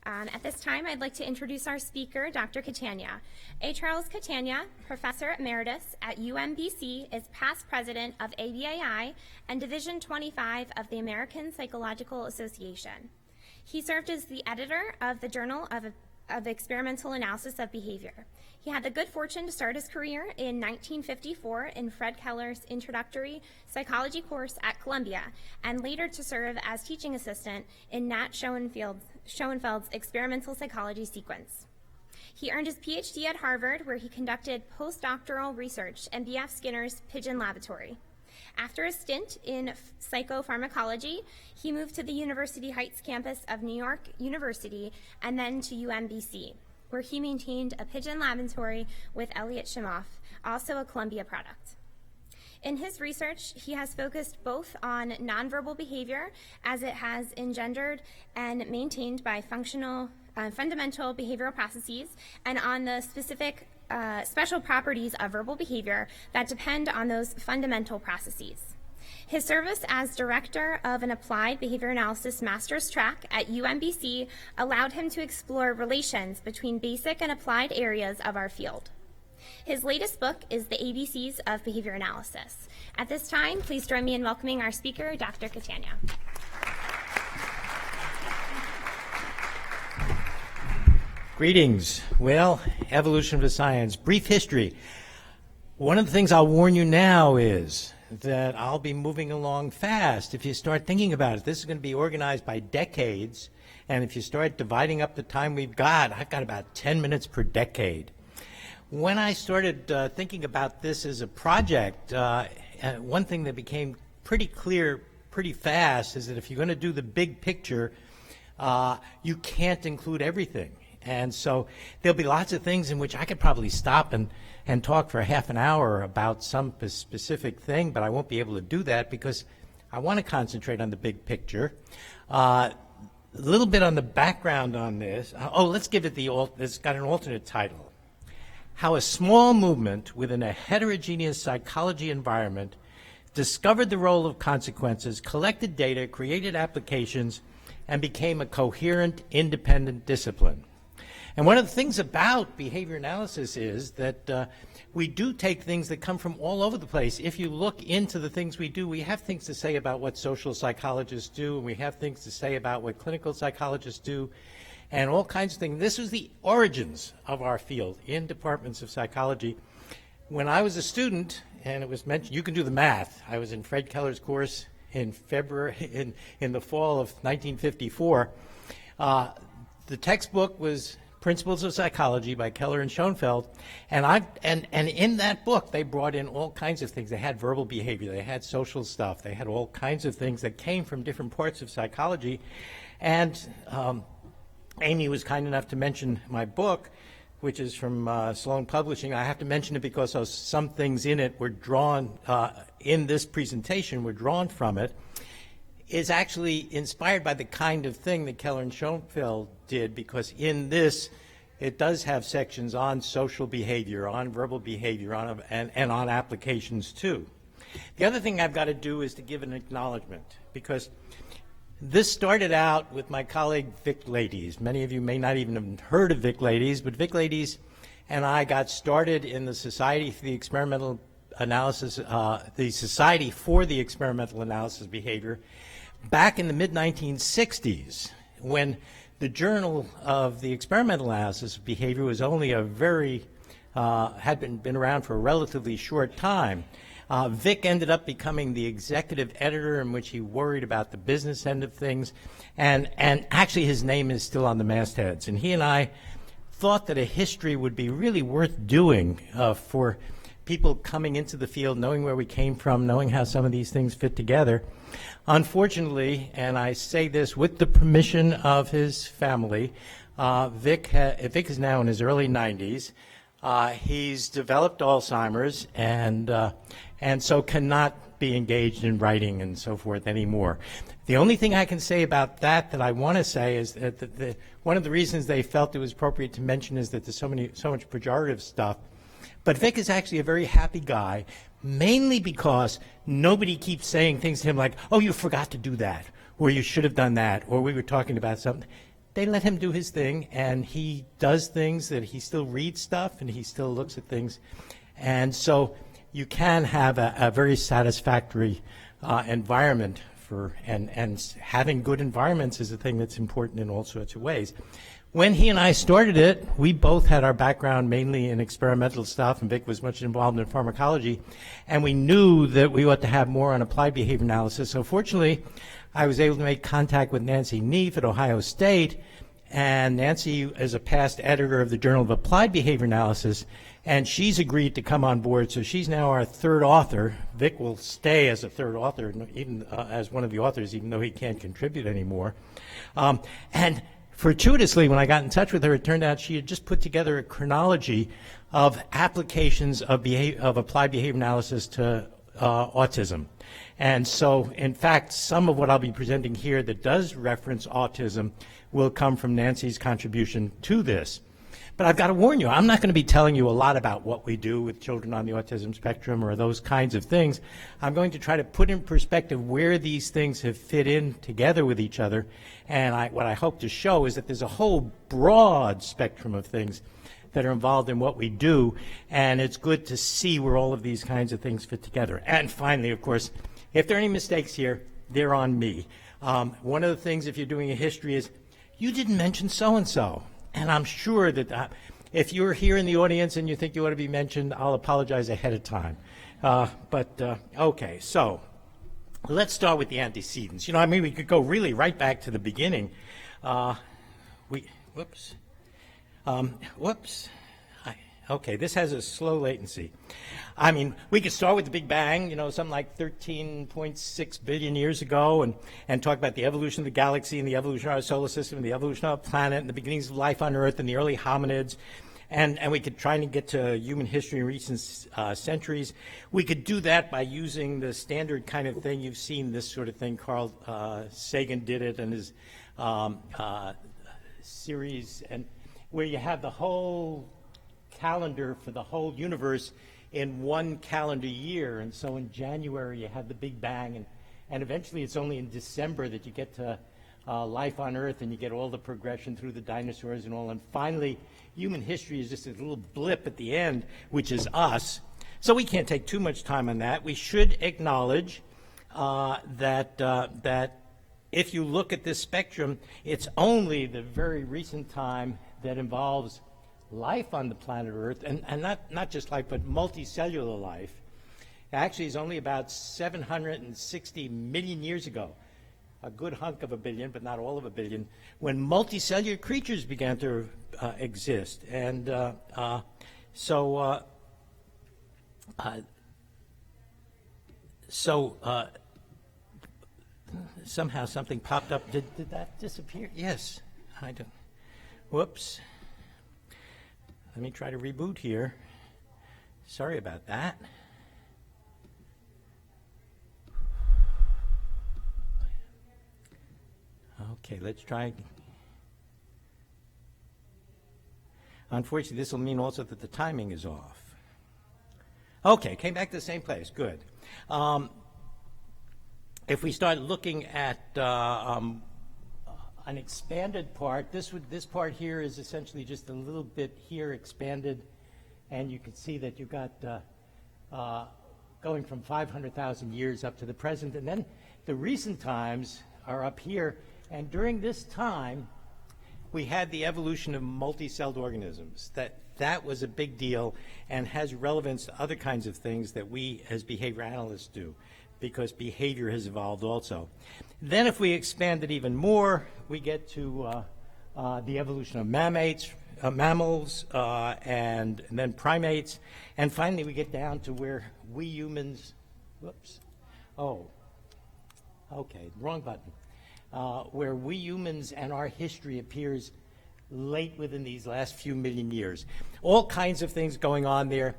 At this time, I'd like to introduce our speaker, Dr. Catania. A. Charles Catania, Professor Emeritus at UMBC, is past president of ABAI and Division 25 of the American Psychological Association. He served as the editor of the Journal of Experimental Analysis of Behavior. He had the good fortune to start his career in 1954 in Fred Keller's introductory psychology course at Columbia, and later to serve as teaching assistant in Nat Schoenfeld's experimental psychology sequence. He earned his PhD at Harvard, where he conducted postdoctoral research in B.F. Skinner's Pigeon Laboratory. After a stint in psychopharmacology, he moved to the University Heights campus of New York University and then to UMBC, where he maintained a pigeon laboratory with Elliot Shimoff, also a Columbia product. In his research, he has focused both on nonverbal behavior as it has engendered and maintained by fundamental behavioral processes, and on the specific special properties of verbal behavior that depend on those fundamental processes. His service as director of an applied behavior analysis master's track at UMBC allowed him to explore relations between basic and applied areas of our field. His latest book is The ABCs of Behavior Analysis. At this time, please join me in welcoming our speaker, Dr. Catania. Greetings. Well, evolution of a science. Brief history. One of the things I'll warn you now is that I'll be moving along fast. If you start thinking about it, this is going to be organized by decades, and if you start dividing up the time I've got about 10 minutes per decade. When I started thinking about this as a project, one thing that became pretty clear pretty fast is that if you're going to do the big picture, you can't include everything. And so there'll be lots of things in which I could probably stop and talk for half an hour about some specific thing, but I won't be able to do that because I want to concentrate on the big picture. A little bit on the background on this. Let's give it it's got an alternate title. How a small movement within a heterogeneous psychology environment discovered the role of consequences, collected data, created applications, and became a coherent, independent discipline. And one of the things about behavior analysis is that we do take things that come from all over the place. If you look into the things we do, we have things to say about what social psychologists do, and we have things to say about what clinical psychologists do, and all kinds of things. This was the origins of our field in departments of psychology. When I was a student, and it was mentioned, you can do the math. I was in Fred Keller's course in February, in the fall of 1954. The textbook was Principles of Psychology by Keller and Schoenfeld, and in that book they brought in all kinds of things. They had verbal behavior, they had social stuff, they had all kinds of things that came from different parts of psychology. And Amy was kind enough to mention my book, which is from Sloan Publishing. I have to mention it because some things in it were drawn, in this presentation, were drawn from it. Is actually inspired by the kind of thing that Keller and Schoenfeld did, because in this, it does have sections on social behavior, on verbal behavior, and on applications too. The other thing I've got to do is to give an acknowledgement, because this started out with my colleague Vic Ladies. Many of you may not even have heard of Vic Ladies, but Vic Ladies and I got started in the Society for the Experimental Analysis, the Society for the Experimental Analysis of Behavior, back in the mid-1960s, when the Journal of the Experimental Analysis of Behavior was only had been around for a relatively short time. Vic ended up becoming the executive editor, in which he worried about the business end of things, and actually his name is still on the mastheads. And he and I thought that a history would be really worth doing for people coming into the field, knowing where we came from, knowing how some of these things fit together. Unfortunately, and I say this with the permission of his family, Vic is now in his early 90s. He's developed Alzheimer's and so cannot be engaged in writing and so forth anymore. The only thing I can say about that I want to say is that one of the reasons they felt it was appropriate to mention is that there's so much pejorative stuff. But Vic is actually a very happy guy, mainly because nobody keeps saying things to him like, oh, you forgot to do that, or you should have done that, or we were talking about something. they let him do his thing, and he does things that he still reads stuff and he still looks at things. And so you can have a very satisfactory environment and having good environments is a thing that's important in all sorts of ways. When he and I started it, we both had our background mainly in experimental stuff, and Vic was much involved in pharmacology, and we knew that we ought to have more on applied behavior analysis. So fortunately, I was able to make contact with Nancy Neef at Ohio State, and Nancy is a past editor of the Journal of Applied Behavior Analysis, and she's agreed to come on board, so she's now our third author. Vic will stay as a third author, even as one of the authors, even though he can't contribute anymore. And fortuitously, when I got in touch with her, it turned out she had just put together a chronology of applications of applied behavior analysis to autism. And so, in fact, some of what I'll be presenting here that does reference autism will come from Nancy's contribution to this. But I've got to warn you, I'm not going to be telling you a lot about what we do with children on the autism spectrum or those kinds of things. I'm going to try to put in perspective where these things have fit in together with each other. And what I hope to show is that there's a whole broad spectrum of things that are involved in what we do. And it's good to see where all of these kinds of things fit together. And finally, of course, if there are any mistakes here, they're on me. One of the things, if you're doing a history, is you didn't mention so-and-so. And I'm sure that if you're here in the audience and you think you ought to be mentioned, I'll apologize ahead of time. Okay, so let's start with the antecedents. I mean, we could go really right back to the beginning. Okay, this has a slow latency. I mean, we could start with the Big Bang, something like 13.6 billion years ago, and talk about the evolution of the galaxy and the evolution of our solar system and the evolution of our planet and the beginnings of life on Earth and the early hominids. And we could try and get to human history in recent centuries. We could do that by using the standard kind of thing. You've seen this sort of thing. Carl Sagan did it in his series, and where you have the whole calendar for the whole universe in one calendar year. And so in January you have the Big Bang, and eventually it's only in December that you get to life on Earth, and you get all the progression through the dinosaurs and all. And finally, human history is just a little blip at the end, which is us. So we can't take too much time on that. We should acknowledge that if you look at this spectrum, it's only the very recent time that involves life on the planet Earth, and not just life, but multicellular life. Actually, is only about 760 million years ago, a good hunk of a billion, but not all of a billion, when multicellular creatures began to exist. And somehow something popped up. Did that disappear? Yes. I don't. Whoops. Let me try to reboot here. Sorry about that. Okay, let's try. Unfortunately, this will mean also that the timing is off. Okay, came back to the same place. Good. If we start looking at an expanded part, this part here is essentially just a little bit here expanded, and you can see that you've got going from 500,000 years up to the present, and then the recent times are up here. And during this time, we had the evolution of multi-celled organisms. That was a big deal and has relevance to other kinds of things that we as behavior analysts do, because behavior has evolved also. Then if we expand it even more, we get to the evolution of mammals, and then primates, and finally we get down to where we humans, wrong button. Where we humans and our history appears late within these last few million years. All kinds of things going on there.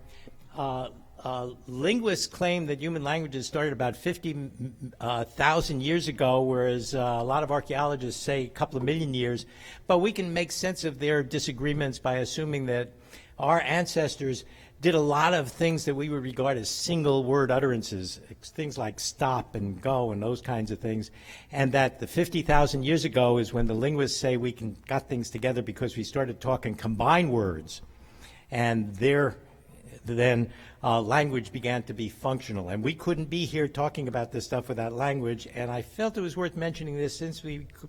Linguists claim that human languages started about 50,000 years ago, whereas a lot of archaeologists say a couple of million years. But we can make sense of their disagreements by assuming that our ancestors did a lot of things that we would regard as single word utterances, things like stop and go and those kinds of things, and that the 50,000 years ago is when the linguists say we got things together because we started talking combined words, and then language began to be functional. And we couldn't be here talking about this stuff without language, and I felt it was worth mentioning this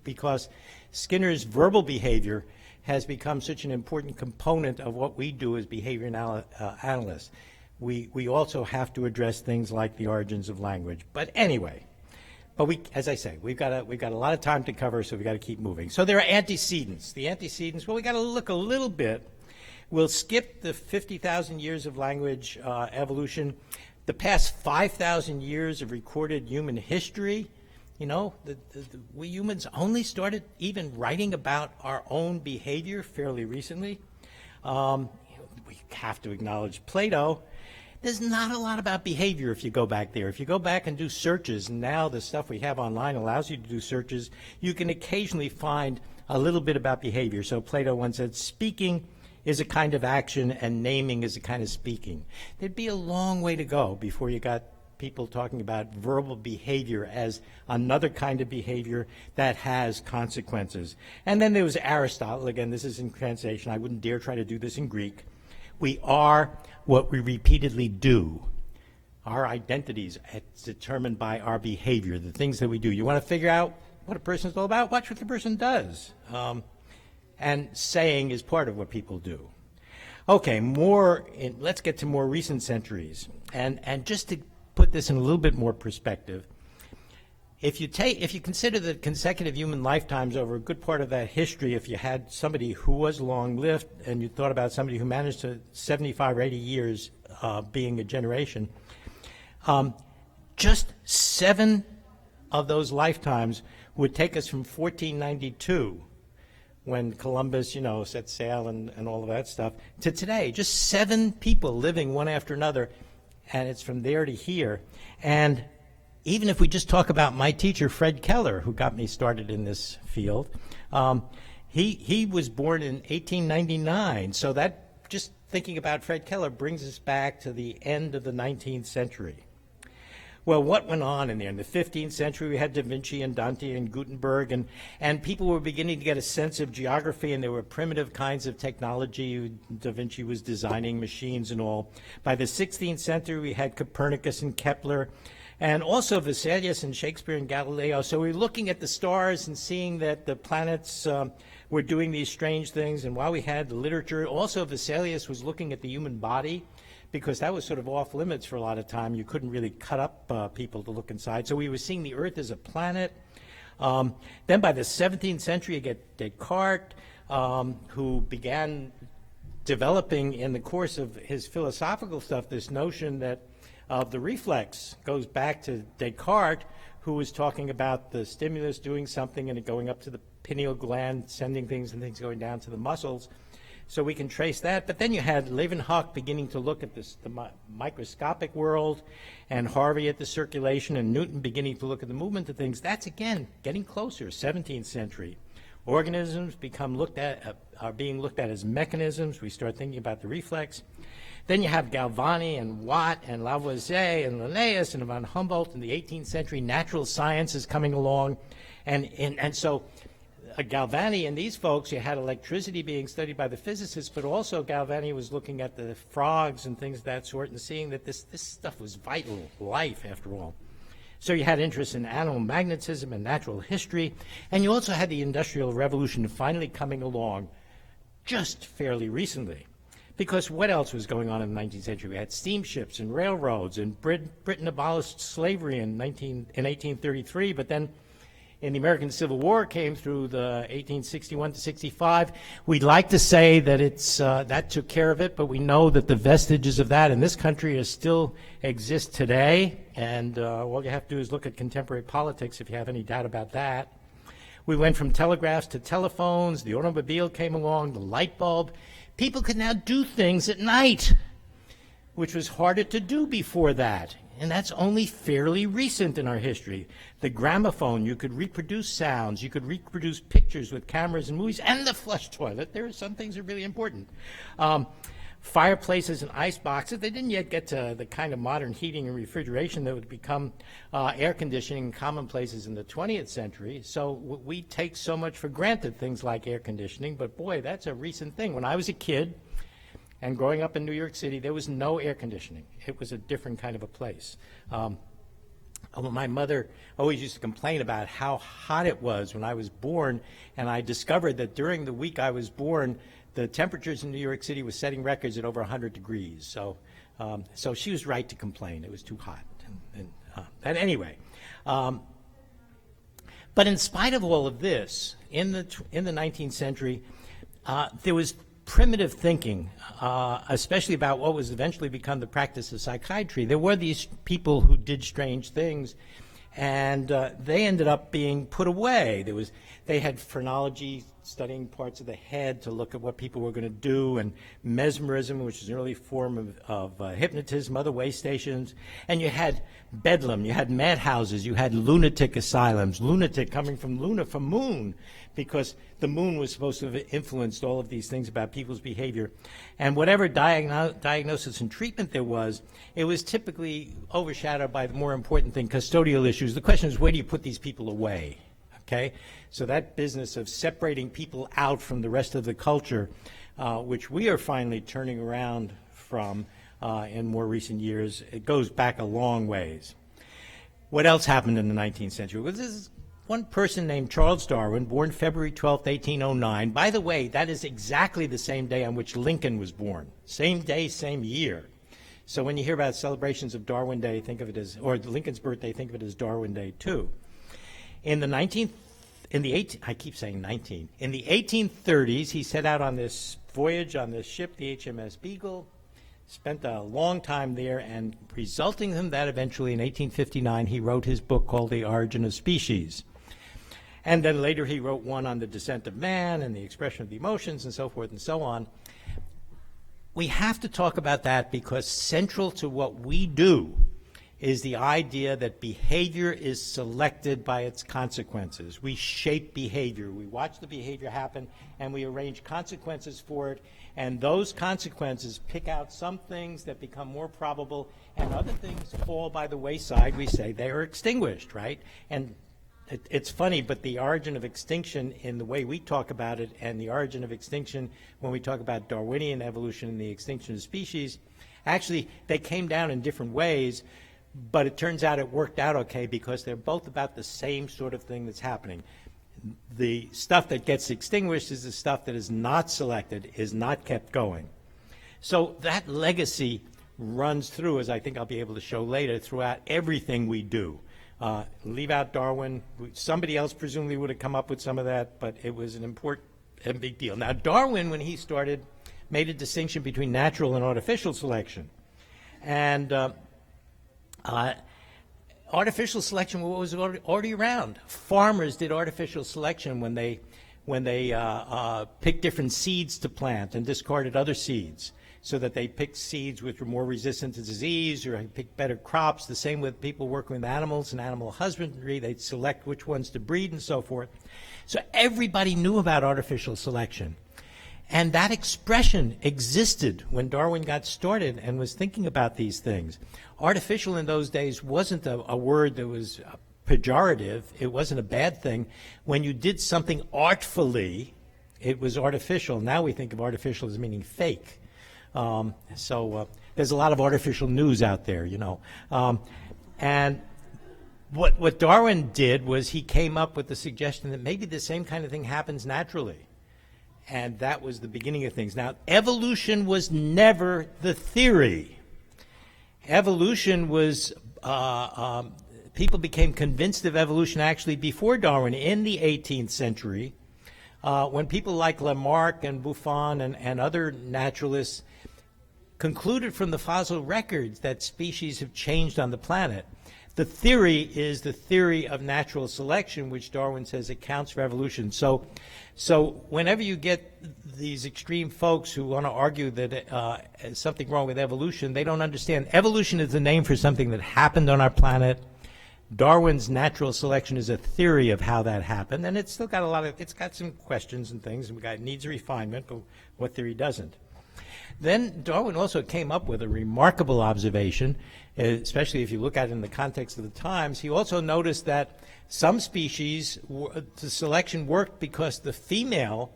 because Skinner's verbal behavior has become such an important component of what we do as behavior analysts. We also have to address things like the origins of language. But anyway, as I say, we've got a lot of time to cover, so we've got to keep moving. So there are antecedents. The antecedents, well, we've got to look a little bit. We'll skip the 50,000 years of language evolution. The past 5,000 years of recorded human history, you know, we humans only started even writing about our own behavior fairly recently. We have to acknowledge Plato. There's not a lot about behavior if you go back there. If you go back and do searches, and now the stuff we have online allows you to do searches, you can occasionally find a little bit about behavior. So Plato once said, speaking is a kind of action and naming is a kind of speaking. There'd be a long way to go before you got people talking about verbal behavior as another kind of behavior that has consequences. And then there was Aristotle. Again, this is in translation. I wouldn't dare try to do this in Greek. We are what we repeatedly do. Our identities are determined by our behavior, the things that we do. You want to figure out what a person's all about? Watch what the person does. And saying is part of what people do. Okay, let's get to more recent centuries. And just to put this in a little bit more perspective, if you consider the consecutive human lifetimes over a good part of that history, if you had somebody who was long-lived and you thought about somebody who managed to 75 or 80 years being a generation, just 7 of those lifetimes would take us from 1492, when Columbus, set sail and all of that stuff, to today. Just 7 people living one after another, and it's from there to here. And even if we just talk about my teacher, Fred Keller, who got me started in this field, he was born in 1899. So that, just thinking about Fred Keller, brings us back to the end of the 19th century. Well, what went on in there? In the 15th century, we had Da Vinci and Dante and Gutenberg, and people were beginning to get a sense of geography, and there were primitive kinds of technology. Da Vinci was designing machines and all. By the 16th century, we had Copernicus and Kepler, and also Vesalius and Shakespeare and Galileo. So we were looking at the stars and seeing that the planets were doing these strange things. And while we had the literature, also Vesalius was looking at the human body, because that was sort of off limits for a lot of time. You couldn't really cut up people to look inside. So we were seeing the Earth as a planet. Then by the 17th century, you get Descartes, who began developing in the course of his philosophical stuff this notion that the reflex goes back to Descartes, who was talking about the stimulus doing something and it going up to the pineal gland, sending things and things going down to the muscles. So we can trace that. But then you had Leeuwenhoek beginning to look at the microscopic world, and Harvey at the circulation, and Newton beginning to look at the movement of things. That's, again, getting closer, 17th century. Organisms are being looked at as mechanisms. We start thinking about the reflex. Then you have Galvani and Watt and Lavoisier and Linnaeus and von Humboldt in the 18th century. Natural science is coming along. And so Galvani and these folks, you had electricity being studied by the physicists, but also Galvani was looking at the frogs and things of that sort and seeing that this stuff was vital, life after all. So you had interest in animal magnetism and natural history, and you also had the Industrial Revolution finally coming along just fairly recently. Because what else was going on in the 19th century? We had steamships and railroads, and Britain abolished slavery in 1833, but then in the American Civil War came through the 1861 to 65. We'd like to say that that took care of it, but we know that the vestiges of that in this country still exist today, and all you have to do is look at contemporary politics if you have any doubt about that. We went from telegraphs to telephones, the automobile came along, the light bulb. People could now do things at night, which was harder to do before that. And that's only fairly recent in our history. The gramophone, you could reproduce sounds, you could reproduce pictures with cameras and movies, and the flush toilet. There are some things that are really important. fireplaces and ice boxes. They didn't yet get to the kind of modern heating and refrigeration that would become air conditioning commonplaces in the 20th century. So we take so much for granted, things like air conditioning, but boy, that's a recent thing. When I was a kid and growing up in New York City, there was no air conditioning. It was a different kind of a place. My mother always used to complain about how hot it was when I was born, and I discovered that during the week I was born, the temperatures in New York City was setting records at over 100 degrees. So she was right to complain. It was too hot. And anyway, but in spite of all of this, in the 19th century, there was primitive thinking, especially about what was eventually become the practice of psychiatry. There were these people who did strange things, and they ended up being put away. They had phrenology, studying parts of the head to look at what people were going to do, and mesmerism, which is an early form of hypnotism, other way stations. And you had bedlam, you had madhouses, you had lunatic asylums, lunatic coming from luna, from moon, because the moon was supposed to have influenced all of these things about people's behavior. And whatever diagnosis and treatment there was, it was typically overshadowed by the more important thing, custodial issues. The question is, where do you put these people away? Okay? So that business of separating people out from the rest of the culture, which we are finally turning around from in more recent years, it goes back a long ways. What else happened in the 19th century? Well, this is one person named Charles Darwin, born February 12, 1809. By the way, that is exactly the same day on which Lincoln was born. Same day, same year. So when you hear about celebrations of Darwin Day, think of it as, or Lincoln's birthday, think of it as Darwin Day too. In the 1830s, he set out on this voyage on this ship, the HMS Beagle, spent a long time there, and resulting from that, eventually in 1859, he wrote his book called The Origin of Species. And then later he wrote one on the descent of man and the expression of the emotions and so forth and so on. We have to talk about that because central to what we do is the idea that behavior is selected by its consequences. We shape behavior. We watch the behavior happen, and we arrange consequences for it, and those consequences pick out some things that become more probable, and other things fall by the wayside. We say they are extinguished, right? And it's funny, but the origin of extinction in the way we talk about it, and the origin of extinction when we talk about Darwinian evolution and the extinction of species, actually they came down in different ways. But it turns out it worked out okay because they're both about the same sort of thing that's happening. The stuff that gets extinguished is the stuff that is not selected, is not kept going. So that legacy runs through, as I think I'll be able to show later, throughout everything we do. Leave out Darwin. Somebody else presumably would have come up with some of that, but it was an important and big deal. Now, Darwin, when he started, made a distinction between natural and artificial selection. And artificial selection was already around. Farmers did artificial selection when they picked different seeds to plant and discarded other seeds, so that they picked seeds which were more resistant to disease or picked better crops. The same with people working with animals and animal husbandry. They'd select which ones to breed and so forth. So everybody knew about artificial selection. And that expression existed when Darwin got started and was thinking about these things. Artificial in those days wasn't a word that was pejorative. It wasn't a bad thing. When you did something artfully, it was artificial. Now we think of artificial as meaning fake. So there's a lot of artificial news out there, you know. And what Darwin did was he came up with the suggestion that maybe the same kind of thing happens naturally. And that was the beginning of things. Now, evolution was never the theory. Evolution was, people became convinced of evolution actually before Darwin in the 18th century, when people like Lamarck and Buffon and other naturalists concluded from the fossil records that species have changed on the planet. The theory is the theory of natural selection, which Darwin says accounts for evolution. So whenever you get these extreme folks who want to argue that there's something wrong with evolution, they don't understand. Evolution is the name for something that happened on our planet. Darwin's natural selection is a theory of how that happened, and it's still got it's got some questions and things, and it needs refinement, but what theory doesn't? Then Darwin also came up with a remarkable observation, especially if you look at it in the context of the times. He also noticed that some species, the selection worked because the female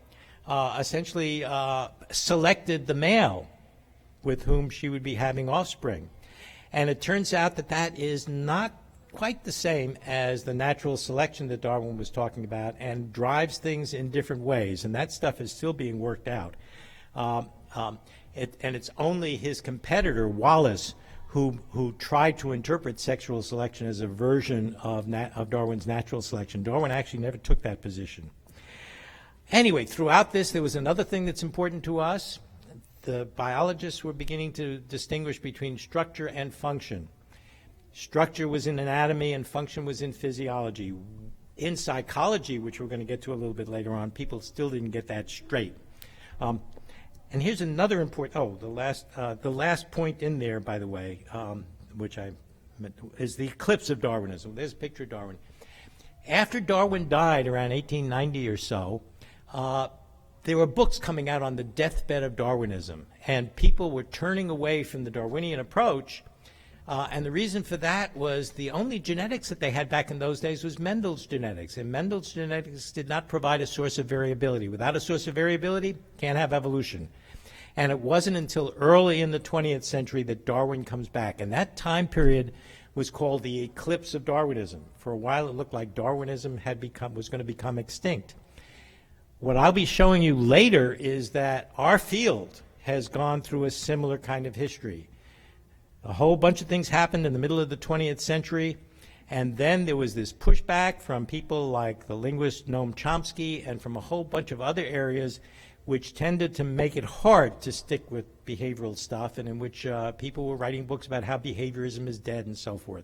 essentially selected the male with whom she would be having offspring. And it turns out that that is not quite the same as the natural selection that Darwin was talking about, and drives things in different ways. And that stuff is still being worked out. And it's only his competitor, Wallace, who tried to interpret sexual selection as a version of Darwin's natural selection. Darwin actually never took that position. Anyway, throughout this, there was another thing that's important to us. The biologists were beginning to distinguish between structure and function. Structure was in anatomy and function was in physiology. In psychology, which we're going to get to a little bit later on, people still didn't get that straight. And here's another important, the last point in there, by the way, which I meant, is the Eclipse of Darwinism. There's a picture of Darwin. After Darwin died around 1890 or so, there were books coming out on the deathbed of Darwinism, and people were turning away from the Darwinian approach. And the reason for that was the only genetics that they had back in those days was Mendel's genetics. And Mendel's genetics did not provide a source of variability. Without a source of variability, can't have evolution. And it wasn't until early in the 20th century that Darwin comes back. And that time period was called the Eclipse of Darwinism. For a while, it looked like Darwinism was going to become extinct. What I'll be showing you later is that our field has gone through a similar kind of history. A whole bunch of things happened in the middle of the 20th century, and then there was this pushback from people like the linguist Noam Chomsky and from a whole bunch of other areas which tended to make it hard to stick with behavioral stuff, and in which people were writing books about how behaviorism is dead and so forth.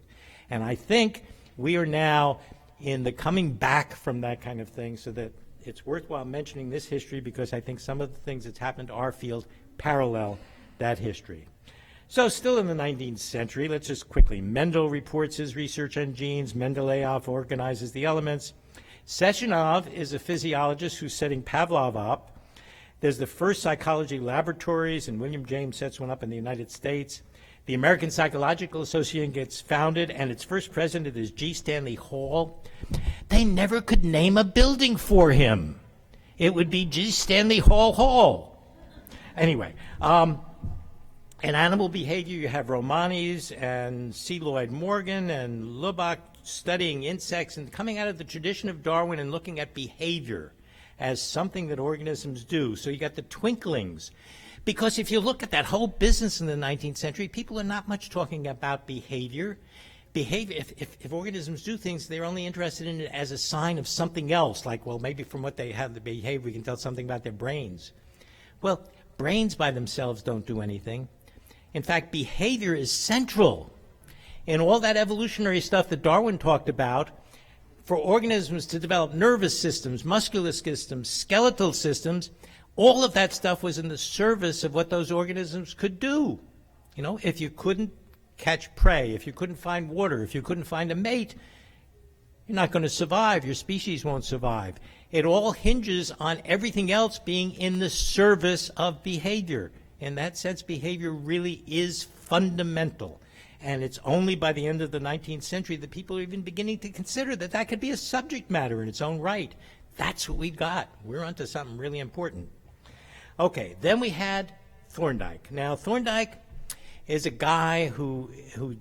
And I think we are now in the coming back from that kind of thing, so that it's worthwhile mentioning this history because I think some of the things that's happened to our field parallel that history. So still in the 19th century, let's just quickly, Mendel reports his research on genes, Mendeleev organizes the elements. Sechenov is a physiologist who's setting Pavlov up. There's the first psychology laboratories, and William James sets one up in the United States. The American Psychological Association gets founded, and its first president is G. Stanley Hall. They never could name a building for him. It would be G. Stanley Hall. Anyway, in animal behavior, you have Romanes and C. Lloyd Morgan and Lubbock studying insects and coming out of the tradition of Darwin and looking at behavior as something that organisms do. So you got the twinklings. Because if you look at that whole business in the 19th century, people are not much talking about behavior. If organisms do things, they're only interested in it as a sign of something else, like, well, maybe from what they have to behave, we can tell something about their brains. Well, brains by themselves don't do anything. In fact, behavior is central in all that evolutionary stuff that Darwin talked about. For organisms to develop nervous systems, muscular systems, skeletal systems, all of that stuff was in the service of what those organisms could do. You know, if you couldn't catch prey, if you couldn't find water, if you couldn't find a mate, you're not going to survive. Your species won't survive. It all hinges on everything else being in the service of behavior. In that sense, behavior really is fundamental. And it's only by the end of the 19th century that people are even beginning to consider that that could be a subject matter in its own right. That's what we got. We're onto something really important. Okay, then we had Thorndike. Now, Thorndike is a guy who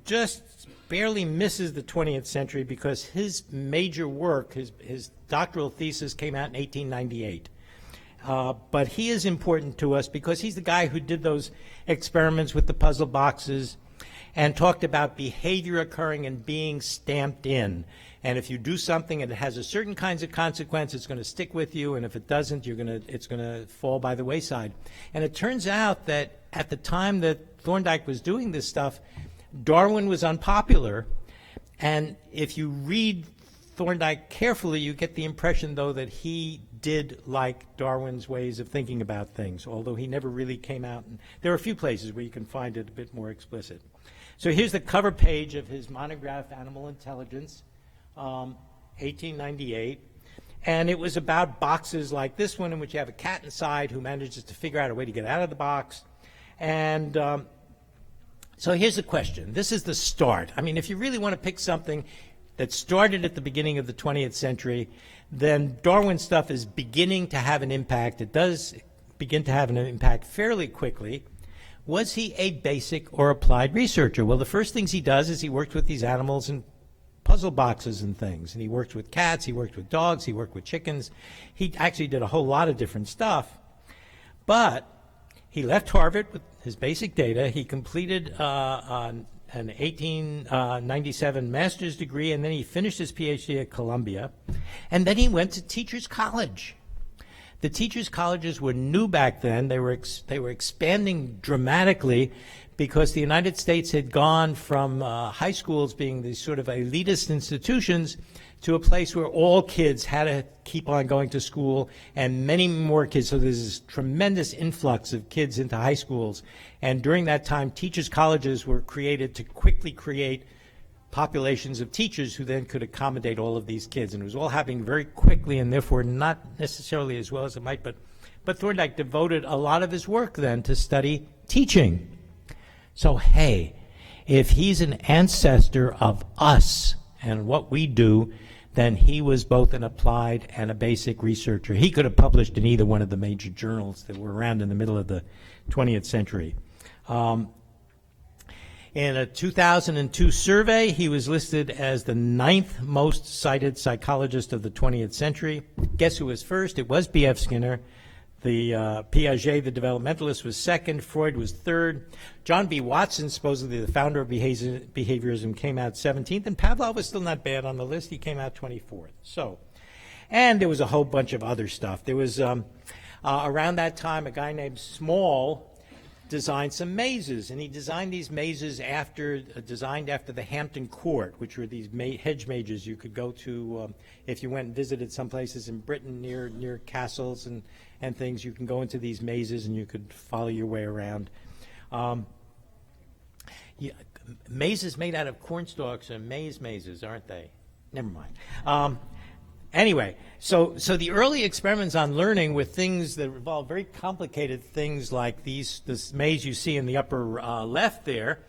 just barely misses the 20th century because his major work, his doctoral thesis came out in 1898. But he is important to us because he's the guy who did those experiments with the puzzle boxes and talked about behavior occurring and being stamped in. And if you do something and it has a certain kinds of consequence, it's going to stick with you, and if it doesn't, it's going to fall by the wayside. And it turns out that at the time that Thorndike was doing this stuff, Darwin was unpopular. And if you read Thorndike carefully, you get the impression, though, that he did like Darwin's ways of thinking about things, although he never really came out. And there are a few places where you can find it a bit more explicit. So here's the cover page of his monograph, Animal Intelligence, 1898. And it was about boxes like this one, in which you have a cat inside who manages to figure out a way to get out of the box. And so here's the question. This is the start. I mean, if you really want to pick something that started at the beginning of the 20th century, then Darwin stuff is beginning to have an impact. It does begin to have an impact fairly quickly. Was he a basic or applied researcher? Well, the first things he does is he worked with these animals in puzzle boxes and things. And he worked with cats, he worked with dogs, he worked with chickens. He actually did a whole lot of different stuff. But he left Harvard with his basic data. He completed an 1897 master's degree, and then he finished his PhD at Columbia. And then he went to teachers' college. The teachers' colleges were new back then. They were expanding dramatically because the United States had gone from high schools being these sort of elitist institutions to a place where all kids had to keep on going to school, and many more kids. So there's this tremendous influx of kids into high schools. And during that time, teachers' colleges were created to quickly create populations of teachers who then could accommodate all of these kids. And it was all happening very quickly and therefore not necessarily as well as it might. But Thorndike devoted a lot of his work then to study teaching. So, hey, if he's an ancestor of us and what we do, then he was both an applied and a basic researcher. He could have published in either one of the major journals that were around in the middle of the 20th century. In a 2002 survey, he was listed as the 9th most cited psychologist of the 20th century. Guess who was first? It was B.F. Skinner. The Piaget, the developmentalist, was second. Freud was third. John B. Watson, supposedly the founder of behaviorism, came out 17th. And Pavlov was still not bad on the list. He came out 24th. So, and there was a whole bunch of other stuff. There was, around that time, a guy named Small designed some mazes. And he designed these mazes designed after the Hampton Court, which were these hedge mazes you could go to if you went and visited some places in Britain near castles and things. You can go into these mazes and you could follow your way around. Mazes made out of cornstalks are mazes, aren't they? Never mind. Anyway, so the early experiments on learning with things that involve very complicated things like this maze you see in the upper left there.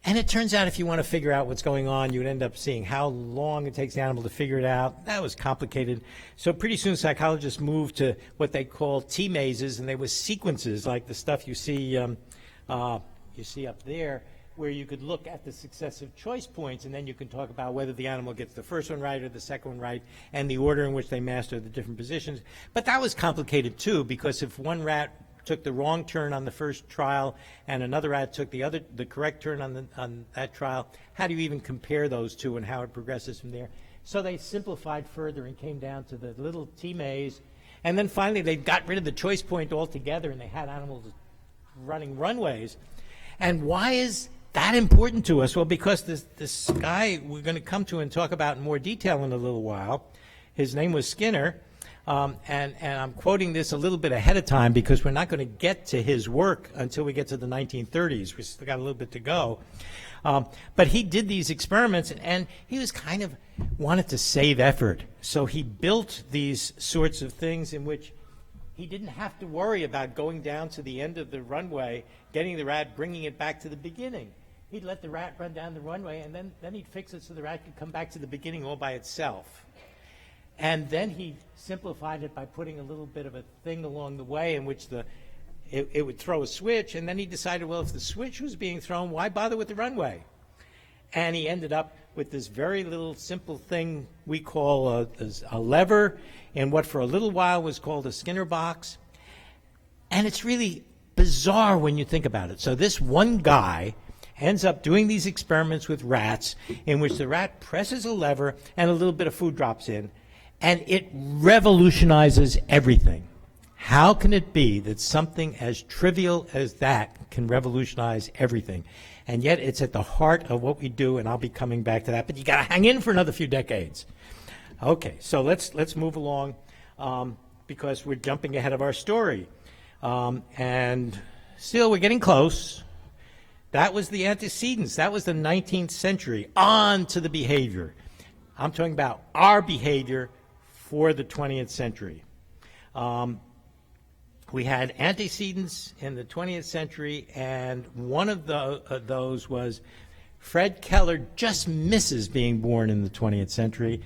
And it turns out if you want to figure out what's going on, you would end up seeing how long it takes the animal to figure it out. That was complicated. So pretty soon psychologists moved to what they call T-mazes, and they were sequences like the stuff you see up there, where you could look at the successive choice points, and then you can talk about whether the animal gets the first one right or the second one right, and the order in which they master the different positions. But that was complicated, too, because if one rat took the wrong turn on the first trial and another rat took the correct turn on that trial, how do you even compare those two and how it progresses from there? So they simplified further and came down to the little T-maze, and then finally they got rid of the choice point altogether, and they had animals running runways. And why is that important to us? Well, because this guy we're going to come to and talk about in more detail in a little while, his name was Skinner, and I'm quoting this a little bit ahead of time because we're not going to get to his work until we get to the 1930s. We've still got a little bit to go. But he did these experiments, and he was kind of wanted to save effort. So he built these sorts of things in which he didn't have to worry about going down to the end of the runway, getting the rat, bringing it back to the beginning. He'd let the rat run down the runway, and then he'd fix it so the rat could come back to the beginning all by itself. And then he simplified it by putting a little bit of a thing along the way in which it would throw a switch, and then he decided, well, if the switch was being thrown, why bother with the runway? And he ended up with this very little simple thing we call a lever in what for a little while was called a Skinner box. And it's really bizarre when you think about it. So this one guy ends up doing these experiments with rats in which the rat presses a lever and a little bit of food drops in, and it revolutionizes everything. How can it be that something as trivial as that can revolutionize everything? And yet it's at the heart of what we do, and I'll be coming back to that, but you got to hang in for another few decades. Okay, so let's move along because we're jumping ahead of our story. And still, we're getting close. That was the antecedents. That was the 19th century. On to the behavior. I'm talking about our behavior for the 20th century. we had antecedents in the 20th century, and one of those was Fred Keller just misses being born in the 20th century.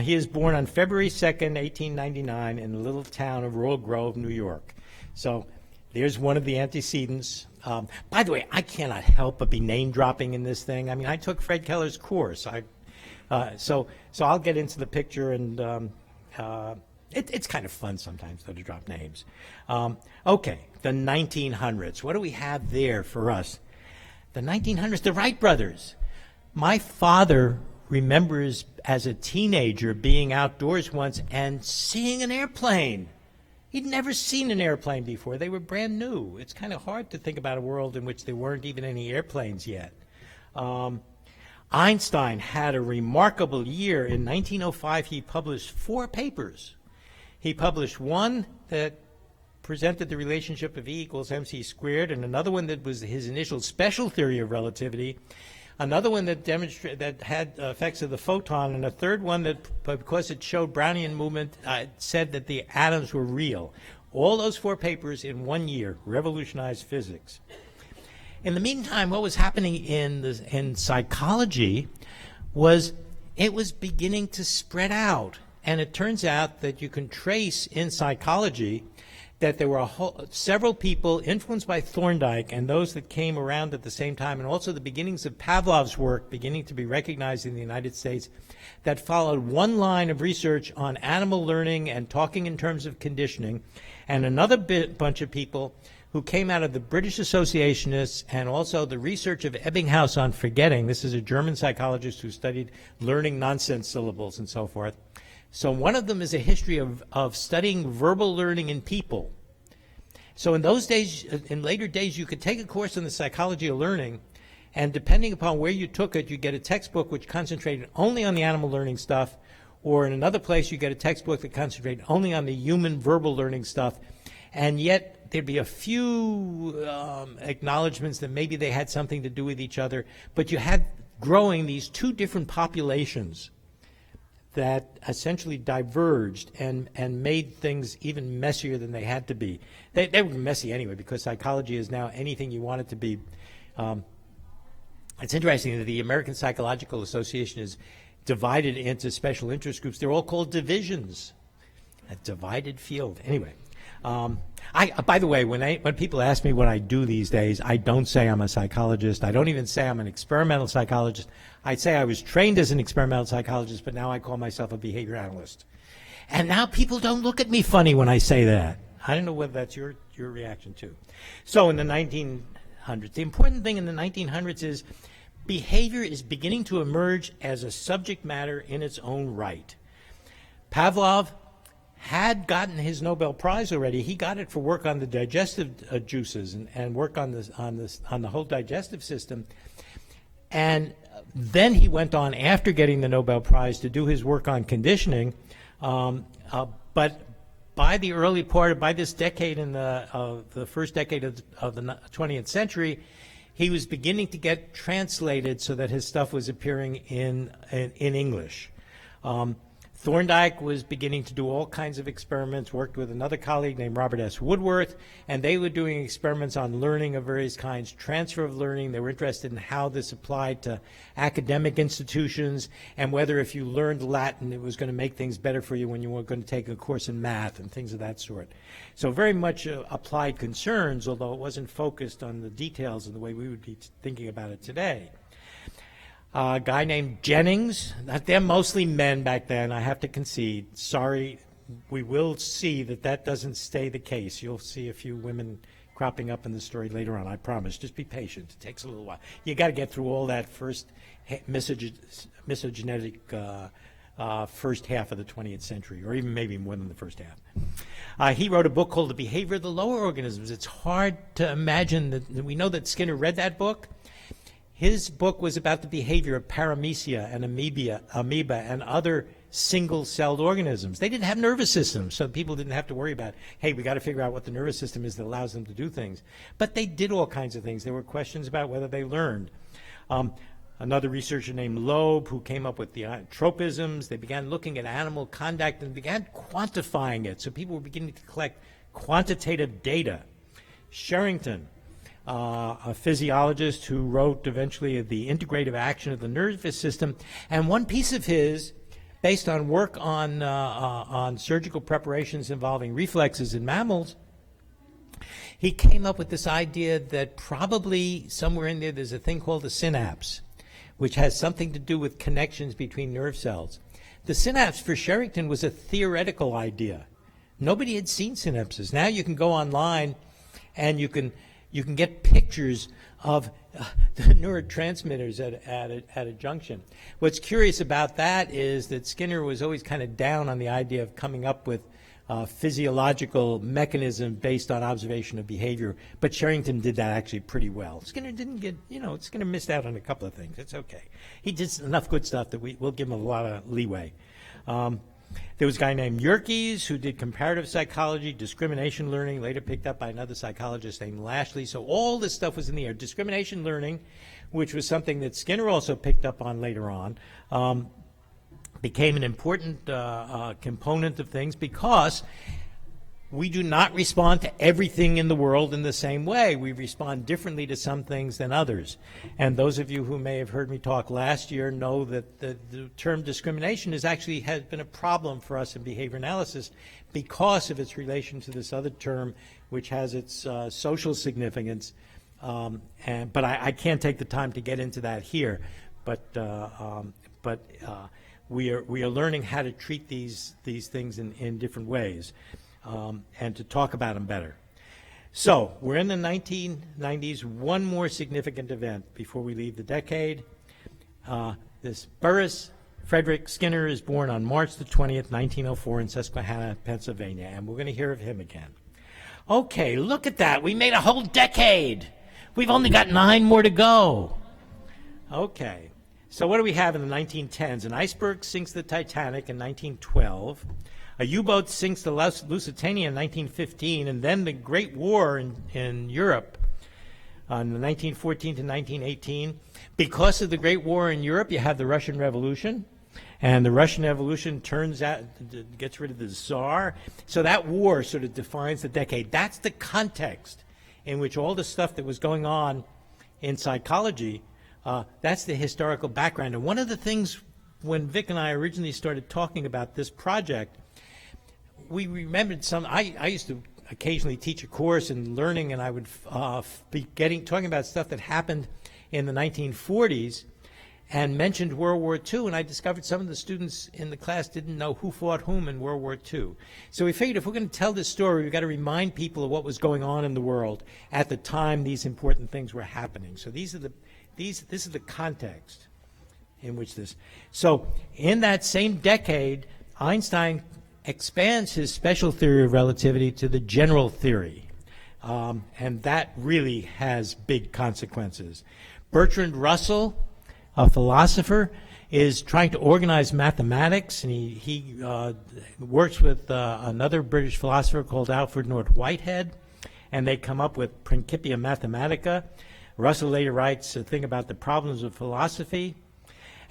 He is born on February 2nd, 1899, in the little town of Royal Grove, New York. So there's one of the antecedents. By the way, I cannot help but be name-dropping in this thing. I mean, I took Fred Keller's course. So I'll get into the picture, and it's kind of fun sometimes, though, to drop names. Okay, the 1900s. What do we have there for us? The 1900s, the Wright brothers. My father remembers as a teenager being outdoors once and seeing an airplane. He'd never seen an airplane before. They were brand new. It's kind of hard to think about a world in which there weren't even any airplanes yet. Einstein had a remarkable year. In 1905, he published 4 papers. He published one that presented the relationship of E equals mc squared, and another one that was his initial special theory of relativity, another one that had effects of the photon, and a third one that, because it showed Brownian movement, said that the atoms were real. All those 4 papers in 1 year revolutionized physics. In the meantime, what was happening in psychology was it was beginning to spread out. And it turns out that you can trace in psychology that there were several people influenced by Thorndike and those that came around at the same time, and also the beginnings of Pavlov's work beginning to be recognized in the United States, that followed one line of research on animal learning and talking in terms of conditioning, and another bunch of people who came out of the British Associationists and also the research of Ebbinghaus on forgetting. This is a German psychologist who studied learning nonsense syllables and so forth. So one of them is a history of studying verbal learning in people. So in those days, in later days, you could take a course in the psychology of learning, and depending upon where you took it, you get a textbook which concentrated only on the animal learning stuff, or in another place you get a textbook that concentrated only on the human verbal learning stuff, and yet there'd be a few acknowledgments that maybe they had something to do with each other, but you had growing these 2 different populations that essentially diverged and made things even messier than they had to be. They were messy anyway, because psychology is now anything you want it to be. It's interesting that the American Psychological Association is divided into special interest groups. They're all called divisions. A divided field. Anyway, by the way, when people ask me what I do these days, I don't say I'm a psychologist. I don't even say I'm an experimental psychologist. I'd say I was trained as an experimental psychologist, but now I call myself a behavior analyst. And now people don't look at me funny when I say that. I don't know whether that's your reaction too. So in the 1900s, the important thing in the 1900s is behavior is beginning to emerge as a subject matter in its own right. Pavlov had gotten his Nobel Prize already. He got it for work on the digestive juices and work on the whole digestive system. And then he went on, after getting the Nobel Prize, to do his work on conditioning. But by the early part, by this decade, in the first decade of the 20th century, he was beginning to get translated so that his stuff was appearing in English. Thorndike was beginning to do all kinds of experiments, worked with another colleague named Robert S. Woodworth, and they were doing experiments on learning of various kinds, transfer of learning. They were interested in how this applied to academic institutions, and whether if you learned Latin, it was going to make things better for you when you were going to take a course in math and things of that sort. So very much applied concerns, although it wasn't focused on the details in the way we would be thinking about it today. A guy named Jennings. They're mostly men back then, I have to concede. Sorry, we will see that doesn't stay the case. You'll see a few women cropping up in the story later on, I promise. Just be patient. It takes a little while. You got to get through all that first misogynetic first half of the 20th century, or even maybe more than the first half. He wrote a book called The Behavior of the Lower Organisms. It's hard to imagine that we know that Skinner read that book. His book was about the behavior of paramecia and amoeba and other single-celled organisms. They didn't have nervous systems, so people didn't have to worry about, hey, we got to figure out what the nervous system is that allows them to do things. But they did all kinds of things. There were questions about whether they learned. Another researcher named Loeb, who came up with the tropisms, they began looking at animal conduct and began quantifying it. So people were beginning to collect quantitative data. Sherrington, a physiologist who wrote eventually the integrative action of the nervous system, and one piece of his, based on work on surgical preparations involving reflexes in mammals, he came up with this idea that probably somewhere in there's a thing called a synapse, which has something to do with connections between nerve cells. The synapse for Sherrington was a theoretical idea. Nobody had seen synapses. Now you can go online and you can get pictures of the neurotransmitters at a junction. What's curious about that is that Skinner was always kind of down on the idea of coming up with physiological mechanism based on observation of behavior, but Sherrington did that actually pretty well. Skinner didn't get, Skinner missed out on a couple of things. It's okay. He did enough good stuff that we'll give him a lot of leeway. There was a guy named Yerkes who did comparative psychology, discrimination learning, later picked up by another psychologist named Lashley. So all this stuff was in the air. Discrimination learning, which was something that Skinner also picked up on later on, became an important component of things because we do not respond to everything in the world in the same way. We respond differently to some things than others. And those of you who may have heard me talk last year know that the term discrimination has been a problem for us in behavior analysis because of its relation to this other term, which has its social significance. But I can't take the time to get into that here. But we are learning how to treat these things in different ways. And to talk about them better. So we're in the 1990s. One more significant event before we leave the decade. This Burris Frederick Skinner is born on March the 20th, 1904 in Susquehanna, Pennsylvania, and we're going to hear of him again. Okay, look at that. We made a whole decade. We've only got 9 more to go. Okay, so what do we have in the 1910s? An iceberg sinks the Titanic in 1912. A U-boat sinks the Lusitania in 1915, and then the Great War in Europe in 1914 to 1918. Because of the Great War in Europe, you have the Russian Revolution, and the Russian Revolution gets rid of the Tsar. So that war sort of defines the decade. That's the context in which all the stuff that was going on in psychology, that's the historical background. And one of the things when Vic and I originally started talking about this project, we remembered I used to occasionally teach a course in learning, and I would be talking about stuff that happened in the 1940s and mentioned World War II, and I discovered some of the students in the class didn't know who fought whom in World War II. So we figured if we're going to tell this story, we've got to remind people of what was going on in the world at the time these important things were happening. So this is the context in which this. So in that same decade, Einstein expands his special theory of relativity to the general theory, and that really has big consequences. Bertrand Russell, a philosopher, is trying to organize mathematics, and he works with another British philosopher called Alfred North Whitehead, and they come up with Principia Mathematica. Russell later writes a thing about the problems of philosophy,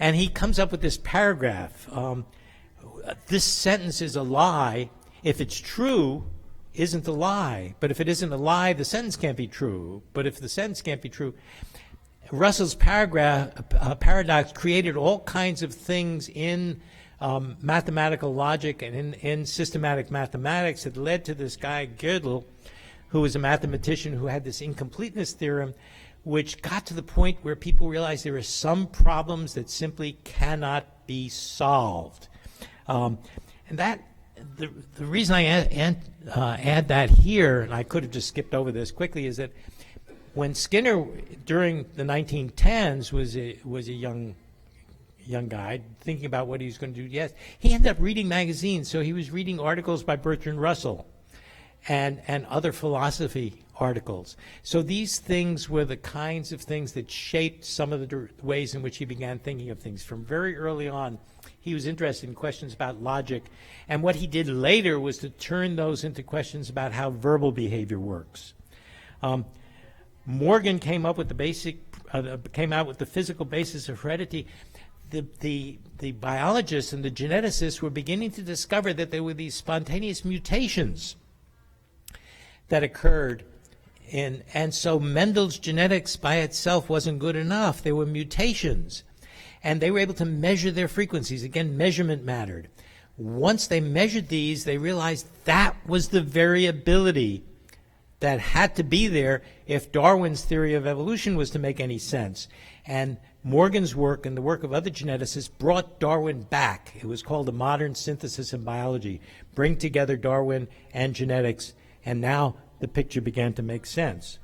and he comes up with this paragraph. This sentence is a lie. If it's true, isn't a lie. But if it isn't a lie, the sentence can't be true. But if the sentence can't be true, Russell's paradox created all kinds of things in mathematical logic and in systematic mathematics that led to this guy Gödel, who was a mathematician who had this incompleteness theorem, which got to the point where people realized there are some problems that simply cannot be solved. And that the reason I add that here, and I could have just skipped over this quickly, is that when Skinner during the 1910s was a young guy thinking about what he was going to do, yes, he ended up reading magazines. So he was reading articles by Bertrand Russell and other philosophy articles. So these things were the kinds of things that shaped some of the ways in which he began thinking of things. From very early on, he was interested in questions about logic, and what he did later was to turn those into questions about how verbal behavior works. Morgan came up with came out with the physical basis of heredity. The biologists and the geneticists were beginning to discover that there were these spontaneous mutations that occurred. And so Mendel's genetics by itself wasn't good enough. There were mutations. And they were able to measure their frequencies. Again, measurement mattered. Once they measured these, they realized that was the variability that had to be there if Darwin's theory of evolution was to make any sense. And Morgan's work and the work of other geneticists brought Darwin back. It was called the modern synthesis in biology. Bring together Darwin and genetics, and now the picture began to make sense.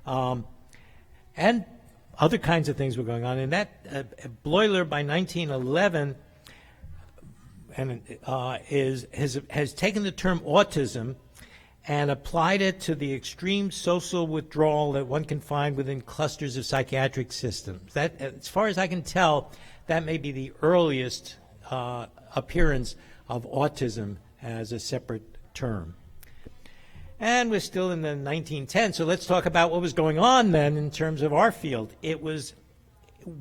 And other kinds of things were going on. And that Bleuler, by 1911, has taken the term autism and applied it to the extreme social withdrawal that one can find within clusters of psychiatric systems. That, as far as I can tell, that may be the earliest appearance of autism as a separate term. And we're still in the 1910s, so let's talk about what was going on then in terms of our field. It was,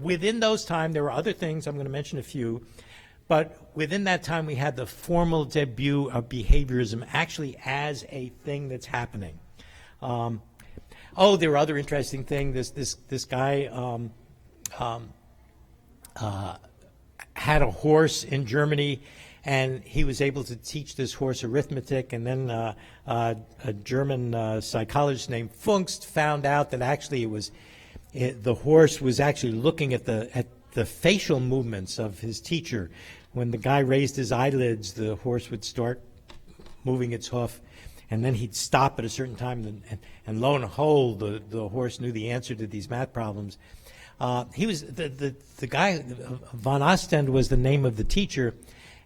within those times, there were other things, I'm going to mention a few, but within that time we had the formal debut of behaviorism actually as a thing that's happening. There were other interesting things. This guy had a horse in Germany, and he was able to teach this horse arithmetic, and then a German psychologist named Funkst found out that actually the horse was actually looking at the facial movements of his teacher. When the guy raised his eyelids, the horse would start moving its hoof, and then he'd stop at a certain time, and lo and behold, the horse knew the answer to these math problems. He was the guy, von Ostend was the name of the teacher,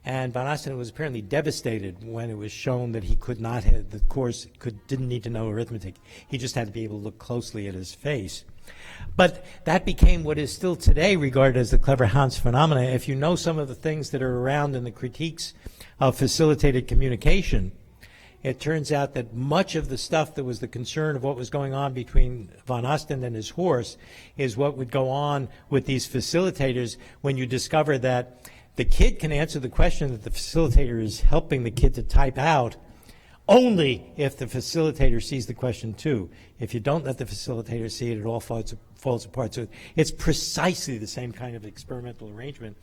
and von Ostend was apparently devastated when it was shown that he could not have, the course didn't need to know arithmetic. He just had to be able to look closely at his face. But that became what is still today regarded as the clever Hans phenomena. If you know some of the things that are around in the critiques of facilitated communication, it turns out that much of the stuff that was the concern of what was going on between von Ostend and his horse is what would go on with these facilitators when you discover that the kid can answer the question that the facilitator is helping the kid to type out only if the facilitator sees the question too. If you don't let the facilitator see it, it all falls apart. So it's precisely the same kind of experimental arrangement.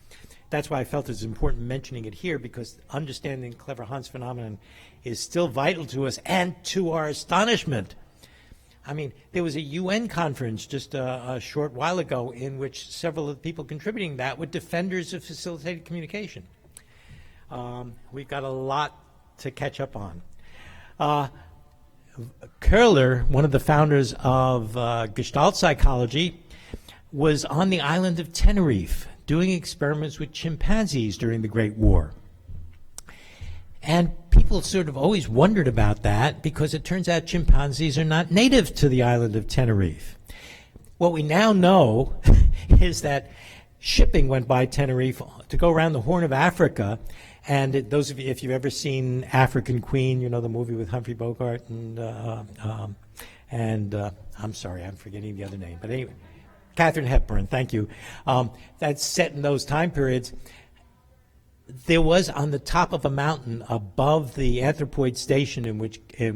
That's why I felt it's important mentioning it here, because understanding clever Hans phenomenon is still vital to us, and to our astonishment. I mean, there was a UN conference just a short while ago in which several of the people contributing that were defenders of facilitated communication. We've got a lot to catch up on. Keller, one of the founders of Gestalt psychology, was on the island of Tenerife doing experiments with chimpanzees during the Great War. And people sort of always wondered about that, because it turns out chimpanzees are not native to the island of Tenerife. What we now know is that shipping went by Tenerife to go around the Horn of Africa. And those of you, if you've ever seen African Queen, you know, the movie with Humphrey Bogart and I'm sorry, I'm forgetting the other name. But anyway, Katharine Hepburn, thank you. That's set in those time periods. There was on the top of a mountain above the anthropoid station in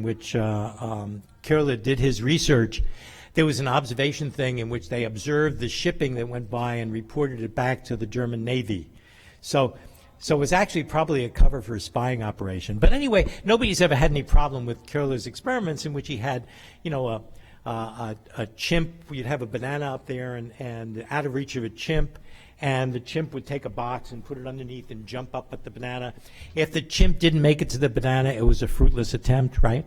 which Keller did his research, there was an observation thing in which they observed the shipping that went by and reported it back to the German Navy. So it was actually probably a cover for a spying operation. But anyway, nobody's ever had any problem with Keller's experiments in which he had, you know, a chimp. You'd have a banana up there and out of reach of a chimp, and the chimp would take a box and put it underneath and jump up at the banana. If the chimp didn't make it to the banana, it was a fruitless attempt, right?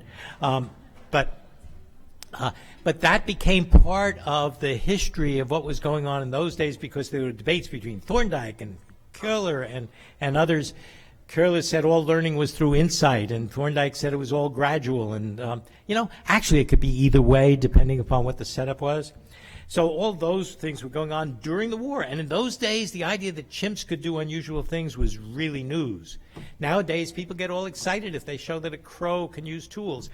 But that became part of the history of what was going on in those days, because there were debates between Thorndike and Keller and others. Keller said all learning was through insight, and Thorndike said it was all gradual. And, you know, actually it could be either way depending upon what the setup was. So all those things were going on during the war. And in those days, the idea that chimps could do unusual things was really news. Nowadays, people get all excited if they show that a crow can use tools.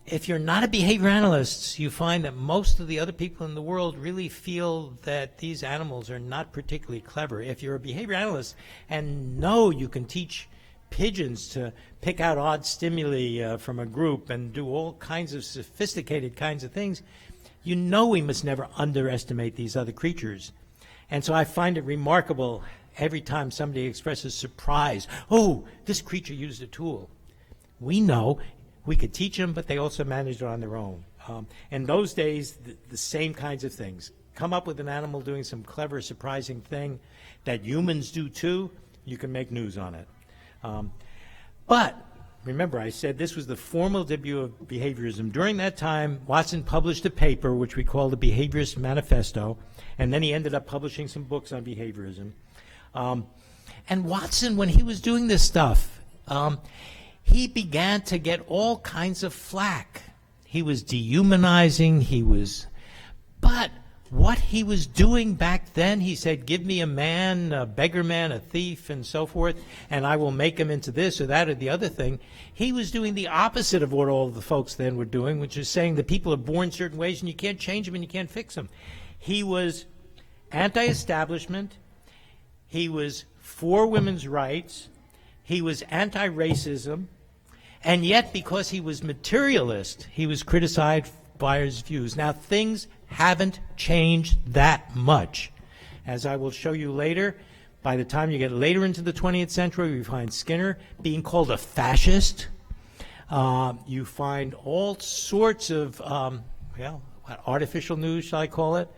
If you're not a behavior analyst, you find that most of the other people in the world really feel that these animals are not particularly clever. If you're a behavior analyst and know you can teach pigeons to pick out odd stimuli from a group and do all kinds of sophisticated kinds of things, you know we must never underestimate these other creatures. And so I find it remarkable every time somebody expresses surprise. Oh, this creature used a tool. We know we could teach them, but they also managed it on their own. In those days, the same kinds of things. Come up with an animal doing some clever, surprising thing that humans do too, you can make news on it. But remember, I said this was the formal debut of behaviorism. During that time, Watson published a paper which we call the Behaviorist Manifesto, and then he ended up publishing some books on behaviorism. And Watson, when he was doing this stuff, he began to get all kinds of flack. He was dehumanizing, but what he was doing back then, he said, give me a man, a beggar man, a thief, and so forth, and I will make him into this or that or the other thing. He was doing the opposite of what all the folks then were doing, which is saying that people are born certain ways and you can't change them and you can't fix them. He was anti-establishment. He was for women's rights. He was anti-racism. And yet, because he was materialist, he was criticized by his views. Now, things haven't changed that much. As I will show you later, by the time you get later into the 20th century, we find Skinner being called a fascist. You find all sorts of, artificial news, shall I call it?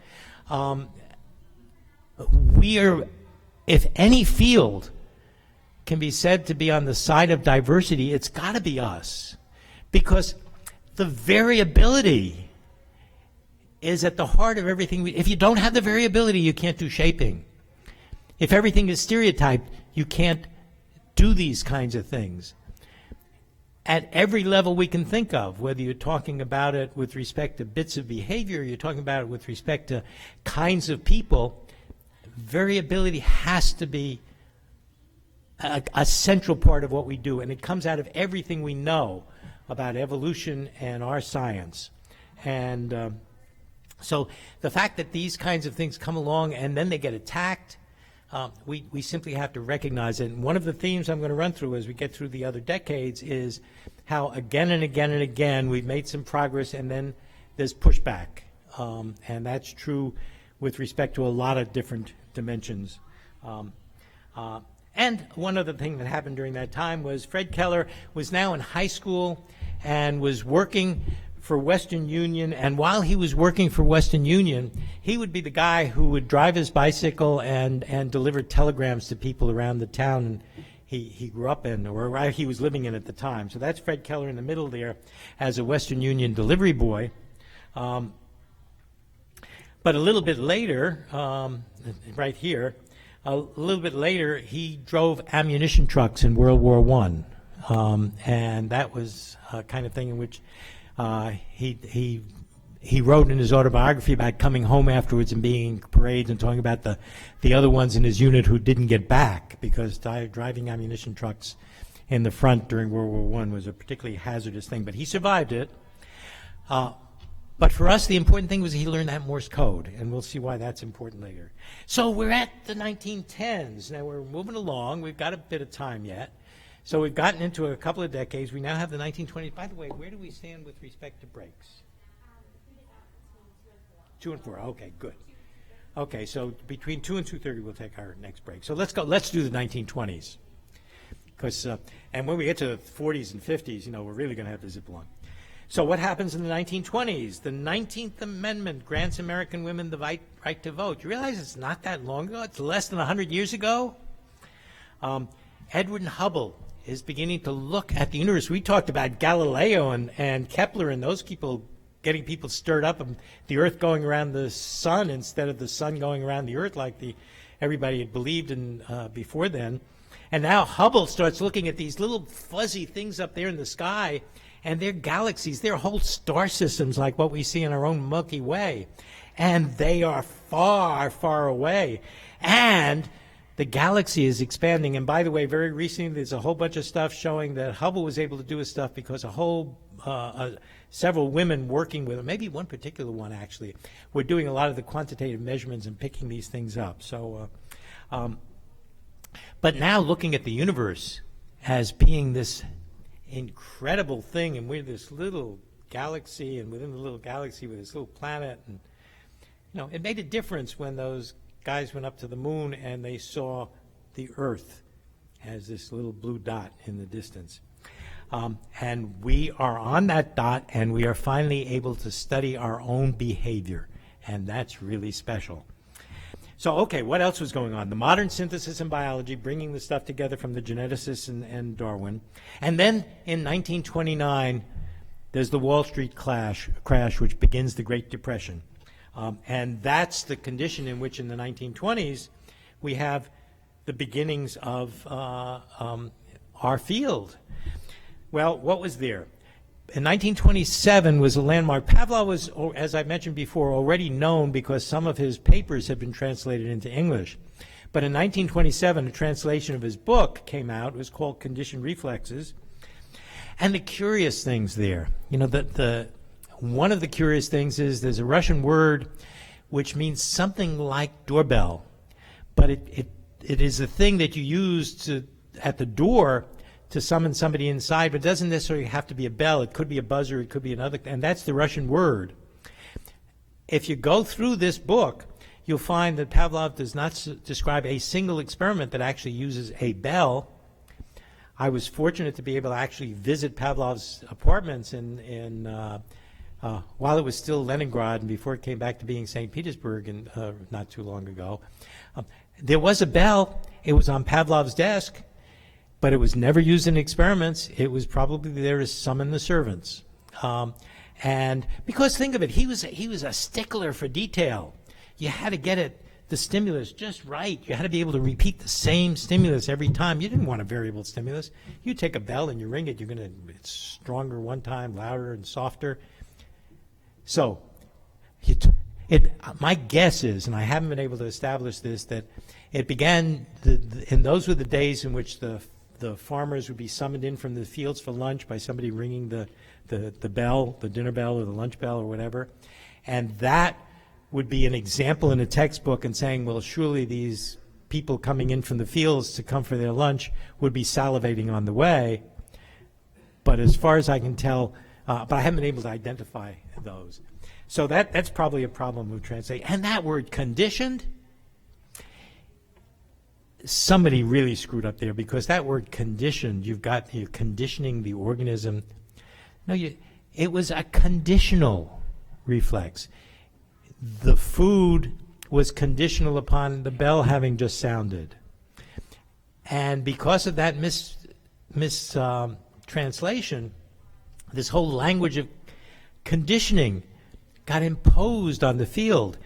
We are, if any field can be said to be on the side of diversity, it's got to be us. Because the variability is at the heart of everything. If you don't have the variability, you can't do shaping. If everything is stereotyped, you can't do these kinds of things. At every level we can think of, whether you're talking about it with respect to bits of behavior, you're talking about it with respect to kinds of people, variability has to be a central part of what we do, and it comes out of everything we know about evolution and our science. And so the fact that these kinds of things come along and then they get attacked, we simply have to recognize it. And one of the themes I'm going to run through as we get through the other decades is how again and again and again we've made some progress and then there's pushback. And that's true with respect to a lot of different dimensions. And one other thing that happened during that time was Fred Keller was now in high school and was working for Western Union, and while he was working for Western Union, he would be the guy who would drive his bicycle and deliver telegrams to people around the town he grew up in, or he was living in at the time. So that's Fred Keller in the middle there as a Western Union delivery boy. But a little bit later, right here, a little bit later, he drove ammunition trucks in World War I. And that was a kind of thing in which he wrote in his autobiography about coming home afterwards and being in parades and talking about the other ones in his unit who didn't get back because driving ammunition trucks in the front during World War I was a particularly hazardous thing. But he survived it. But for us, the important thing was he learned that Morse code, and we'll see why that's important later. So we're at the 1910s. Now we're moving along. We've got a bit of time yet. So we've gotten into a couple of decades. We now have the 1920s. By the way, where do we stand with respect to breaks? 2 and 4. Okay, good. Okay, so between 2 and 2:30 we'll take our next break. So let's go. Let's do the 1920s. Because and when we get to the 40s and 50s, we're really going to have to zip along. So what happens in the 1920s? The 19th Amendment grants American women the right to vote. You realize it's not that long ago? It's less than 100 years ago? Edwin Hubble is beginning to look at the universe. We talked about Galileo and Kepler and those people getting people stirred up and the Earth going around the sun instead of the sun going around the Earth like everybody had believed in before then. And now Hubble starts looking at these little fuzzy things up there in the sky, and they're galaxies. They're whole star systems like what we see in our own Milky Way. And they are far, far away. And the galaxy is expanding. And by the way, very recently, there's a whole bunch of stuff showing that Hubble was able to do his stuff because several women working with him, maybe one particular one actually, were doing a lot of the quantitative measurements and picking these things up. So, but now looking at the universe as being this incredible thing, and we're this little galaxy, and within the little galaxy with this little planet. And it made a difference when those guys went up to the moon and they saw the Earth as this little blue dot in the distance. And we are on that dot, and we are finally able to study our own behavior, and that's really special. So, okay, what else was going on? The modern synthesis in biology, bringing the stuff together from the geneticists and Darwin. And then in 1929, there's the Wall Street crash, which begins the Great Depression. And that's the condition in which in the 1920s we have the beginnings of our field. Well, what was there? In 1927 was a landmark. Pavlov was, as I mentioned before, already known because some of his papers had been translated into English. But in 1927, a translation of his book came out. It was called Conditioned Reflexes. And the curious things there, one of the curious things is there's a Russian word which means something like doorbell, but it is a thing that you use at the door to summon somebody inside, but it doesn't necessarily have to be a bell. It could be a buzzer, it could be another, and that's the Russian word. If you go through this book, you'll find that Pavlov does not describe a single experiment that actually uses a bell. I was fortunate to be able to actually visit Pavlov's apartments while it was still Leningrad and before it came back to being St. Petersburg not too long ago. There was a bell. It was on Pavlov's desk, but it was never used in experiments. It was probably there to summon the servants. And because think of it, he was a stickler for detail. You had to get the stimulus just right. You had to be able to repeat the same stimulus every time. You didn't want a variable stimulus. You take a bell and you ring it. It's stronger one time, louder and softer. So my guess is, and I haven't been able to establish this, that it began, and those were the days in which the farmers would be summoned in from the fields for lunch by somebody ringing the bell, the dinner bell or the lunch bell or whatever. And that would be an example in a textbook and saying, well, surely these people coming in from the fields to come for their lunch would be salivating on the way. But as far as I can tell, but I haven't been able to identify those. So that's probably a problem with translation. And that word conditioned, somebody really screwed up there, because that word conditioned, you're conditioning the organism. No, it was a conditional reflex. The food was conditional upon the bell having just sounded. And because of that translation, this whole language of conditioning got imposed on the field.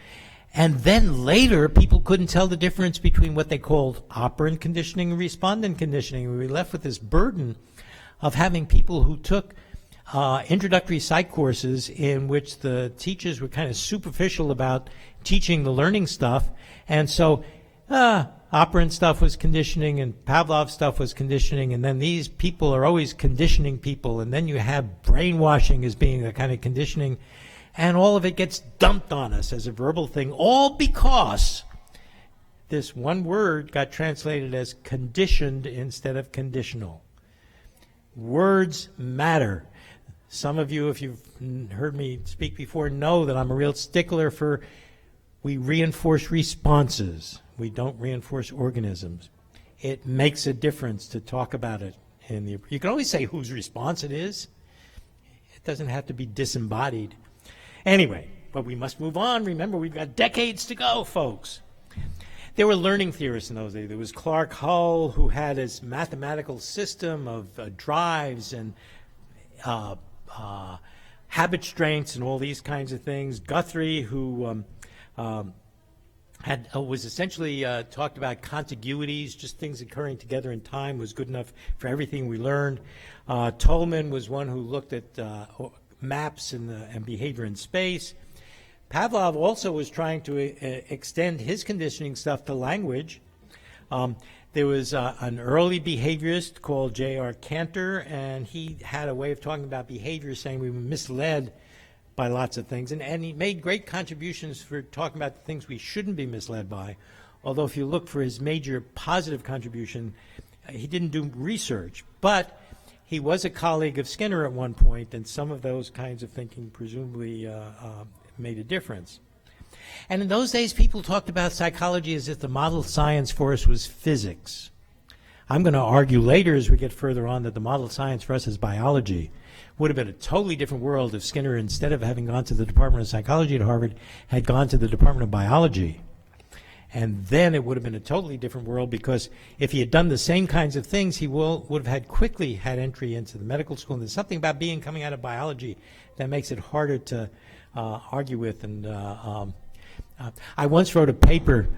And then later, people couldn't tell the difference between what they called operant conditioning and respondent conditioning. We were left with this burden of having people who took introductory psych courses in which the teachers were kind of superficial about teaching the learning stuff. And so operant stuff was conditioning and Pavlov stuff was conditioning, and then these people are always conditioning people, and then you have brainwashing as being a kind of conditioning, and all of it gets dumped on us as a verbal thing, all because this one word got translated as conditioned instead of conditional. Words matter. Some of you, if you've heard me speak before, know that I'm a real stickler for we reinforce responses. We don't reinforce organisms. It makes a difference to talk about it. You can always say whose response it is. It doesn't have to be disembodied. Anyway, but we must move on. Remember, we've got decades to go, folks. There were learning theorists in those days. There was Clark Hull, who had his mathematical system of drives and habit strengths and all these kinds of things. Guthrie, who was essentially talked about contiguities, just things occurring together in time, was good enough for everything we learned. Tolman was one who looked at maps and behavior in space. Pavlov also was trying to extend his conditioning stuff to language. There was an early behaviorist called J.R. Cantor, and he had a way of talking about behavior, saying we were misled by lots of things. And he made great contributions for talking about the things we shouldn't be misled by. Although if you look for his major positive contribution, he didn't do research, but he was a colleague of Skinner at one point, and some of those kinds of thinking presumably made a difference. And in those days, people talked about psychology as if the model science for us was physics. I'm going to argue later as we get further on that the model science for us is biology. Would have been a totally different world if Skinner, instead of having gone to the Department of Psychology at Harvard, had gone to the Department of Biology. And then it would have been a totally different world, because if he had done the same kinds of things, he would have had quickly had entry into the medical school. And there's something about coming out of biology that makes it harder to argue with. And I once wrote a paper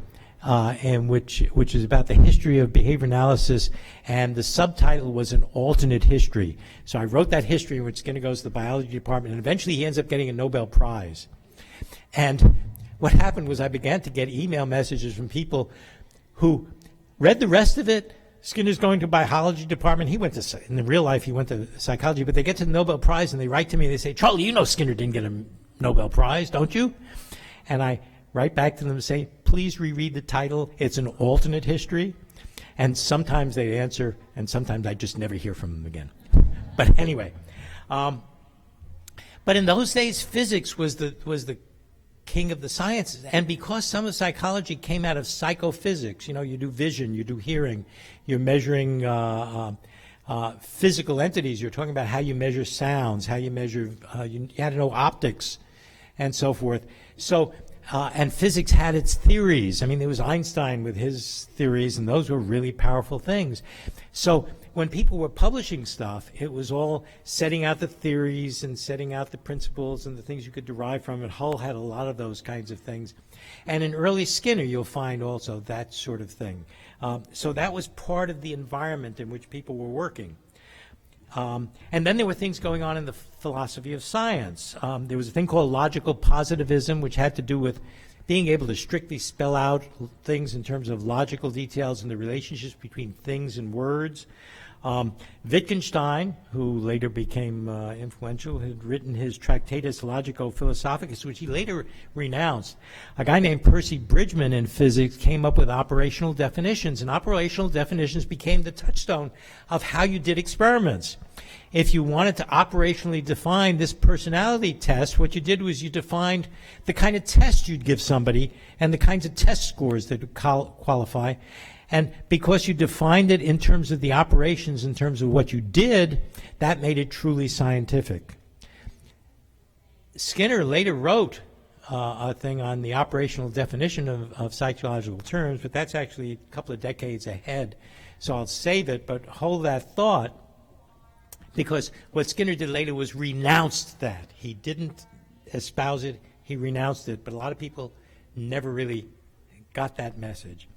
in which is about the history of behavior analysis, and the subtitle was an alternate history. So I wrote that history in which Skinner goes to the biology department, and eventually he ends up getting a Nobel Prize. And what happened was I began to get email messages from people who read the rest of it. Skinner's going to biology department. He went to, in real life, he went to psychology, but they get to the Nobel Prize and they write to me and they say, Charlie, you know Skinner didn't get a Nobel Prize, don't you? And I write back to them and say, please reread the title. It's an alternate history. And sometimes they answer, and sometimes I just never hear from them again. But anyway, but in those days, physics was the king of the sciences. And because some of psychology came out of psychophysics, you do vision, you do hearing, you're measuring physical entities. You're talking about how you measure sounds, how you measure, you had to know optics, and so forth. So, and physics had its theories. I mean, there was Einstein with his theories, and those were really powerful things. So when people were publishing stuff, it was all setting out the theories and setting out the principles and the things you could derive from it. Hull had a lot of those kinds of things. And in early Skinner, you'll find also that sort of thing. So that was part of the environment in which people were working. And then there were things going on in the philosophy of science. There was a thing called logical positivism, which had to do with being able to strictly spell out things in terms of logical details and the relationships between things and words. Wittgenstein, who later became influential, had written his Tractatus Logico-Philosophicus, which he later renounced. A guy named Percy Bridgman in physics came up with operational definitions, and operational definitions became the touchstone of how you did experiments. If you wanted to operationally define this personality test, what you did was you defined the kind of test you'd give somebody and the kinds of test scores that would qualify. And because you defined it in terms of the operations, in terms of what you did, that made it truly scientific. Skinner later wrote a thing on the operational definition of psychological terms, but that's actually a couple of decades ahead. So I'll save it, but hold that thought, because what Skinner did later was renounced that. He didn't espouse it, he renounced it, but a lot of people never really got that message.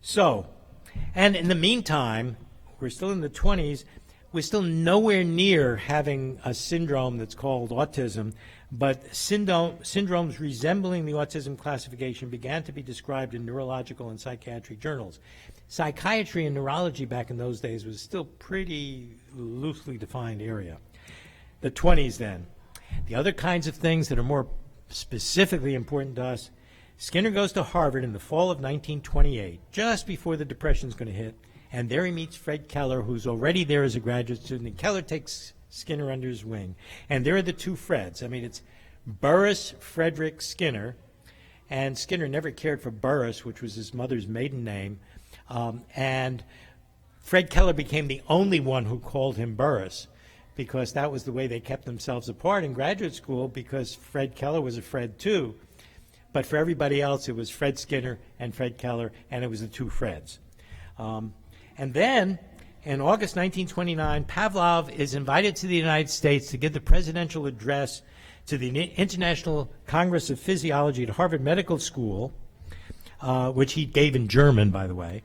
So, and in the meantime, we're still in the 20s, we're still nowhere near having a syndrome that's called autism, but syndromes resembling the autism classification began to be described in neurological and psychiatric journals. Psychiatry and neurology back in those days was still pretty loosely defined area. The 20s then. The other kinds of things that are more specifically important to us, Skinner goes to Harvard in the fall of 1928, just before the Depression's going to hit, and there he meets Fred Keller, who's already there as a graduate student, and Keller takes Skinner under his wing. And there are the two Freds. I mean, it's Burris Frederick Skinner, and Skinner never cared for Burris, which was his mother's maiden name, and Fred Keller became the only one who called him Burris, because that was the way they kept themselves apart in graduate school, because Fred Keller was a Fred too. But for everybody else, it was Fred Skinner and Fred Keller, and it was the two Freds. And then, in August 1929, Pavlov is invited to the United States to give the presidential address to the International Congress of Physiology at Harvard Medical School, which he gave in German, by the way.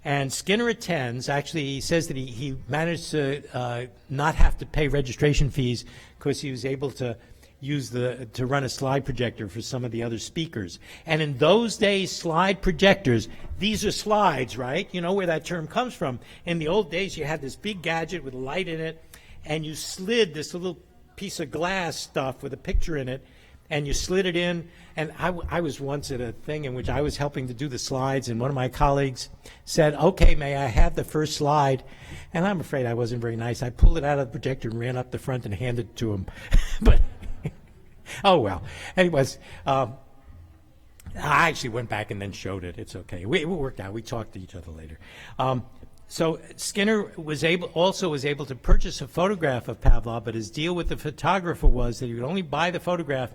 And Skinner attends. Actually, he says that he managed to not have to pay registration fees because he was able to to run a slide projector for some of the other speakers. And in those days, slide projectors, these are slides, right? You know where that term comes from. In the old days, you had this big gadget with a light in it, and you slid this little piece of glass stuff with a picture in it, and you slid it in. And I was once at a thing in which I was helping to do the slides, and one of my colleagues said, "Okay, may I have the first slide?" And I'm afraid I wasn't very nice. I pulled it out of the projector and ran up the front and handed it to him. But, oh well. Anyways, I actually went back and then showed it. It's okay. It worked out. We talked to each other later. So Skinner was able to purchase a photograph of Pavlov, but his deal with the photographer was that he would only buy the photograph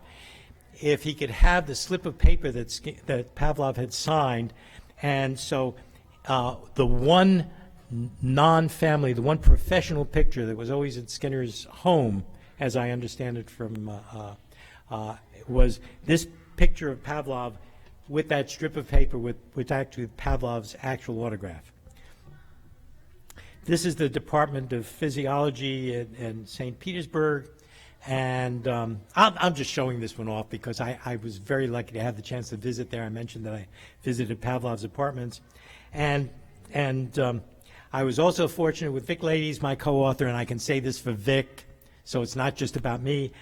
if he could have the slip of paper that Pavlov had signed. And so the one non-family, the one professional picture that was always at Skinner's home, as I understand it from, was this picture of Pavlov with that strip of paper with actually Pavlov's actual autograph. This is the Department of Physiology in St. Petersburg. And I'm just showing this one off because I was very lucky to have the chance to visit there. I mentioned that I visited Pavlov's apartments. And I was also fortunate with Vic Ladies, my co-author, and I can say this for Vic, so it's not just about me.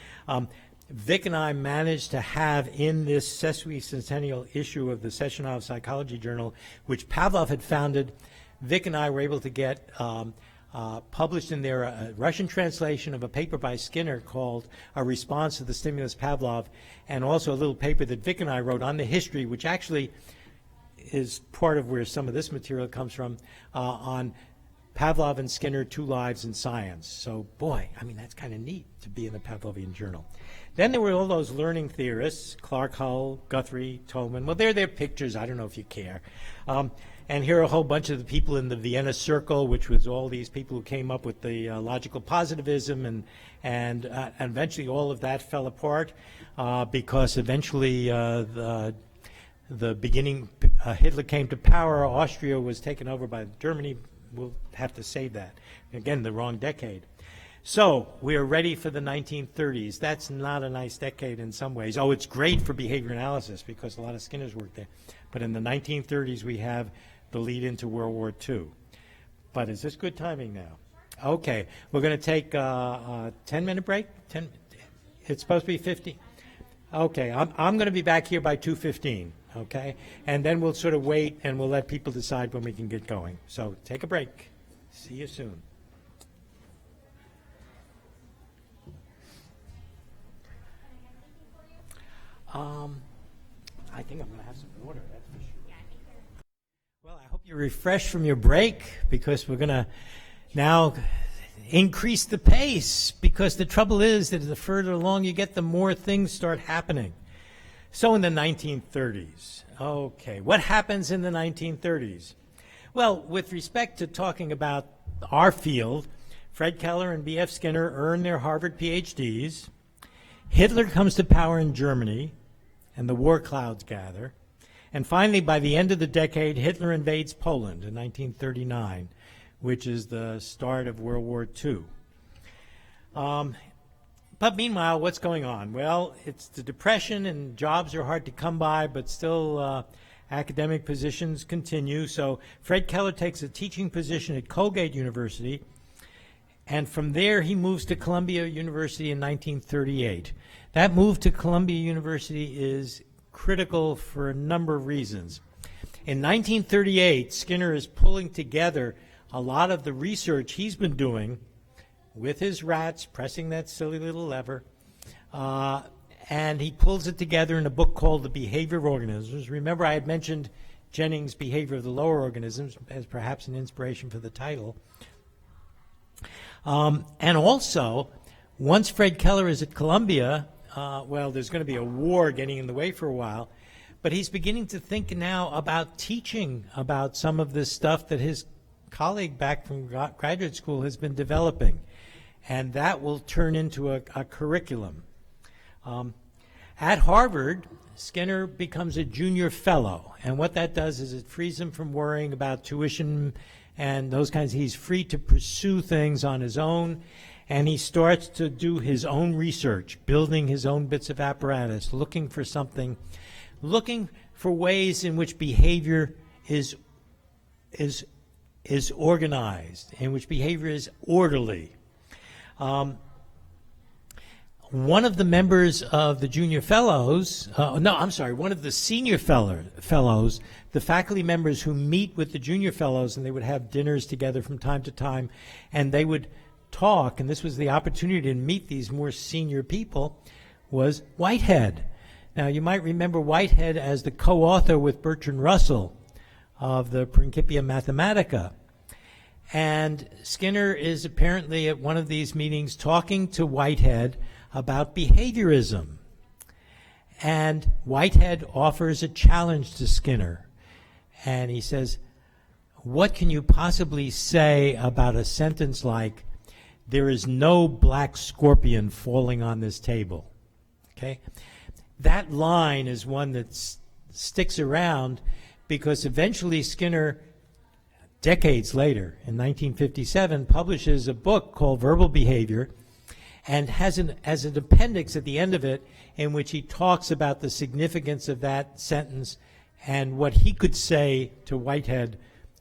Vic and I managed to have in this sesquicentennial issue of the Sechenov Psychology Journal, which Pavlov had founded, Vic and I were able to get published in there a Russian translation of a paper by Skinner called A Response to the Stimulus Pavlov, and also a little paper that Vic and I wrote on the history, which actually is part of where some of this material comes from, on Pavlov and Skinner, Two Lives in Science. So, boy, I mean, that's kind of neat to be in the Pavlovian Journal. Then there were all those learning theorists, Clark Hull, Guthrie, Tolman. Well, they're their pictures. I don't know if you care. And here are a whole bunch of the people in the Vienna Circle, which was all these people who came up with the logical positivism, and eventually all of that fell apart because eventually the beginning, Hitler came to power, Austria was taken over by Germany. We'll have to say that. Again, the wrong decade. So we are ready for the 1930s. That's not a nice decade in some ways. Oh, it's great for behavior analysis because a lot of Skinner's work there. But in the 1930s, we have the lead into World War II. But is this good timing now? Okay, we're going to take a 10-minute break. It's supposed to be 50. Okay, I'm going to be back here by 2:15. Okay, and then we'll sort of wait and we'll let people decide when we can get going. So take a break. See you soon. I think I'm going to have some water, that's for sure. Well, I hope you're refreshed from your break because we're going to now increase the pace because the trouble is that the further along you get, the more things start happening. So in the 1930s, okay, what happens in the 1930s? Well, with respect to talking about our field, Fred Keller and B.F. Skinner earn their Harvard PhDs. Hitler comes to power in Germany, and the war clouds gather. And finally, by the end of the decade, Hitler invades Poland in 1939, which is the start of World War II. But meanwhile, what's going on? Well, it's the Depression, and jobs are hard to come by, but still academic positions continue. So Fred Keller takes a teaching position at Colgate University, and from there he moves to Columbia University in 1938. That move to Columbia University is critical for a number of reasons. In 1938, Skinner is pulling together a lot of the research he's been doing with his rats, pressing that silly little lever, and he pulls it together in a book called The Behavior of Organisms. Remember, I had mentioned Jennings' Behavior of the Lower Organisms as perhaps an inspiration for the title. And also, once Fred Keller is at Columbia, well, there's going to be a war getting in the way for a while, but he's beginning to think now about teaching about some of this stuff that his colleague back from graduate school has been developing, and that will turn into a curriculum. At Harvard, Skinner becomes a junior fellow, and what that does is it frees him from worrying about tuition and those kinds. He's free to pursue things on his own, and he starts to do his own research, building his own bits of apparatus, looking for something, looking for ways in which behavior is organized, in which behavior is orderly. one of the members of the junior fellows, one of the senior fellows, the faculty members who meet with the junior fellows, and they would have dinners together from time to time, and they would talk, and this was the opportunity to meet these more senior people, was Whitehead. Now, you might remember Whitehead as the co-author with Bertrand Russell of the Principia Mathematica. And Skinner is apparently at one of these meetings talking to Whitehead about behaviorism. And Whitehead offers a challenge to Skinner. And he says, what can you possibly say about a sentence like, there is no black scorpion falling on this table? Okay? That line is one that sticks around because eventually Skinner, decades later, in 1957, publishes a book called Verbal Behavior and has as an appendix at the end of it in which he talks about the significance of that sentence and what he could say to Whitehead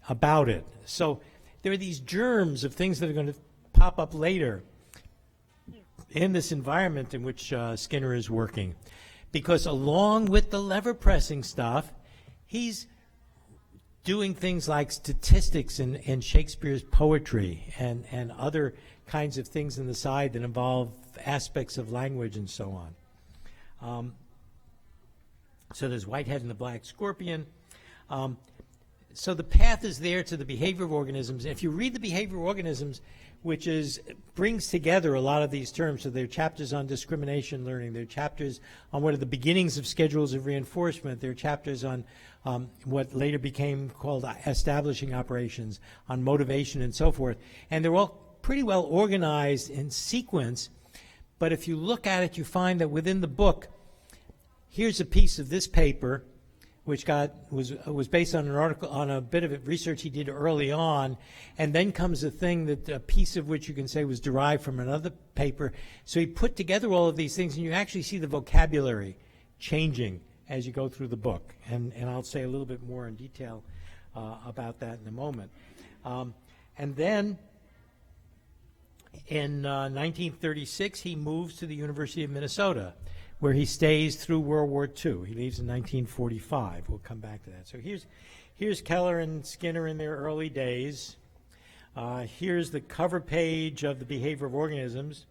about it. So there are these germs of things that are going to pop up later in this environment in which Skinner is working. Because along with the lever pressing stuff, he's doing things like statistics in Shakespeare's poetry and other kinds of things on the side that involve aspects of language and so on. So there's Whitehead and the Black Scorpion. So the path is there to the behavior of organisms. If you read the behavior of organisms, which brings together a lot of these terms, so there are chapters on discrimination learning, there are chapters on what are the beginnings of schedules of reinforcement, there are chapters on what later became called establishing operations, on motivation and so forth, and they're all pretty well organized in sequence, but if you look at it, you find that within the book, here's a piece of this paper which was based on an article, on a bit of research he did early on, and then comes a thing that a piece of which you can say was derived from another paper. So he put together all of these things, and you actually see the vocabulary changing as you go through the book, and I'll say a little bit more in detail about that in a moment. And then in 1936, he moves to the University of Minnesota, where he stays through World War II. He leaves in 1945. We'll come back to that. So here's Keller and Skinner in their early days. Here's the cover page of the Behavior of Organisms.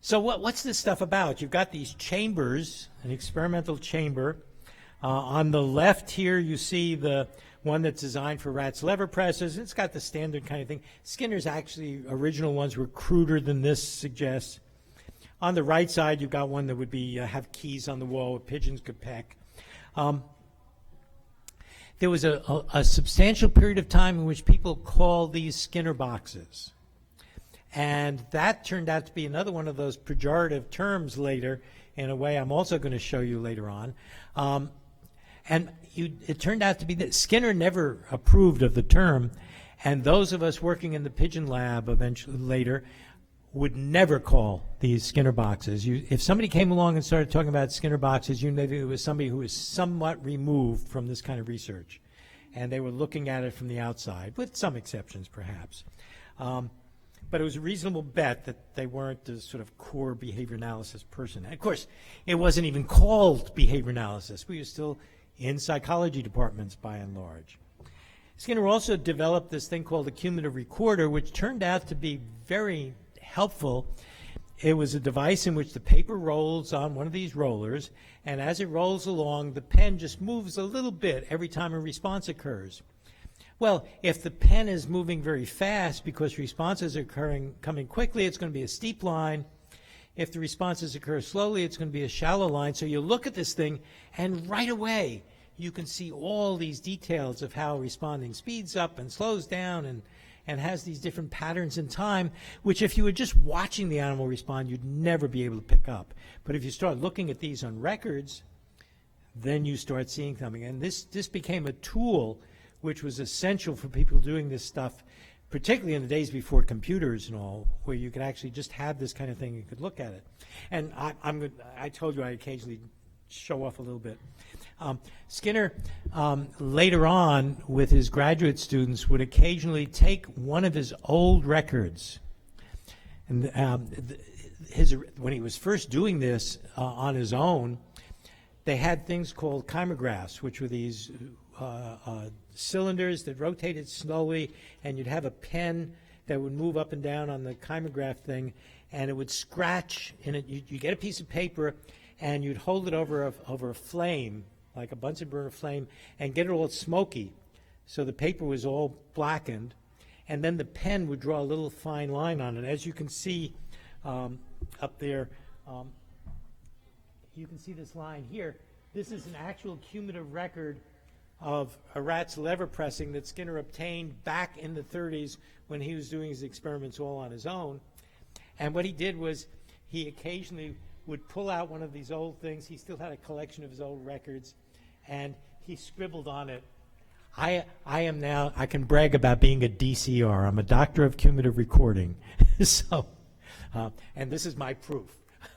So what's this stuff about? You've got these chambers, an experimental chamber. On the left here, you see the one that's designed for rats' lever presses. It's got the standard kind of thing. Skinner's actually original ones were cruder than this suggests. On the right side, you've got one that would be have keys on the wall where pigeons could peck. There was a substantial period of time in which people called these Skinner boxes. And that turned out to be another one of those pejorative terms later, in a way I'm also going to show you later on. It turned out to be that Skinner never approved of the term, and those of us working in the pigeon lab eventually later would never call these Skinner boxes. If somebody came along and started talking about Skinner boxes, you knew it was somebody who was somewhat removed from this kind of research. And they were looking at it from the outside, with some exceptions perhaps. But it was a reasonable bet that they weren't the sort of core behavior analysis person. And of course, it wasn't even called behavior analysis. We were still in psychology departments by and large. Skinner also developed this thing called the cumulative recorder, which turned out to be very helpful. It was a device in which the paper rolls on one of these rollers, and as it rolls along, the pen just moves a little bit every time a response occurs. Well, if the pen is moving very fast because responses are coming quickly, it's going to be a steep line. If the responses occur slowly, it's going to be a shallow line. So you look at this thing, and right away, you can see all these details of how responding speeds up and slows down and has these different patterns in time, which if you were just watching the animal respond, you'd never be able to pick up. But if you start looking at these on records, then you start seeing something. And this became a tool which was essential for people doing this stuff, particularly in the days before computers and all, where you could actually just have this kind of thing, you could look at it. And I told you I occasionally show off a little bit. Skinner, later on with his graduate students, would occasionally take one of his old records. And when he was first doing this on his own, they had things called chimegraphs, which were these cylinders that rotated slowly, and you'd have a pen that would move up and down on the chimograph thing, and it would scratch in it. You get a piece of paper, and you'd hold it over a flame, like a Bunsen burner flame, and get it all smoky, so the paper was all blackened, and then the pen would draw a little fine line on it. As you can see up there, you can see this line here. This is an actual cumulative record of a rat's lever pressing that Skinner obtained back in the 30s when he was doing his experiments all on his own. And what he did was he occasionally would pull out one of these old things. He still had a collection of his old records, and he scribbled on it. I can brag about being a DCR. I'm a doctor of cumulative recording. And this is my proof.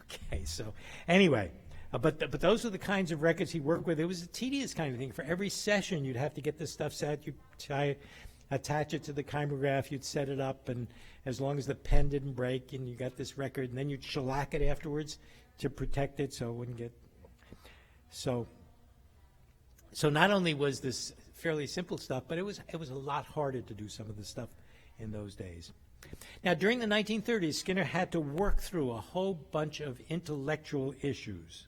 Okay, so anyway. But those are the kinds of records he worked with. It was a tedious kind of thing. For every session, you'd have to get this stuff set. You'd attach it to the chimograph. You'd set it up, and as long as the pen didn't break, and you got this record, and then you'd shellac it afterwards to protect it so it wouldn't get. So not only was this fairly simple stuff, but it was a lot harder to do some of the stuff in those days. Now, during the 1930s, Skinner had to work through a whole bunch of intellectual issues.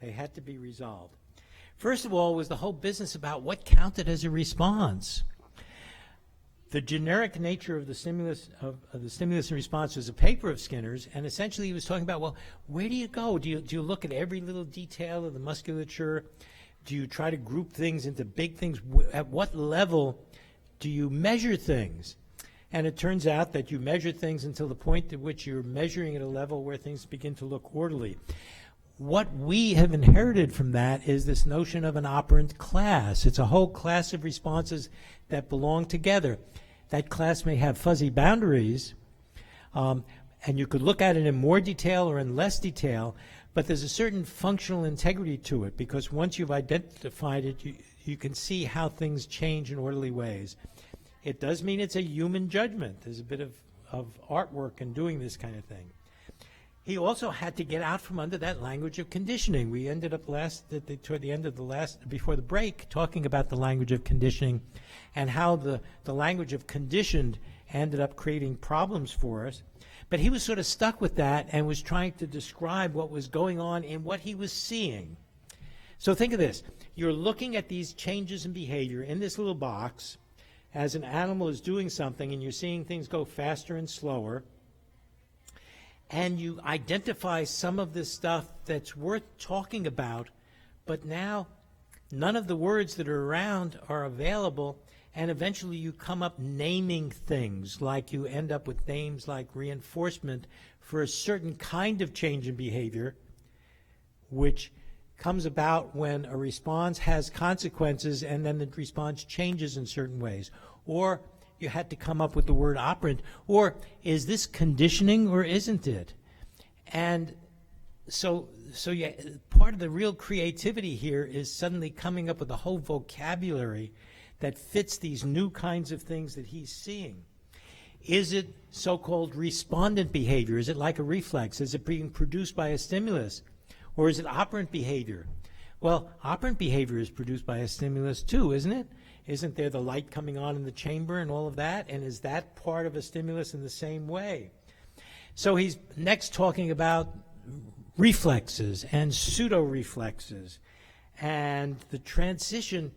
They had to be resolved. First of all was the whole business about what counted as a response. The generic nature of the stimulus and response was a paper of Skinner's, and essentially he was talking about, well, where do you go? Do you look at every little detail of the musculature? Do you try to group things into big things? At what level do you measure things? And it turns out that you measure things until the point at which you're measuring at a level where things begin to look orderly. What we have inherited from that is this notion of an operant class. It's a whole class of responses that belong together. That class may have fuzzy boundaries, and you could look at it in more detail or in less detail, but there's a certain functional integrity to it, because once you've identified it, you can see how things change in orderly ways. It does mean it's a human judgment. There's a bit of artwork in doing this kind of thing. He also had to get out from under that language of conditioning. We ended up toward the end of before the break, talking about the language of conditioning and how the language of conditioned ended up creating problems for us. But he was sort of stuck with that and was trying to describe what was going on in what he was seeing. So think of this. You're looking at these changes in behavior in this little box as an animal is doing something, and you're seeing things go faster and slower. And you identify some of this stuff that's worth talking about, but now none of the words that are around are available, and eventually you come up naming things, like you end up with names like reinforcement for a certain kind of change in behavior, which comes about when a response has consequences and then the response changes in certain ways. Or you had to come up with the word operant, or is this conditioning or isn't it? And so yeah, part of the real creativity here is suddenly coming up with a whole vocabulary that fits these new kinds of things that he's seeing. Is it so-called respondent behavior? Is it like a reflex? Is it being produced by a stimulus? Or is it operant behavior? Well, operant behavior is produced by a stimulus too, isn't it? Isn't there the light coming on in the chamber and all of that? And is that part of a stimulus in the same way? So he's next talking about reflexes and pseudo-reflexes. And the transition,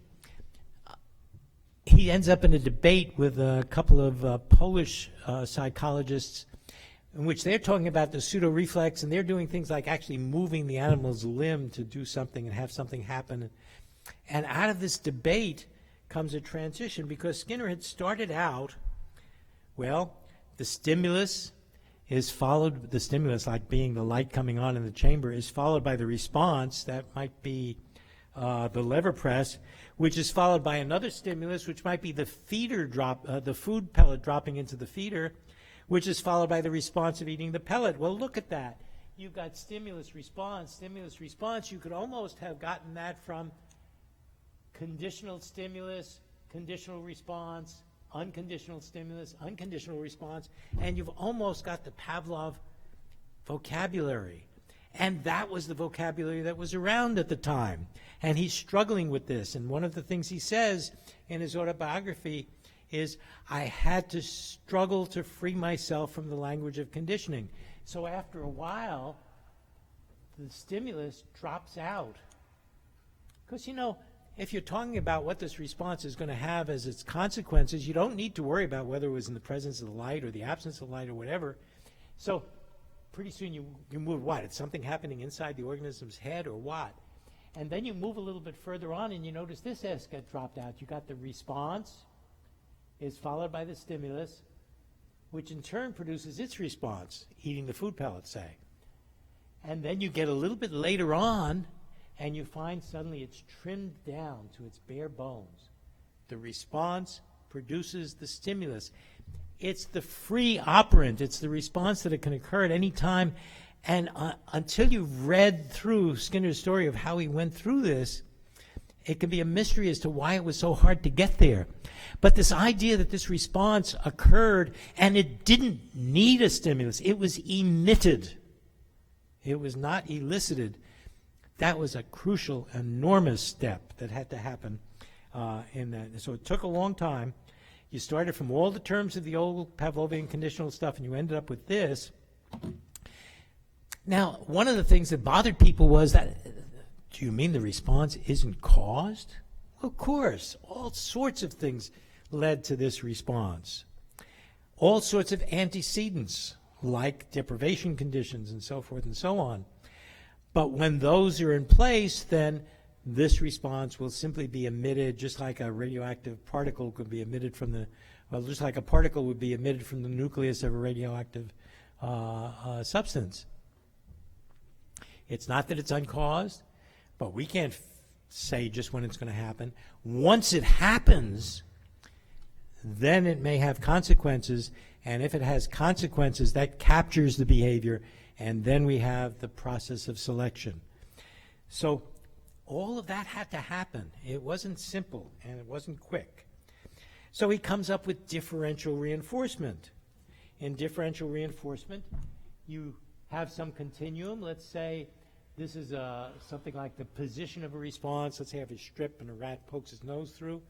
he ends up in a debate with a couple of Polish psychologists in which they're talking about the pseudo-reflex, and they're doing things like actually moving the animal's limb to do something and have something happen. And out of this debate comes a transition, because Skinner had started out, well, the stimulus is followed, the stimulus, like being the light coming on in the chamber, is followed by the response, that might be the lever press, which is followed by another stimulus, which might be the feeder drop, the food pellet dropping into the feeder, which is followed by the response of eating the pellet. Well, look at that. You've got stimulus, response, stimulus, response. You could almost have gotten that from conditional stimulus, conditional response, unconditional stimulus, unconditional response, and you've almost got the Pavlov vocabulary. And that was the vocabulary that was around at the time. And he's struggling with this. And one of the things he says in his autobiography is, I had to struggle to free myself from the language of conditioning. So after a while, the stimulus drops out. Because, if you're talking about what this response is going to have as its consequences, you don't need to worry about whether it was in the presence of the light or the absence of light or whatever. So pretty soon you move what? It's something happening inside the organism's head or what? And then you move a little bit further on and you notice this S got dropped out. You got the response is followed by the stimulus, which in turn produces its response, eating the food pellet, say. And then you get a little bit later on and you find suddenly it's trimmed down to its bare bones. The response produces the stimulus. It's the free operant. It's the response that it can occur at any time. And until you've read through Skinner's story of how he went through this, it can be a mystery as to why it was so hard to get there. But this idea that this response occurred and it didn't need a stimulus, it was emitted. It was not elicited. That was a crucial, enormous step that had to happen in that. So it took a long time. You started from all the terms of the old Pavlovian conditional stuff, and you ended up with this. Now, one of the things that bothered people was that, do you mean the response isn't caused? Well, of course. All sorts of things led to this response. All sorts of antecedents, like deprivation conditions and so forth and so on. But when those are in place, then this response will simply be emitted just like a radioactive particle could be emitted from the, well, just like a particle would be emitted from the nucleus of a radioactive substance. It's not that it's uncaused, but we can't say just when it's going to happen. Once it happens, then it may have consequences, and if it has consequences, that captures the behavior, and then we have the process of selection. So all of that had to happen. It wasn't simple, and it wasn't quick. So he comes up with differential reinforcement. In differential reinforcement, you have some continuum. Let's say this is something like the position of a response. Let's say I have a strip and a rat pokes its nose through.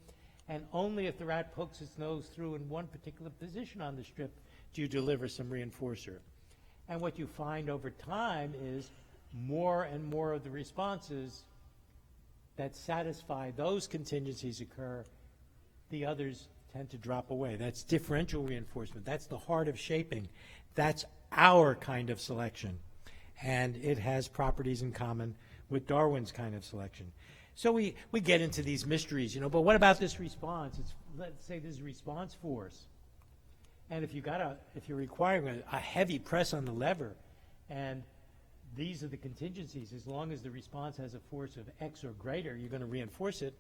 And only if the rat pokes its nose through in one particular position on the strip do you deliver some reinforcer. And what you find over time is more and more of the responses that satisfy those contingencies occur, the others tend to drop away. That's differential reinforcement. That's the heart of shaping. That's our kind of selection. And it has properties in common with Darwin's kind of selection. So we get into these mysteries, but what about this response? Let's say there's a response force. And if you're requiring a heavy press on the lever, and these are the contingencies, as long as the response has a force of X or greater, you're going to reinforce it,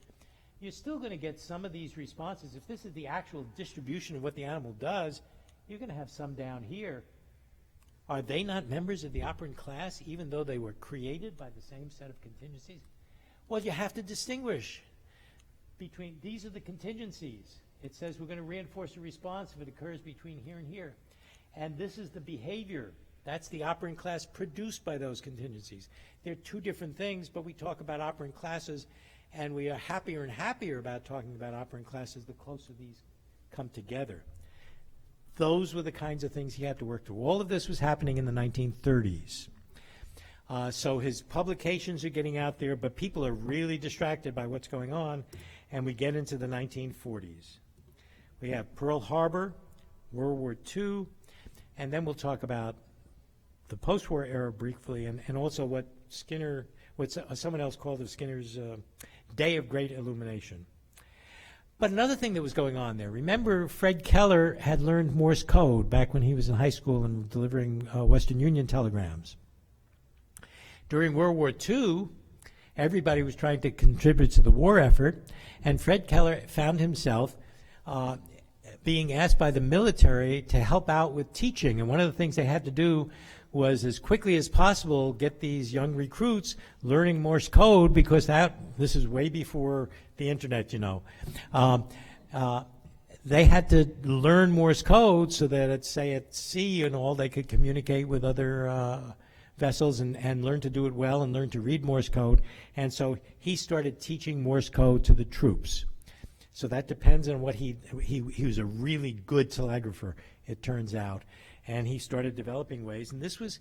you're still going to get some of these responses. If this is the actual distribution of what the animal does, you're going to have some down here. Are they not members of the operant class, even though they were created by the same set of contingencies? Well, you have to distinguish between, these are the contingencies. It says we're going to reinforce a response if it occurs between here and here. And this is the behavior. That's the operant class produced by those contingencies. They're two different things, but we talk about operant classes, and we are happier and happier about talking about operant classes the closer these come together. Those were the kinds of things he had to work through. All of this was happening in the 1930s. So his publications are getting out there, but people are really distracted by what's going on, and we get into the 1940s. We have Pearl Harbor, World War II, and then we'll talk about the post-war era briefly, and also what someone else called of Skinner's Day of Great Illumination. But another thing that was going on there, remember Fred Keller had learned Morse code back when he was in high school and delivering Western Union telegrams. During World War II, everybody was trying to contribute to the war effort, and Fred Keller found himself being asked by the military to help out with teaching. And one of the things they had to do was, as quickly as possible, get these young recruits learning Morse code, because this is way before the internet, they had to learn Morse code so that at sea and all, they could communicate with other vessels and learn to do it well and learn to read Morse code. And so he started teaching Morse code to the troops. So that depends on what he was a really good telegrapher, it turns out. And he started developing ways. And this was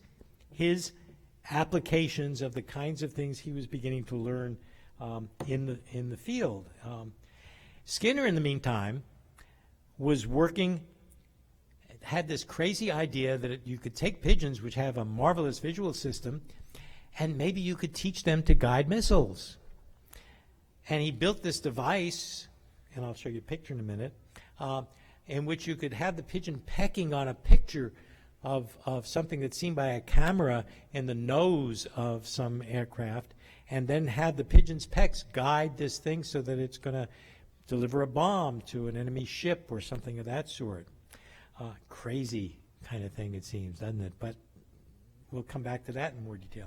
his applications of the kinds of things he was beginning to learn in the field. Skinner, in the meantime, was working, had this crazy idea that you could take pigeons, which have a marvelous visual system, and maybe you could teach them to guide missiles. And he built this device, and I'll show you a picture in a minute, in which you could have the pigeon pecking on a picture of something that's seen by a camera in the nose of some aircraft, and then have the pigeon's pecks guide this thing so that it's going to deliver a bomb to an enemy ship or something of that sort. Crazy kind of thing, it seems, doesn't it? But we'll come back to that in more detail.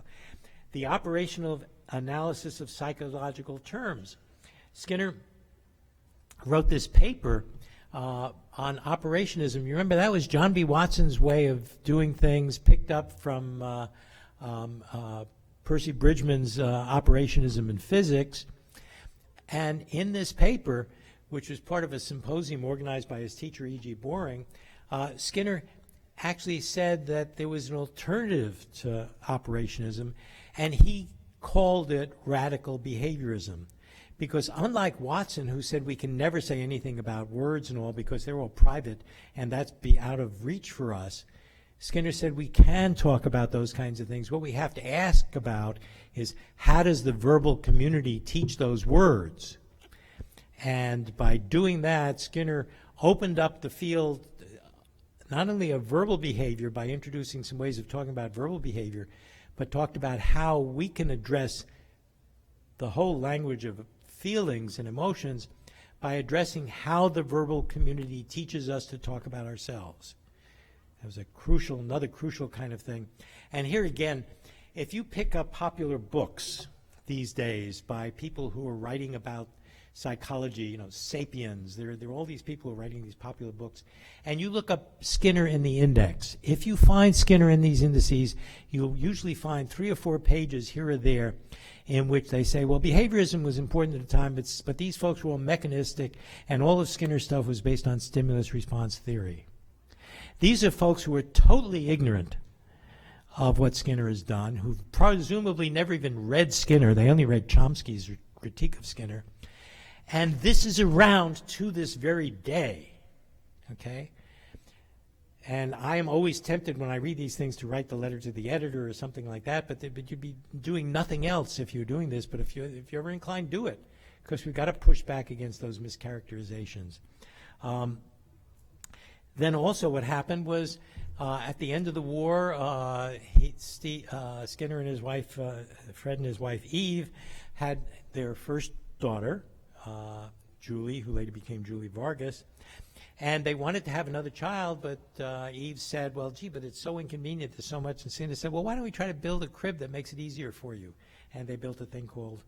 The operational analysis of psychological terms. Skinner wrote this paper on operationism. You remember that was John B. Watson's way of doing things, picked up from Percy Bridgman's operationism in physics. And in this paper, which was part of a symposium organized by his teacher, E.G. Boring, Skinner actually said that there was an alternative to operationism, and he called it radical behaviorism. Because unlike Watson, who said we can never say anything about words and all because they're all private and that's be out of reach for us, Skinner said we can talk about those kinds of things. What we have to ask about is how does the verbal community teach those words? And by doing that, Skinner opened up the field not only of verbal behavior by introducing some ways of talking about verbal behavior, but talked about how we can address the whole language of feelings and emotions by addressing how the verbal community teaches us to talk about ourselves. That was another crucial kind of thing. And here again, if you pick up popular books these days by people who are writing about psychology, Sapiens, there are all these people who are writing these popular books, and you look up Skinner in the index. If you find Skinner in these indices, you'll usually find 3 or 4 pages here or there in which they say, well, behaviorism was important at the time, but these folks were all mechanistic, and all of Skinner's stuff was based on stimulus-response theory. These are folks who are totally ignorant of what Skinner has done, who presumably never even read Skinner. They only read Chomsky's critique of Skinner. And this is around to this very day, okay? And I am always tempted when I read these things to write the letter to the editor or something like that, but you'd be doing nothing else if you're doing this. But if you're ever inclined, do it, because we've got to push back against those mischaracterizations. Then also what happened was at the end of the war, Skinner and his wife, Fred and his wife Eve, had their first daughter, Julie, who later became Julie Vargas. And they wanted to have another child, but Eve said, well, gee, but it's so inconvenient, there's so much. And Skinner said, well, why don't we try to build a crib that makes it easier for you? And they built a thing called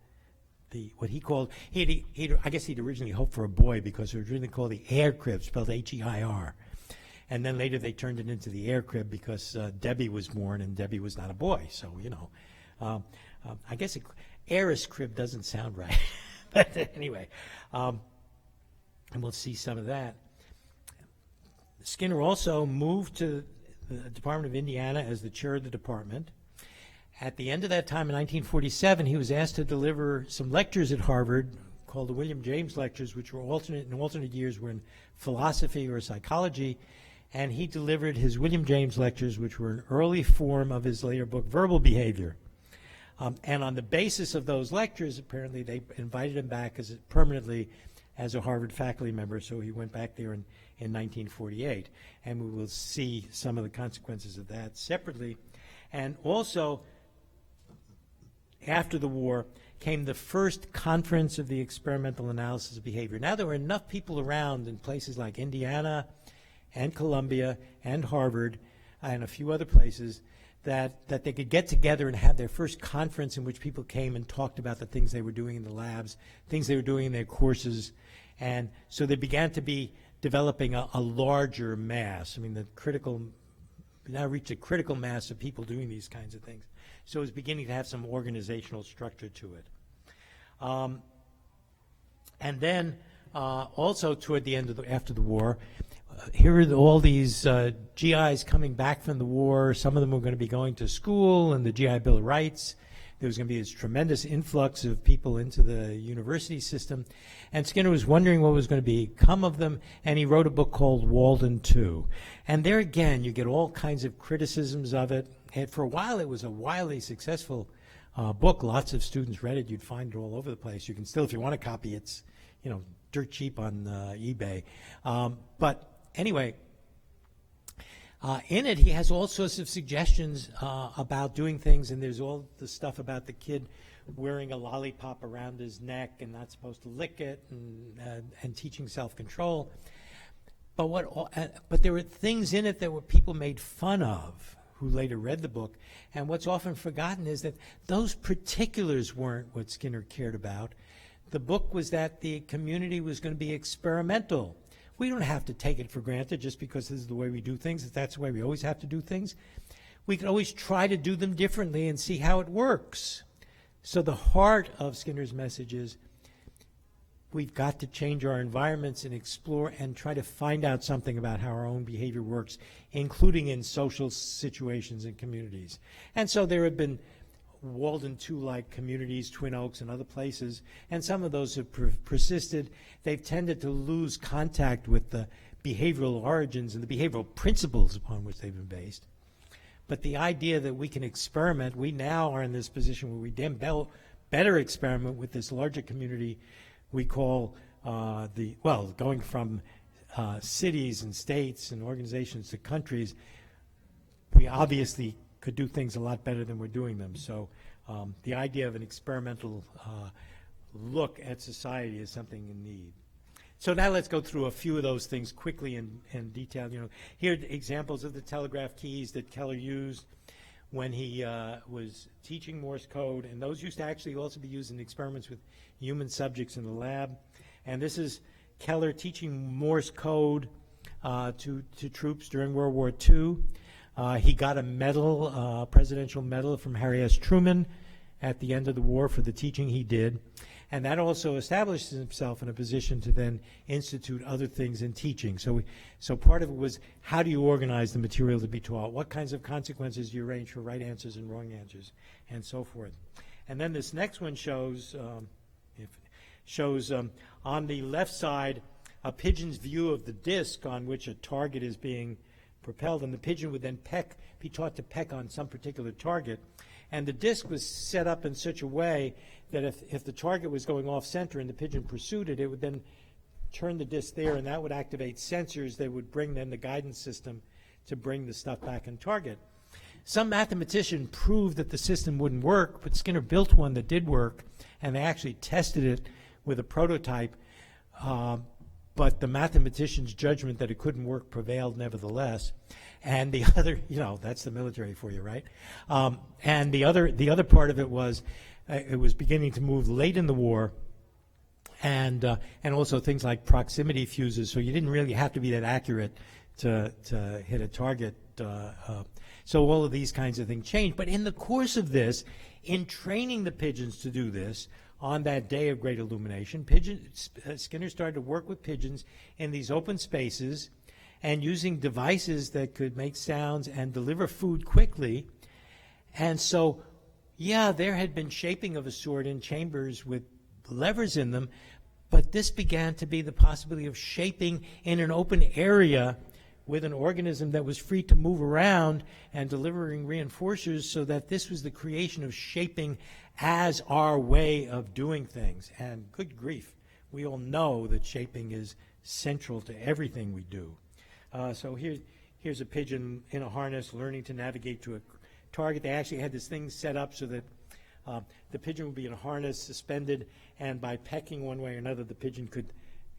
I guess he'd originally hoped for a boy because it was originally called the air crib, spelled H-E-I-R. And then later they turned it into the air crib because Debbie was born and Debbie was not a boy. So, I guess heiress crib doesn't sound right. But anyway, and we'll see some of that. Skinner also moved to the Department of Indiana as the chair of the department. At the end of that time in 1947, he was asked to deliver some lectures at Harvard called the William James Lectures, which were alternate years were in philosophy or psychology. And he delivered his William James Lectures, which were an early form of his later book, Verbal Behavior. And on the basis of those lectures, apparently they invited him back permanently as a Harvard faculty member, so he went back there in 1948. And we will see some of the consequences of that separately. And also, after the war, came the first conference of the experimental analysis of behavior. Now there were enough people around in places like Indiana and Columbia and Harvard and a few other places that they could get together and have their first conference in which people came and talked about the things they were doing in the labs, things they were doing in their courses. And so there began to be developing a larger mass. I mean, we now reached a critical mass of people doing these kinds of things. So it's beginning to have some organizational structure to it. And then also toward the end of after the war, here are all these GIs coming back from the war. Some of them were going to be going to school and the GI Bill of Rights. There was going to be this tremendous influx of people into the university system. And Skinner was wondering what was going to become of them, and he wrote a book called Walden 2. And there again, you get all kinds of criticisms of it. And for a while, it was a wildly successful book. Lots of students read it. You'd find it all over the place. You can still, if you want a copy, it's, you know, dirt cheap on eBay. But anyway, in it, he has all sorts of suggestions about doing things, and there's all the stuff about the kid wearing a lollipop around his neck and not supposed to lick it, and teaching self-control. But there were things in it that were people made fun of who later read the book, and what's often forgotten is that those particulars weren't what Skinner cared about. The book was that the community was going to be experimental. We don't have to take it for granted just because this is the way we do things, that that's the way we always have to do things. We can always try to do them differently and see how it works. So the heart of Skinner's message is we've got to change our environments and explore and try to find out something about how our own behavior works, including in social situations and communities. And so there have been Walden 2-like communities, Twin Oaks and other places, and some of those have persisted. They've tended to lose contact with the behavioral origins and the behavioral principles upon which they've been based. But the idea that we can experiment, we now are in this position where we better experiment with this larger community we call going from cities and states and organizations to countries. We obviously could do things a lot better than we're doing them. So the idea of an experimental look at society is something in need. So now let's go through a few of those things quickly in detail. You know, here are examples of the telegraph keys that Keller used when he was teaching Morse code, and those used to actually also be used in experiments with human subjects in the lab. And this is Keller teaching Morse code to troops during World War II. He got a medal, presidential medal from Harry S. Truman at the end of the war for the teaching he did. And that also established himself in a position to then institute other things in teaching. So part of it was, how do you organize the material to be taught? What kinds of consequences do you arrange for right answers and wrong answers, and so forth. And then this next one shows on the left side a pigeon's view of the disc on which a target is being propelled, and the pigeon would then be taught to peck on some particular target. And the disc was set up in such a way that if the target was going off center and the pigeon pursued it, it would then turn the disc there, and that would activate sensors that would bring then the guidance system to bring the stuff back on target. Some mathematician proved that the system wouldn't work, but Skinner built one that did work, and they actually tested it with a prototype. But the mathematician's judgment that it couldn't work prevailed nevertheless. And the other, that's the military for you, right? And the other part of it was it was beginning to move late in the war, and also things like proximity fuses. So you didn't really have to be that accurate to hit a target. So all of these kinds of things changed. But in the course of this, in training the pigeons to do this, on that day of great illumination, Skinner started to work with pigeons in these open spaces and using devices that could make sounds and deliver food quickly. And so, there had been shaping of a sort in chambers with levers in them, but this began to be the possibility of shaping in an open area with an organism that was free to move around and delivering reinforcers, so that this was the creation of shaping as our way of doing things. And good grief, we all know that shaping is central to everything we do. So here's a pigeon in a harness learning to navigate to a target. They actually had this thing set up so that the pigeon would be in a harness suspended, and by pecking one way or another, the pigeon could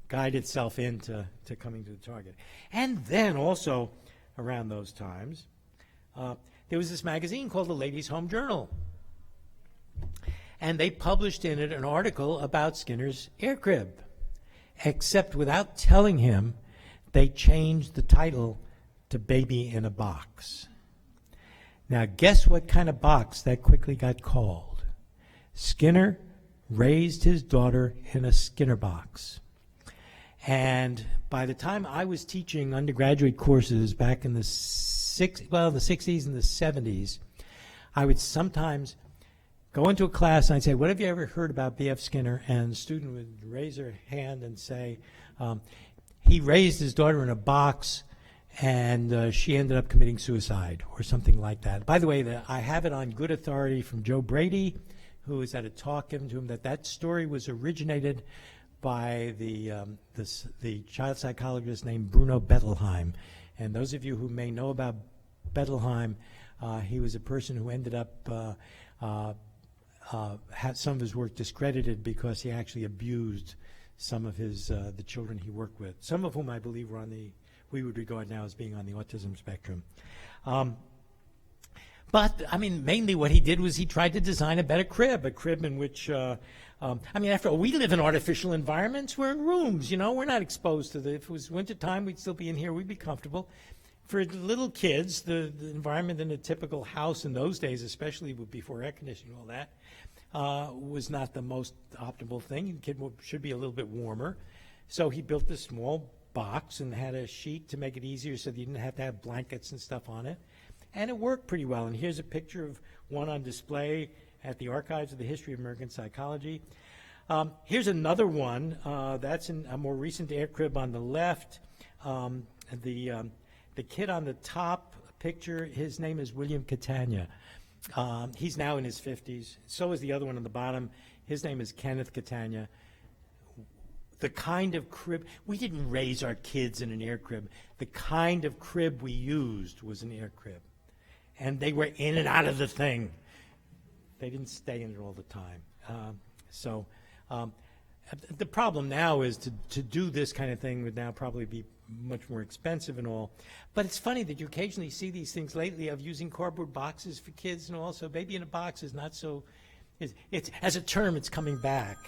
guide itself into coming to the target. And then also around those times, there was this magazine called the Ladies' Home Journal. And they published in it an article about Skinner's air crib, except without telling him they changed the title to Baby in a Box. Now, guess what kind of box that quickly got called? Skinner raised his daughter in a Skinner box. And by the time I was teaching undergraduate courses back in the 60s and the 70s, I would sometimes go into a class and I'd say, what have you ever heard about B.F. Skinner? And the student would raise her hand and say, he raised his daughter in a box and she ended up committing suicide or something like that. By the way, I have it on good authority from Joe Brady, who was at a talk given to him, that story was originated by the child psychologist named Bruno Bettelheim. And those of you who may know about Bettelheim, he was a person who ended up had some of his work discredited because he actually abused some of the children he worked with, some of whom I believe were we would regard now as being on the autism spectrum. But, I mean, mainly what he did was he tried to design a better crib, in which, I mean, after all, we live in artificial environments. We're in rooms, we're not exposed to if it was wintertime, we'd still be in here, we'd be comfortable. For little kids, the environment in a typical house in those days, especially before air conditioning and all that, was not the most optimal thing. The kid should be a little bit warmer. So he built this small box and had a sheet to make it easier so that you didn't have to have blankets and stuff on it. And it worked pretty well. And here's a picture of one on display at the Archives of the History of American Psychology. Here's another one. That's in a more recent air crib on the left. The kid on the top picture, his name is William Catania. He's now in his 50s. So is the other one on the bottom. His name is Kenneth Catania. The kind of crib, we didn't raise our kids in an air crib. The kind of crib we used was an air crib. And they were in and out of the thing. They didn't stay in it all the time. The problem now is to do this kind of thing would now probably be much more expensive and all. But it's funny that you occasionally see these things lately of using cardboard boxes for kids, and also baby in a box is not so, it's as a term, it's coming back.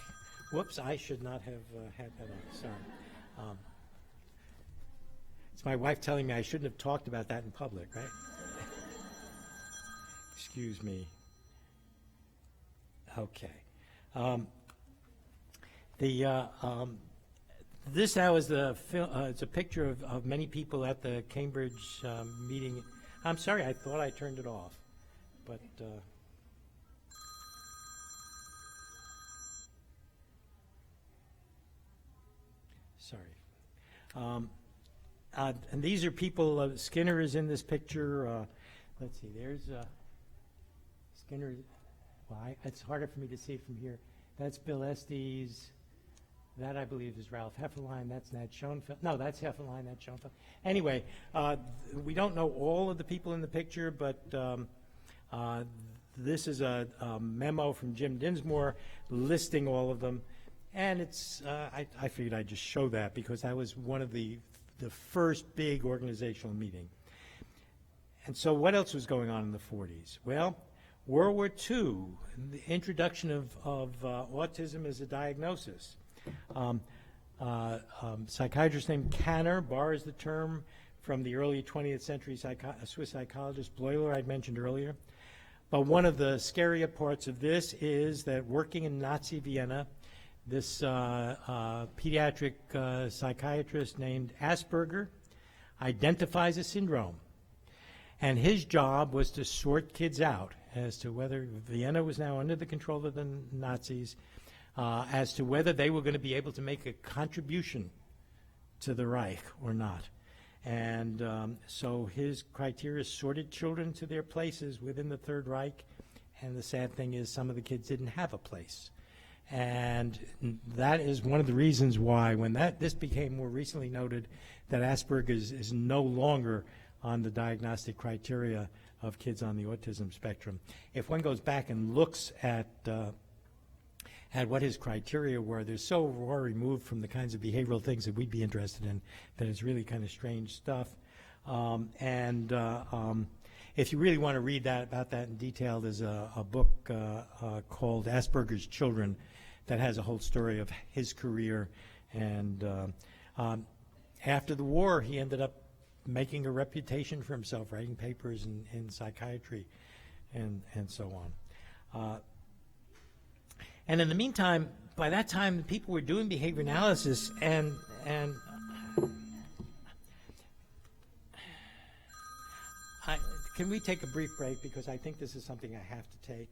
Whoops, I should not have had that on. Sorry. It's my wife telling me I shouldn't have talked about that in public, right? Excuse me. Okay. This now is it's a picture of many people at the Cambridge meeting. I'm sorry, I thought I turned it off, but sorry. And these are people. Skinner is in this picture. Let's see. There's Skinner. Well, it's harder for me to see it from here. That's Bill Estes. That, I believe, is Ralph Hefferlein. That's Nat Schoenfeld. No, that's Hefferlein, that's Schoenfeld. Anyway, we don't know all of the people in the picture, but this is a memo from Jim Dinsmore listing all of them. And it's, I figured I'd just show that because that was one of the first big organizational meeting. And so what else was going on in the 40s? Well, World War II, the introduction of autism as a diagnosis. Psychiatrist named Kanner borrows the term from the early 20th century Swiss psychologist Bleuler I'd mentioned earlier. But one of the scarier parts of this is that working in Nazi Vienna, this pediatric psychiatrist named Asperger identifies a syndrome. And his job was to sort kids out as to whether Vienna was now under the control of the Nazis, as to whether they were going to be able to make a contribution to the Reich or not. And so his criteria sorted children to their places within the Third Reich, and the sad thing is some of the kids didn't have a place. And that is one of the reasons why, when this became more recently noted, that Asperger's is no longer on the diagnostic criteria of kids on the autism spectrum. If one goes back and looks at what his criteria were, they're so far removed from the kinds of behavioral things that we'd be interested in that it's really kind of strange stuff. If you really want to read about that in detail, there's a book called Asperger's Children that has a whole story of his career. And After the war, he ended up making a reputation for himself, writing papers in psychiatry and so on. And in the meantime, by that time, people were doing behavior analysis, and can we take a brief break, because I think this is something I have to take,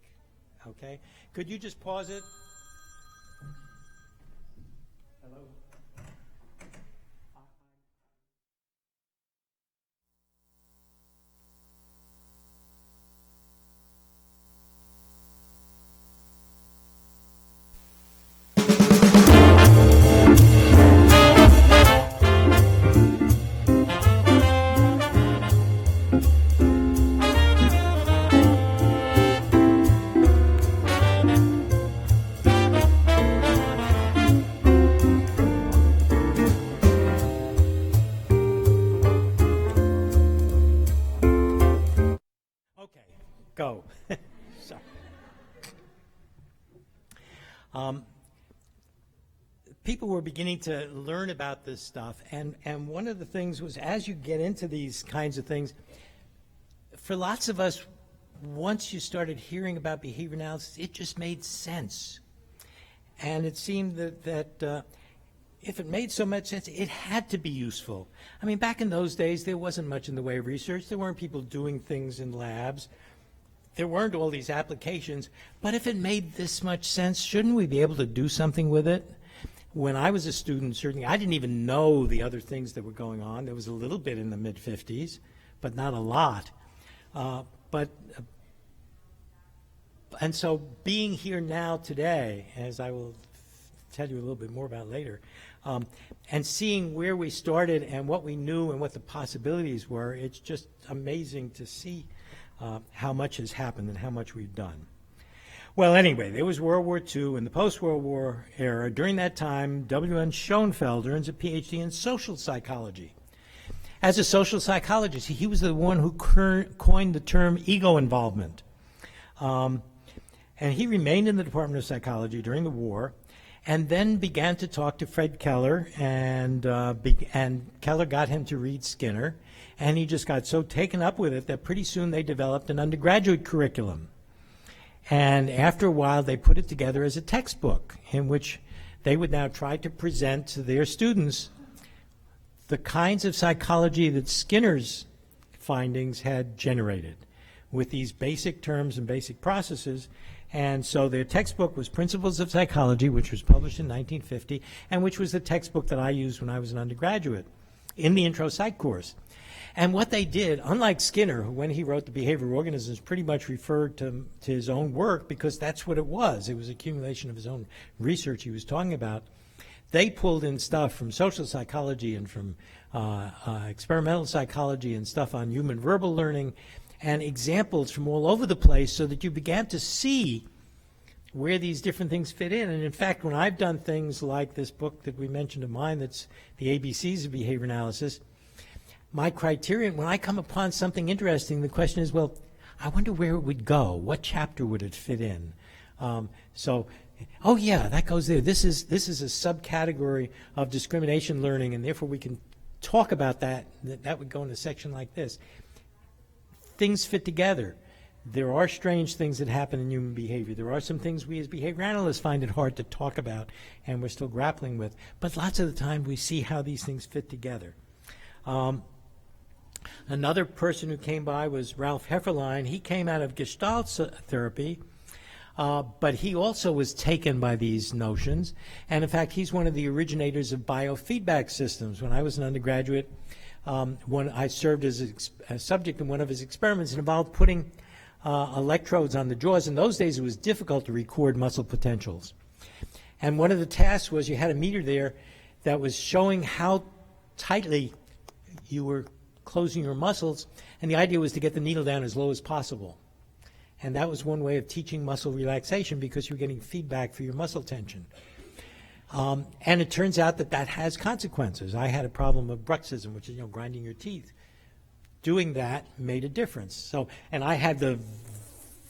okay? Could you just pause it? Hello? Go. Sorry. People were beginning to learn about this stuff, and one of the things was, as you get into these kinds of things, for lots of us, once you started hearing about behavior analysis, it just made sense. And it seemed that if it made so much sense, it had to be useful. I mean, back in those days, there wasn't much in the way of research. There weren't people doing things in labs. There weren't all these applications, but if it made this much sense, shouldn't we be able to do something with it? When I was a student, certainly, I didn't even know the other things that were going on. There was a little bit in the mid-50s, but not a lot. And so being here now today, as I will tell you a little bit more about later, and seeing where we started and what we knew and what the possibilities were, it's just amazing to see how much has happened and how much we've done. Well, anyway, there was World War II and the post-World War era. During that time, W.N. Schoenfeld earns a PhD in social psychology. As a social psychologist, he was the one who coined the term ego involvement. And he remained in the Department of Psychology during the war, and then began to talk to Fred Keller, and Keller got him to read Skinner. And he just got so taken up with it that pretty soon they developed an undergraduate curriculum. And after a while, they put it together as a textbook in which they would now try to present to their students the kinds of psychology that Skinner's findings had generated with these basic terms and basic processes. And so their textbook was Principles of Psychology, which was published in 1950, and which was the textbook that I used when I was an undergraduate in the intro psych course. And what they did, unlike Skinner, who when he wrote The Behavior of Organisms pretty much referred to his own work because that's what it was. It was accumulation of his own research he was talking about. They pulled in stuff from social psychology and from experimental psychology and stuff on human verbal learning and examples from all over the place so that you began to see where these different things fit in. And in fact, when I've done things like this book that we mentioned of mine that's the ABCs of behavior analysis, my criterion, when I come upon something interesting, the question is, well, I wonder where it would go. What chapter would it fit in? Oh yeah, that goes there. This is a subcategory of discrimination learning, and therefore we can talk about that. That would go in a section like this. Things fit together. There are strange things that happen in human behavior. There are some things we as behavior analysts find it hard to talk about, and we're still grappling with. But lots of the time we see how these things fit together. Another person who came by was Ralph Hefferlein. He came out of Gestalt therapy, but he also was taken by these notions. And in fact, he's one of the originators of biofeedback systems. When I was an undergraduate, when I served as a subject in one of his experiments, it involved putting electrodes on the jaws. In those days, it was difficult to record muscle potentials. And one of the tasks was you had a meter there that was showing how tightly you were closing your muscles, and the idea was to get the needle down as low as possible. And that was one way of teaching muscle relaxation because you're getting feedback for your muscle tension. And it turns out that that has consequences. I had a problem of bruxism, which is, grinding your teeth. Doing that made a difference. So, and I had the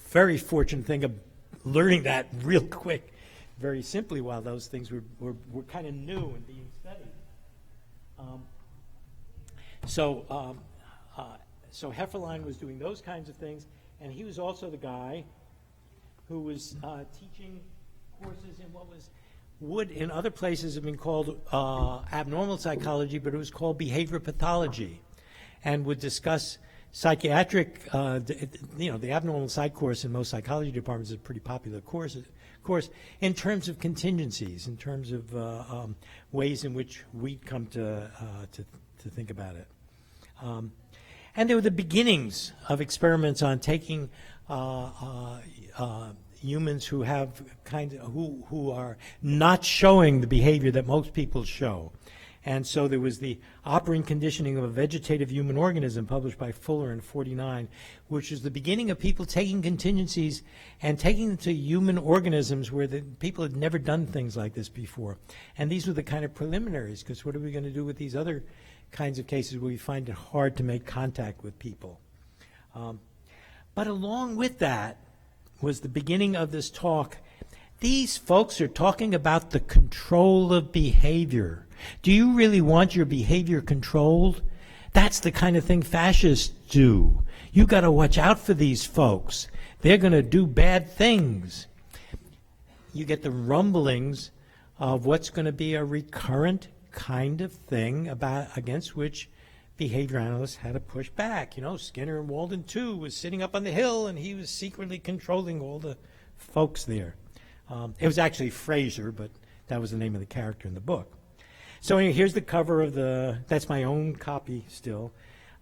very fortunate thing of learning that real quick, very simply, while those things were kind of new and being studied. So Hefferlein was doing those kinds of things, and he was also the guy who was teaching courses in what would in other places have been called abnormal psychology, but it was called behavior pathology, and would discuss psychiatric, the abnormal psych course in most psychology departments is a pretty popular course in terms of contingencies, in terms of ways in which we come to think about it. And there were the beginnings of experiments on taking humans who have who are not showing the behavior that most people show. And so there was the operant conditioning of a vegetative human organism published by Fuller in 1949, which is the beginning of people taking contingencies and taking them to human organisms where the people had never done things like this before. And these were the kind of preliminaries, because what are we going to do with these other kinds of cases where we find it hard to make contact with people? But along with that was the beginning of this talk. These folks are talking about the control of behavior. Do you really want your behavior controlled? That's the kind of thing fascists do. You got to watch out for these folks. They're going to do bad things. You get the rumblings of what's going to be a recurrent kind of thing against which behavior analysts had to push back. You know, Skinner and Walden too was sitting up on the hill, and he was secretly controlling all the folks there. It was actually Fraser, but that was the name of the character in the book. So anyway, here's the cover of that's my own copy still.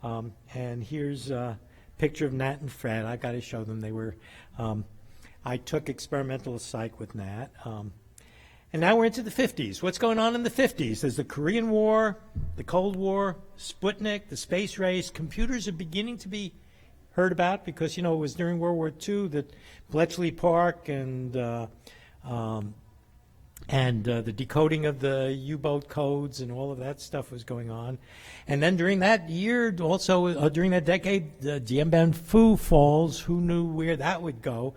And here's a picture of Nat and Fred. I've got to show them. They were, I took experimental psych with Nat. And now we're into the 50s. What's going on in the 50s? There's the Korean War, the Cold War, Sputnik, the space race. Computers are beginning to be heard about because, you know, it was during World War II that Bletchley Park and the decoding of the U-boat codes and all of that stuff was going on. And then during that year, also during that decade, the Dien Bien Phu Falls, who knew where that would go?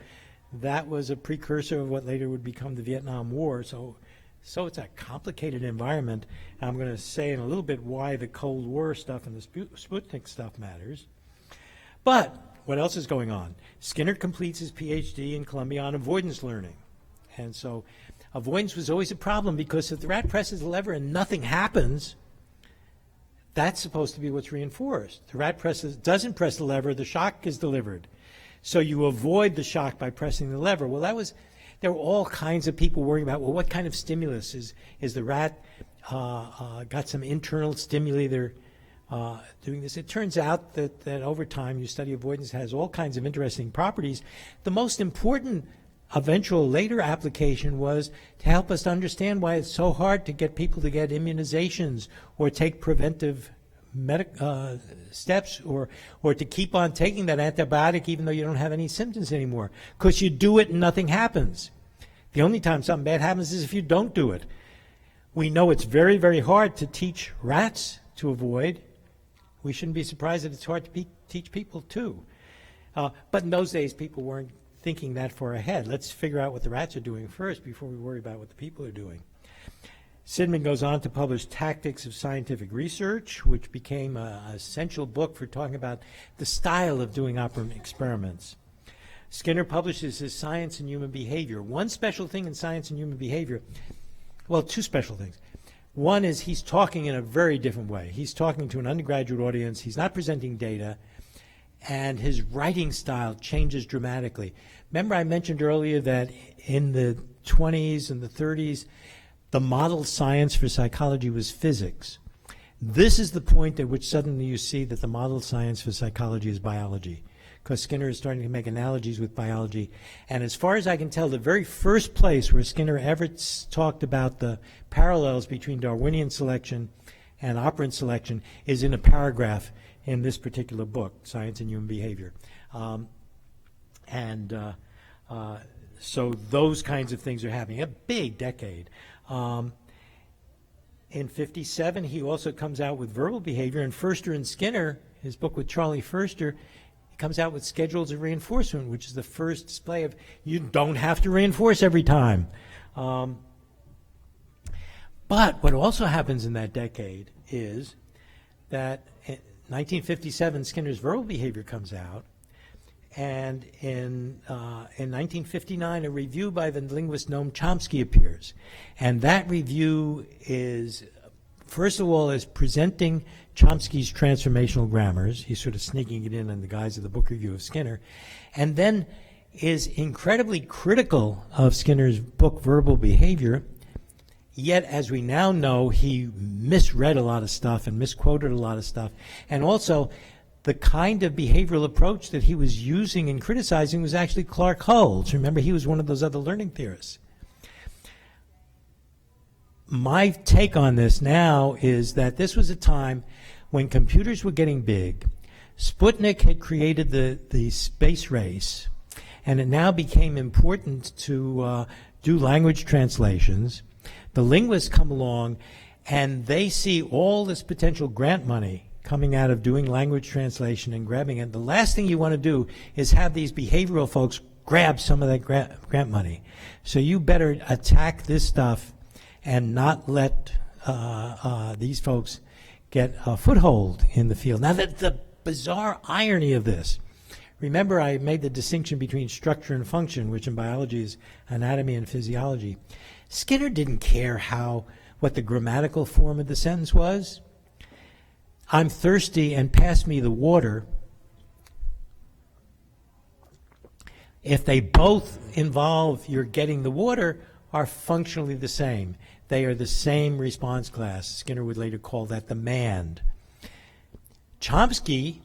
That was a precursor of what later would become the Vietnam War. So it's a complicated environment. I'm going to say in a little bit why the Cold War stuff and the Sputnik stuff matters. But what else is going on? Skinner completes his PhD in Columbia on avoidance learning. And so avoidance was always a problem because if the rat presses the lever and nothing happens, that's supposed to be what's reinforced. The rat doesn't press the lever, the shock is delivered. So you avoid the shock by pressing the lever. Well, there were all kinds of people worrying about, well, what kind of stimulus is the rat got some internal stimuli they're doing this. It turns out that over time, you study avoidance has all kinds of interesting properties. The most important eventual later application was to help us understand why it's so hard to get people to get immunizations or take preventive steps or to keep on taking that antibiotic even though you don't have any symptoms anymore, because you do it and nothing happens. The only time something bad happens is if you don't do it. We know it's very, very hard to teach rats to avoid. We shouldn't be surprised that it's hard to teach people too. But in those days, people weren't thinking that far ahead. Let's figure out what the rats are doing first before we worry about what the people are doing. Sidman goes on to publish Tactics of Scientific Research, which became an essential book for talking about the style of doing operant experiments. Skinner publishes his Science and Human Behavior. One special thing in Science and Human Behavior, well, two special things. One is he's talking in a very different way. He's talking to an undergraduate audience. He's not presenting data. And his writing style changes dramatically. Remember I mentioned earlier that in the 20s and the 30s, the model science for psychology was physics. This is the point at which suddenly you see that the model science for psychology is biology, because Skinner is starting to make analogies with biology. And as far as I can tell, the very first place where Skinner ever talked about the parallels between Darwinian selection and operant selection is in a paragraph in this particular book, Science and Human Behavior. So those kinds of things are happening. A big decade. In 1957, he also comes out with Verbal Behavior, and Förster and Skinner, his book with Charlie Förster, he comes out with Schedules of Reinforcement, which is the first display of you don't have to reinforce every time. But what also happens in that decade is that in 1957 Skinner's verbal behavior comes out, and in 1959 a review by the linguist Noam Chomsky appears, and that review is, first of all, is presenting Chomsky's transformational grammars. He's sort of sneaking it in the guise of the book review of Skinner, and then is incredibly critical of Skinner's book Verbal Behavior. Yet, as we now know, he misread a lot of stuff and misquoted a lot of stuff. And also, the kind of behavioral approach that he was using and criticizing was actually Clark Hull's. Remember, he was one of those other learning theorists. My take on this now is that this was a time when computers were getting big. Sputnik had created the space race, and it now became important to do language translations. The linguists come along, and they see all this potential grant money coming out of doing language translation and grabbing it. The last thing you want to do is have these behavioral folks grab some of that grant money. So you better attack this stuff and not let these folks get a foothold in the field. Now, the bizarre irony of this, remember I made the distinction between structure and function, which in biology is anatomy and physiology. Skinner didn't care what the grammatical form of the sentence was. I'm thirsty and pass me the water. If they both involve your getting the water, are functionally the same. They are the same response class. Skinner would later call that the mand. Chomsky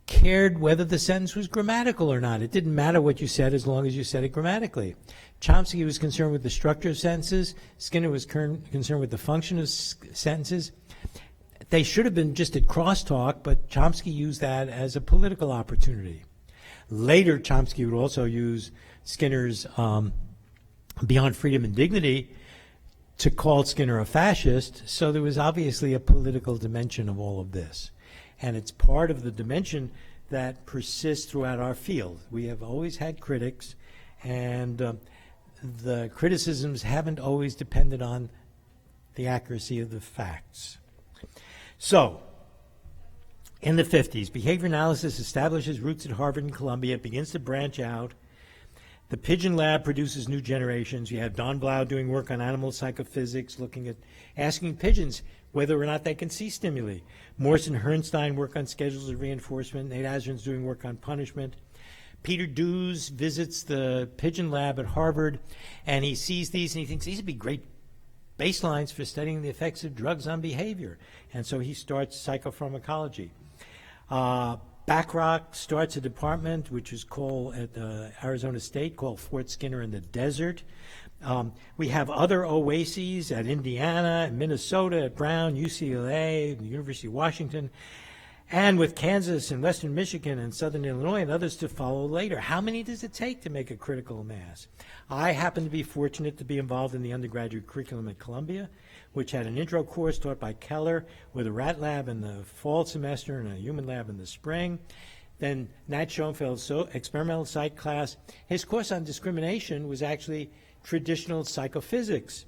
cared whether the sentence was grammatical or not. It didn't matter what you said as long as you said it grammatically. Chomsky was concerned with the structure of sentences. Skinner was concerned with the function of sentences. They should have been just at crosstalk, but Chomsky used that as a political opportunity. Later, Chomsky would also use Skinner's Beyond Freedom and Dignity to call Skinner a fascist, so there was obviously a political dimension of all of this. And it's part of the dimension that persists throughout our field. We have always had critics, and the criticisms haven't always depended on the accuracy of the facts. So, in the 50s, behavior analysis establishes roots at Harvard and Columbia. It begins to branch out. The Pigeon Lab produces new generations. You have Don Blau doing work on animal psychophysics, looking at asking pigeons whether or not they can see stimuli. Morse and Herrnstein work on schedules of reinforcement. Nate Azrin's doing work on punishment. Peter Dews visits the Pigeon Lab at Harvard, and he sees these, and he thinks these would be great baselines for studying the effects of drugs on behavior. And so he starts psychopharmacology. Backrock starts a department which is called at Arizona State called Fort Skinner in the Desert. We have other oases at Indiana, Minnesota, at Brown, UCLA, the University of Washington, and with Kansas and Western Michigan and Southern Illinois and others to follow later. How many does it take to make a critical mass? I happen to be fortunate to be involved in the undergraduate curriculum at Columbia, which had an intro course taught by Keller with a rat lab in the fall semester and a human lab in the spring. Then Nat Schoenfeld's experimental psych class. His course on discrimination was actually traditional psychophysics.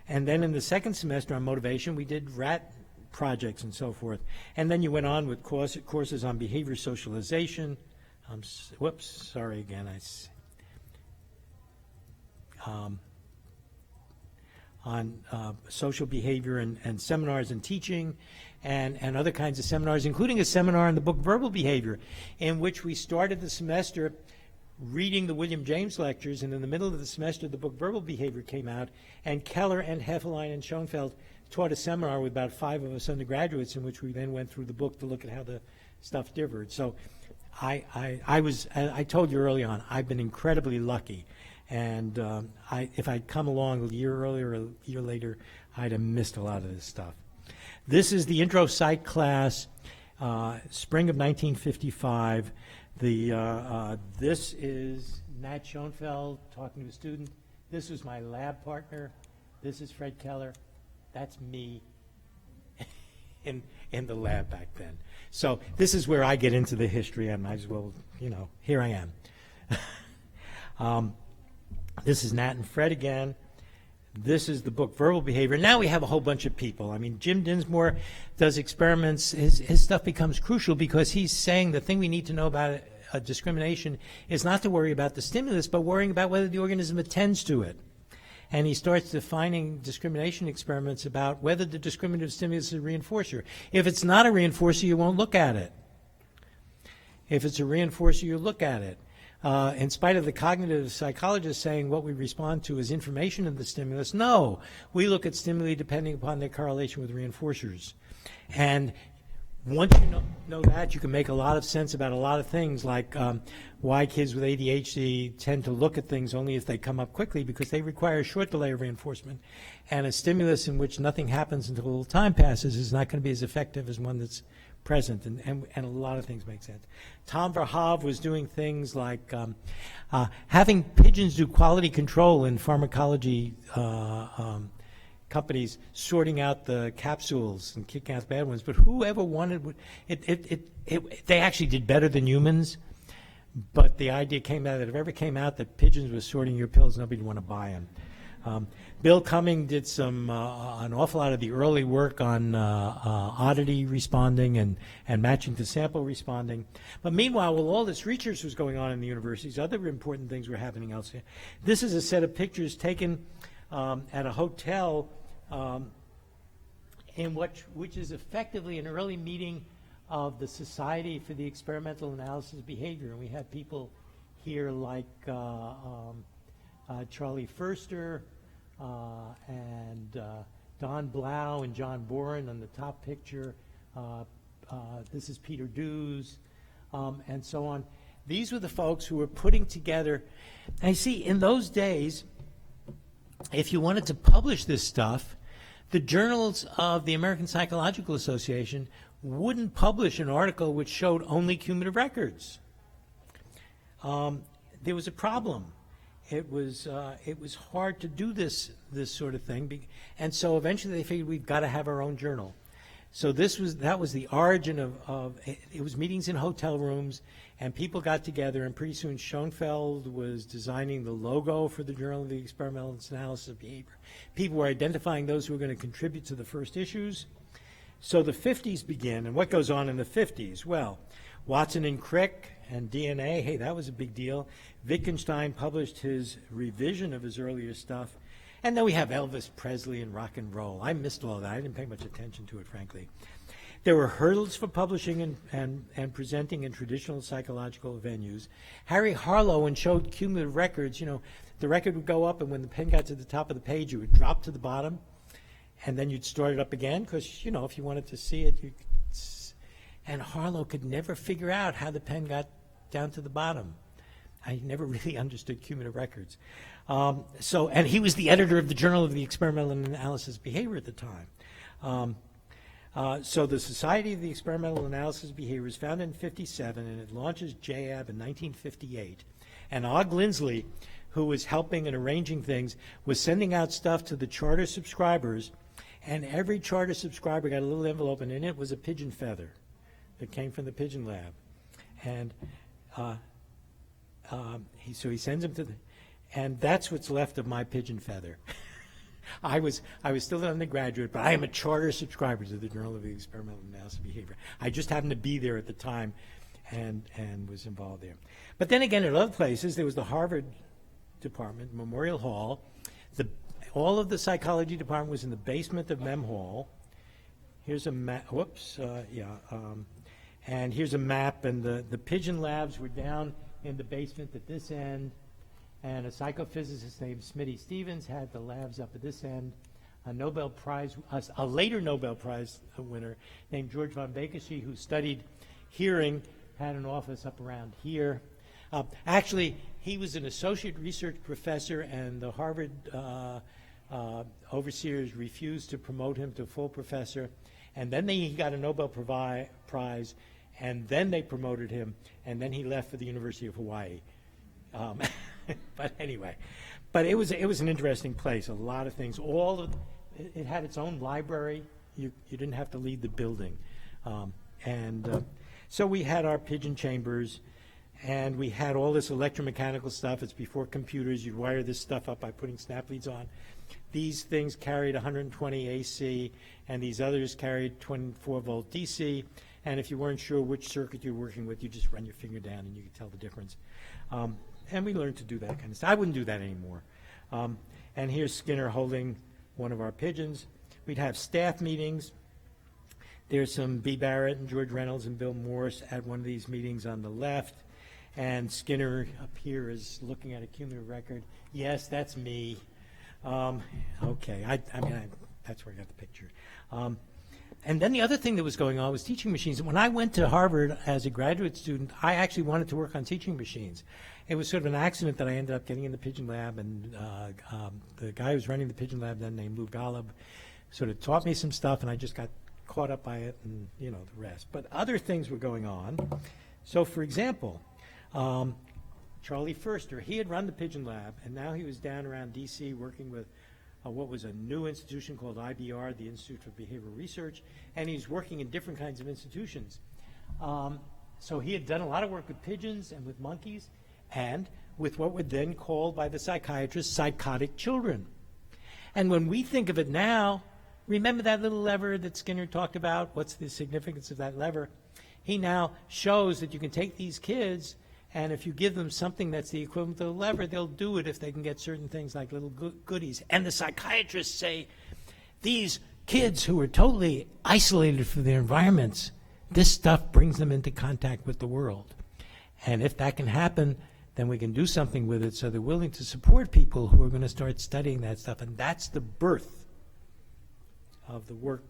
And then in the second semester on motivation, we did rat projects and so forth. And then you went on with courses on behavior socialization. Whoops, sorry again. On social behavior and seminars and teaching and other kinds of seminars, including a seminar on the book Verbal Behavior, in which we started the semester reading the William James lectures, and in the middle of the semester the book Verbal Behavior came out, and Keller and Heffeline and Schoenfeld taught a seminar with about 5 of us undergraduates, in which we then went through the book to look at how the stuff differed. So I told you early on, I've been incredibly lucky. And if I'd come along a year earlier or a year later, I'd have missed a lot of this stuff. This is the intro psych class, spring of 1955. This is Nat Schoenfeld talking to a student. This was my lab partner. This is Fred Keller. That's me in the lab back then. So this is where I get into the history. I might as well, here I am. This is Nat and Fred again. This is the book, Verbal Behavior. Now we have a whole bunch of people. I mean, Jim Dinsmore does experiments. His stuff becomes crucial because he's saying the thing we need to know about discrimination is not to worry about the stimulus, but worrying about whether the organism attends to it. And he starts defining discrimination experiments about whether the discriminative stimulus is a reinforcer. If it's not a reinforcer, you won't look at it. If it's a reinforcer, you look at it. In spite of the cognitive psychologists saying what we respond to is information in the stimulus, no. We look at stimuli depending upon their correlation with reinforcers. And once you know that, you can make a lot of sense about a lot of things, like why kids with ADHD tend to look at things only if they come up quickly, because they require a short delay of reinforcement. And a stimulus in which nothing happens until a little time passes is not going to be as effective as one that's present, and a lot of things make sense. Tom Verhoeven was doing things like having pigeons do quality control in pharmacology companies, sorting out the capsules and kicking out the bad ones. But whoever wanted it, they actually did better than humans. But the idea came out that if it ever came out that pigeons were sorting your pills, nobody would want to buy them. Bill Cumming did an awful lot of the early work on oddity responding and matching to sample responding. But meanwhile, while all this research was going on in the universities, other important things were happening elsewhere. This is a set of pictures taken at a hotel which is effectively an early meeting of the Society for the Experimental Analysis of Behavior. And we have people here like Charlie Furster, and Don Blau and John Boren on the top picture. This is Peter Dews, and so on. These were the folks who were putting together. And you see, in those days, if you wanted to publish this stuff, the journals of the American Psychological Association wouldn't publish an article which showed only cumulative records. There was a problem. It was hard to do this sort of thing, and so eventually they figured we've got to have our own journal. So that was the origin of it was meetings in hotel rooms, and people got together, and pretty soon Schoenfeld was designing the logo for the Journal of the Experimental Analysis of Behavior. People were identifying those who were going to contribute to the first issues. So the 50s began, and what goes on in the 50s? Well, Watson and Crick and DNA, hey, that was a big deal. Wittgenstein published his revision of his earlier stuff. And then we have Elvis Presley and rock and roll. I missed all that. I didn't pay much attention to it, frankly. There were hurdles for publishing and presenting in traditional psychological venues. Harry Harlow, and showed cumulative records, the record would go up, and when the pen got to the top of the page, it would drop to the bottom, and then you'd start it up again, because, if you wanted to see it, and Harlow could never figure out how the pen got down to the bottom. I never really understood cumulative records. And he was the editor of the Journal of the Experimental Analysis of Behavior at the time. So the Society of the Experimental Analysis of Behavior was founded in 1957, and it launches JAB in 1958. And Og Lindsley, who was helping and arranging things, was sending out stuff to the charter subscribers, and every charter subscriber got a little envelope, and in it was a pigeon feather that came from the Pigeon Lab. And so he sends them to and that's what's left of my pigeon feather. I was still an undergraduate, but I am a charter subscriber to the Journal of the Experimental Analysis of Behavior. I just happened to be there at the time and was involved there. But then again, at other places, there was the Harvard department, Memorial Hall. All of the psychology department was in the basement of Mem Hall. Here's a map. And here's a map, and the pigeon labs were down in the basement at this end, and a psychophysicist named Smitty Stevens had the labs up at this end. A later Nobel Prize winner named George von Bakeschi, who studied hearing, had an office up around here. Actually, he was an associate research professor, and the Harvard overseers refused to promote him to full professor. And then he got a Nobel Prize, and then they promoted him, and then he left for the University of Hawaii. But anyway, it was an interesting place. A lot of things. It had its own library. You didn't have to leave the building, so we had our pigeon chambers, and we had all this electromechanical stuff. It's before computers. You'd wire this stuff up by putting snap leads on. these things carried 120 AC, and these others carried 24-volt DC. And if you weren't sure which circuit you're working with, you just run your finger down and you could tell the difference. And we learned to do that kind of stuff. I wouldn't do that anymore. And here's Skinner holding one of our pigeons. We'd have staff meetings. There's some B. Barrett and George Reynolds and Bill Morse at one of these meetings on the left. And Skinner up here is looking at a cumulative record. Yes, that's me. Okay, that's where I got the picture. And then the other thing that was going on was teaching machines. When I went to Harvard as a graduate student, I actually wanted to work on teaching machines. It was sort of an accident that I ended up getting in the Pigeon Lab, and the guy who was running the Pigeon Lab then, named Lou Golub, sort of taught me some stuff, and I just got caught up by it and, you know, the rest. But other things were going on. So, for example, Charlie Furster, he had run the Pigeon Lab, and now he was down around D.C. working with what was a new institution called IBR, the Institute for Behavioral Research, and he's working in different kinds of institutions. So he had done a lot of work with pigeons and with monkeys and with what were then called by the psychiatrists psychotic children. And when we think of it now, remember that little lever that Skinner talked about? What's the significance of that lever? He now shows that you can take these kids, and if you give them something that's the equivalent of the lever, they'll do it if they can get certain things like little goodies. And the psychiatrists say, these kids who are totally isolated from their environments, this stuff brings them into contact with the world. And if that can happen, then we can do something with it, so they're willing to support people who are going to start studying that stuff. And that's the birth of the work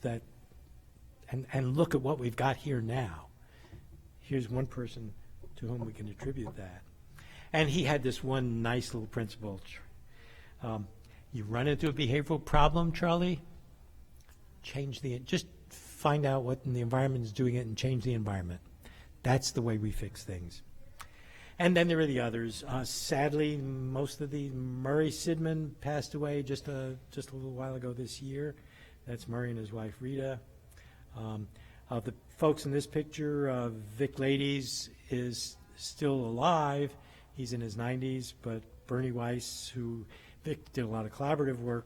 that, and look at what we've got here now. Here's one person to whom we can attribute that. And he had this one nice little principle. You run into a behavioral problem, Charlie, just find out what in the environment is doing it and change the environment. That's the way we fix things. And then there are the others. Sadly, most of the Murray Sidman passed away just a little while ago this year. That's Murray and his wife Rita. Of the folks in this picture, Vic Ladies is still alive. He's in his 90s, but Bernie Weiss, who Vic did a lot of collaborative work,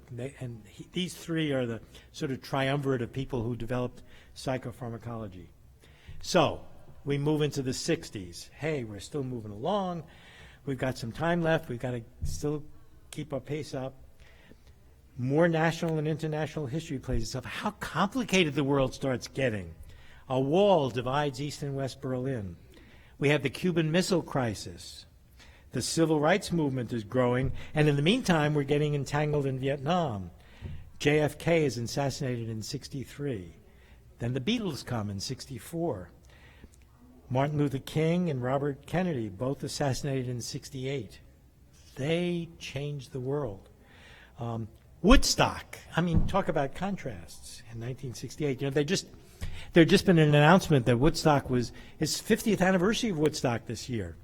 these three are the sort of triumvirate of people who developed psychopharmacology. So we move into the 60s. Hey, we're still moving along. We've got some time left. We've got to still keep our pace up. More national and international history plays itself. How complicated the world starts getting. A wall divides East and West Berlin. We have the Cuban Missile Crisis. The civil rights movement is growing, and in the meantime, we're getting entangled in Vietnam. JFK is assassinated in 1963. Then the Beatles come in 1964. Martin Luther King and Robert Kennedy, both assassinated in 1968. They changed the world. Woodstock, I mean, talk about contrasts in 1968. You know, there'd just been an announcement that Woodstock was its 50th anniversary of Woodstock this year.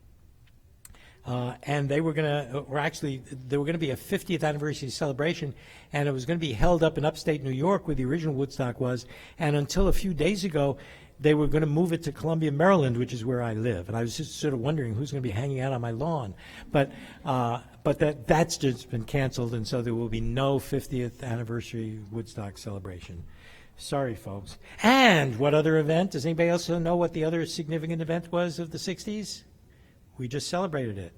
And there were going to be a 50th anniversary celebration, and it was going to be held up in upstate New York where the original Woodstock was. And until a few days ago, they were going to move it to Columbia, Maryland, which is where I live. And I was just sort of wondering who's going to be hanging out on my lawn. But that's just been canceled, and so there will be no 50th anniversary Woodstock celebration. Sorry, folks. And what other event? Does anybody else know what the other significant event was of the 60s? We just celebrated it.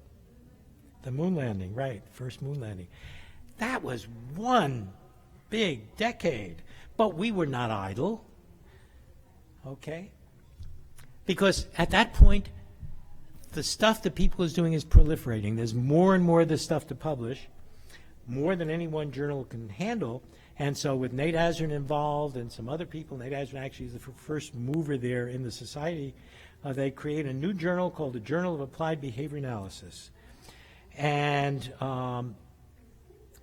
The moon landing, right, first moon landing. That was one big decade, but we were not idle, okay? Because at that point, the stuff that people is doing is proliferating. There's more and more of this stuff to publish, more than any one journal can handle. And so with Nate Azrin involved and some other people, Nate Azrin actually is the first mover there in the society, they create a new journal called the Journal of Applied Behavior Analysis. And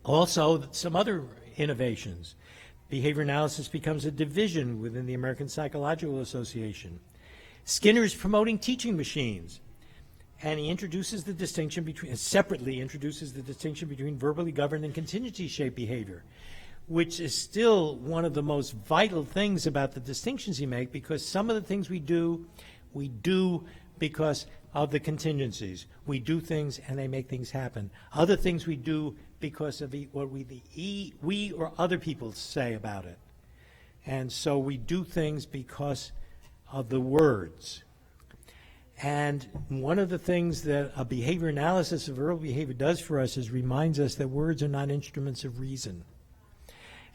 also some other innovations. Behavior analysis becomes a division within the American Psychological Association. Skinner's promoting teaching machines. And he introduces the distinction between, separately introduces the distinction between verbally governed and contingency-shaped behavior, which is still one of the most vital things about the distinctions he makes, because some of the things we do because of the contingencies. We do things and they make things happen. Other things we do because of what we or other people say about it. And so we do things because of the words. And one of the things that a behavior analysis of verbal behavior does for us is reminds us that words are not instruments of reason.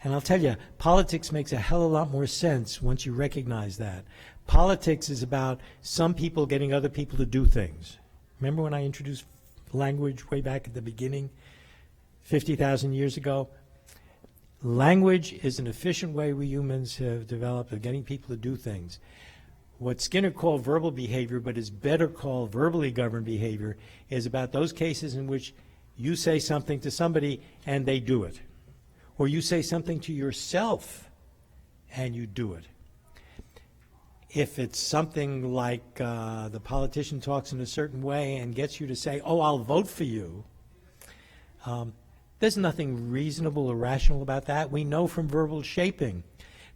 And I'll tell you, politics makes a hell of a lot more sense once you recognize that. Politics is about some people getting other people to do things. Remember when I introduced language way back at the beginning, 50,000 years ago? Language is an efficient way we humans have developed of getting people to do things. What Skinner called verbal behavior, but is better called verbally governed behavior, is about those cases in which you say something to somebody and they do it. Or you say something to yourself and you do it. If it's something like the politician talks in a certain way and gets you to say, oh, I'll vote for you, there's nothing reasonable or rational about that. We know from verbal shaping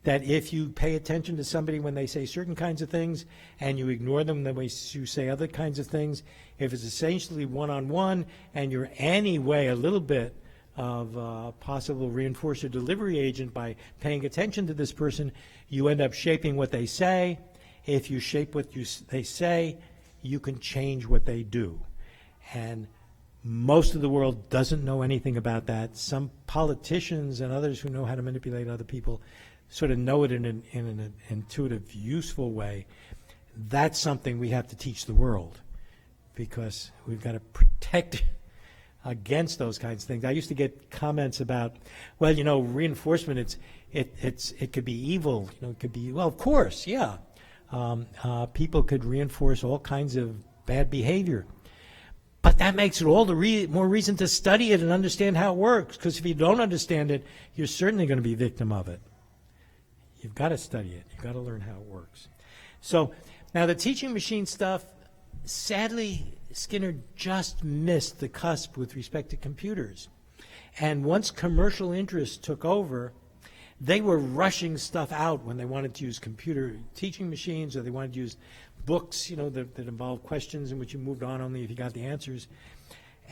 that if you pay attention to somebody when they say certain kinds of things and you ignore them when you say other kinds of things, if it's essentially one-on-one and you're anyway a little bit of a possible reinforcer delivery agent by paying attention to this person, you end up shaping what they say. If you shape what they say, you can change what they do. And most of the world doesn't know anything about that. Some politicians and others who know how to manipulate other people sort of know it in an intuitive, useful way. That's something we have to teach the world because we've got to protect against those kinds of things. I used to get comments about, well, you know, reinforcement, it could be evil. You know, it could be, well, of course, yeah. People could reinforce all kinds of bad behavior. But that makes it all the more reason to study it and understand how it works, because if you don't understand it, you're certainly going to be a victim of it. You've got to study it. You've got to learn how it works. So now the teaching machine stuff, sadly, Skinner just missed the cusp with respect to computers. And once commercial interests took over, they were rushing stuff out when they wanted to use computer teaching machines, or they wanted to use books, you know, that involved questions in which you moved on only if you got the answers.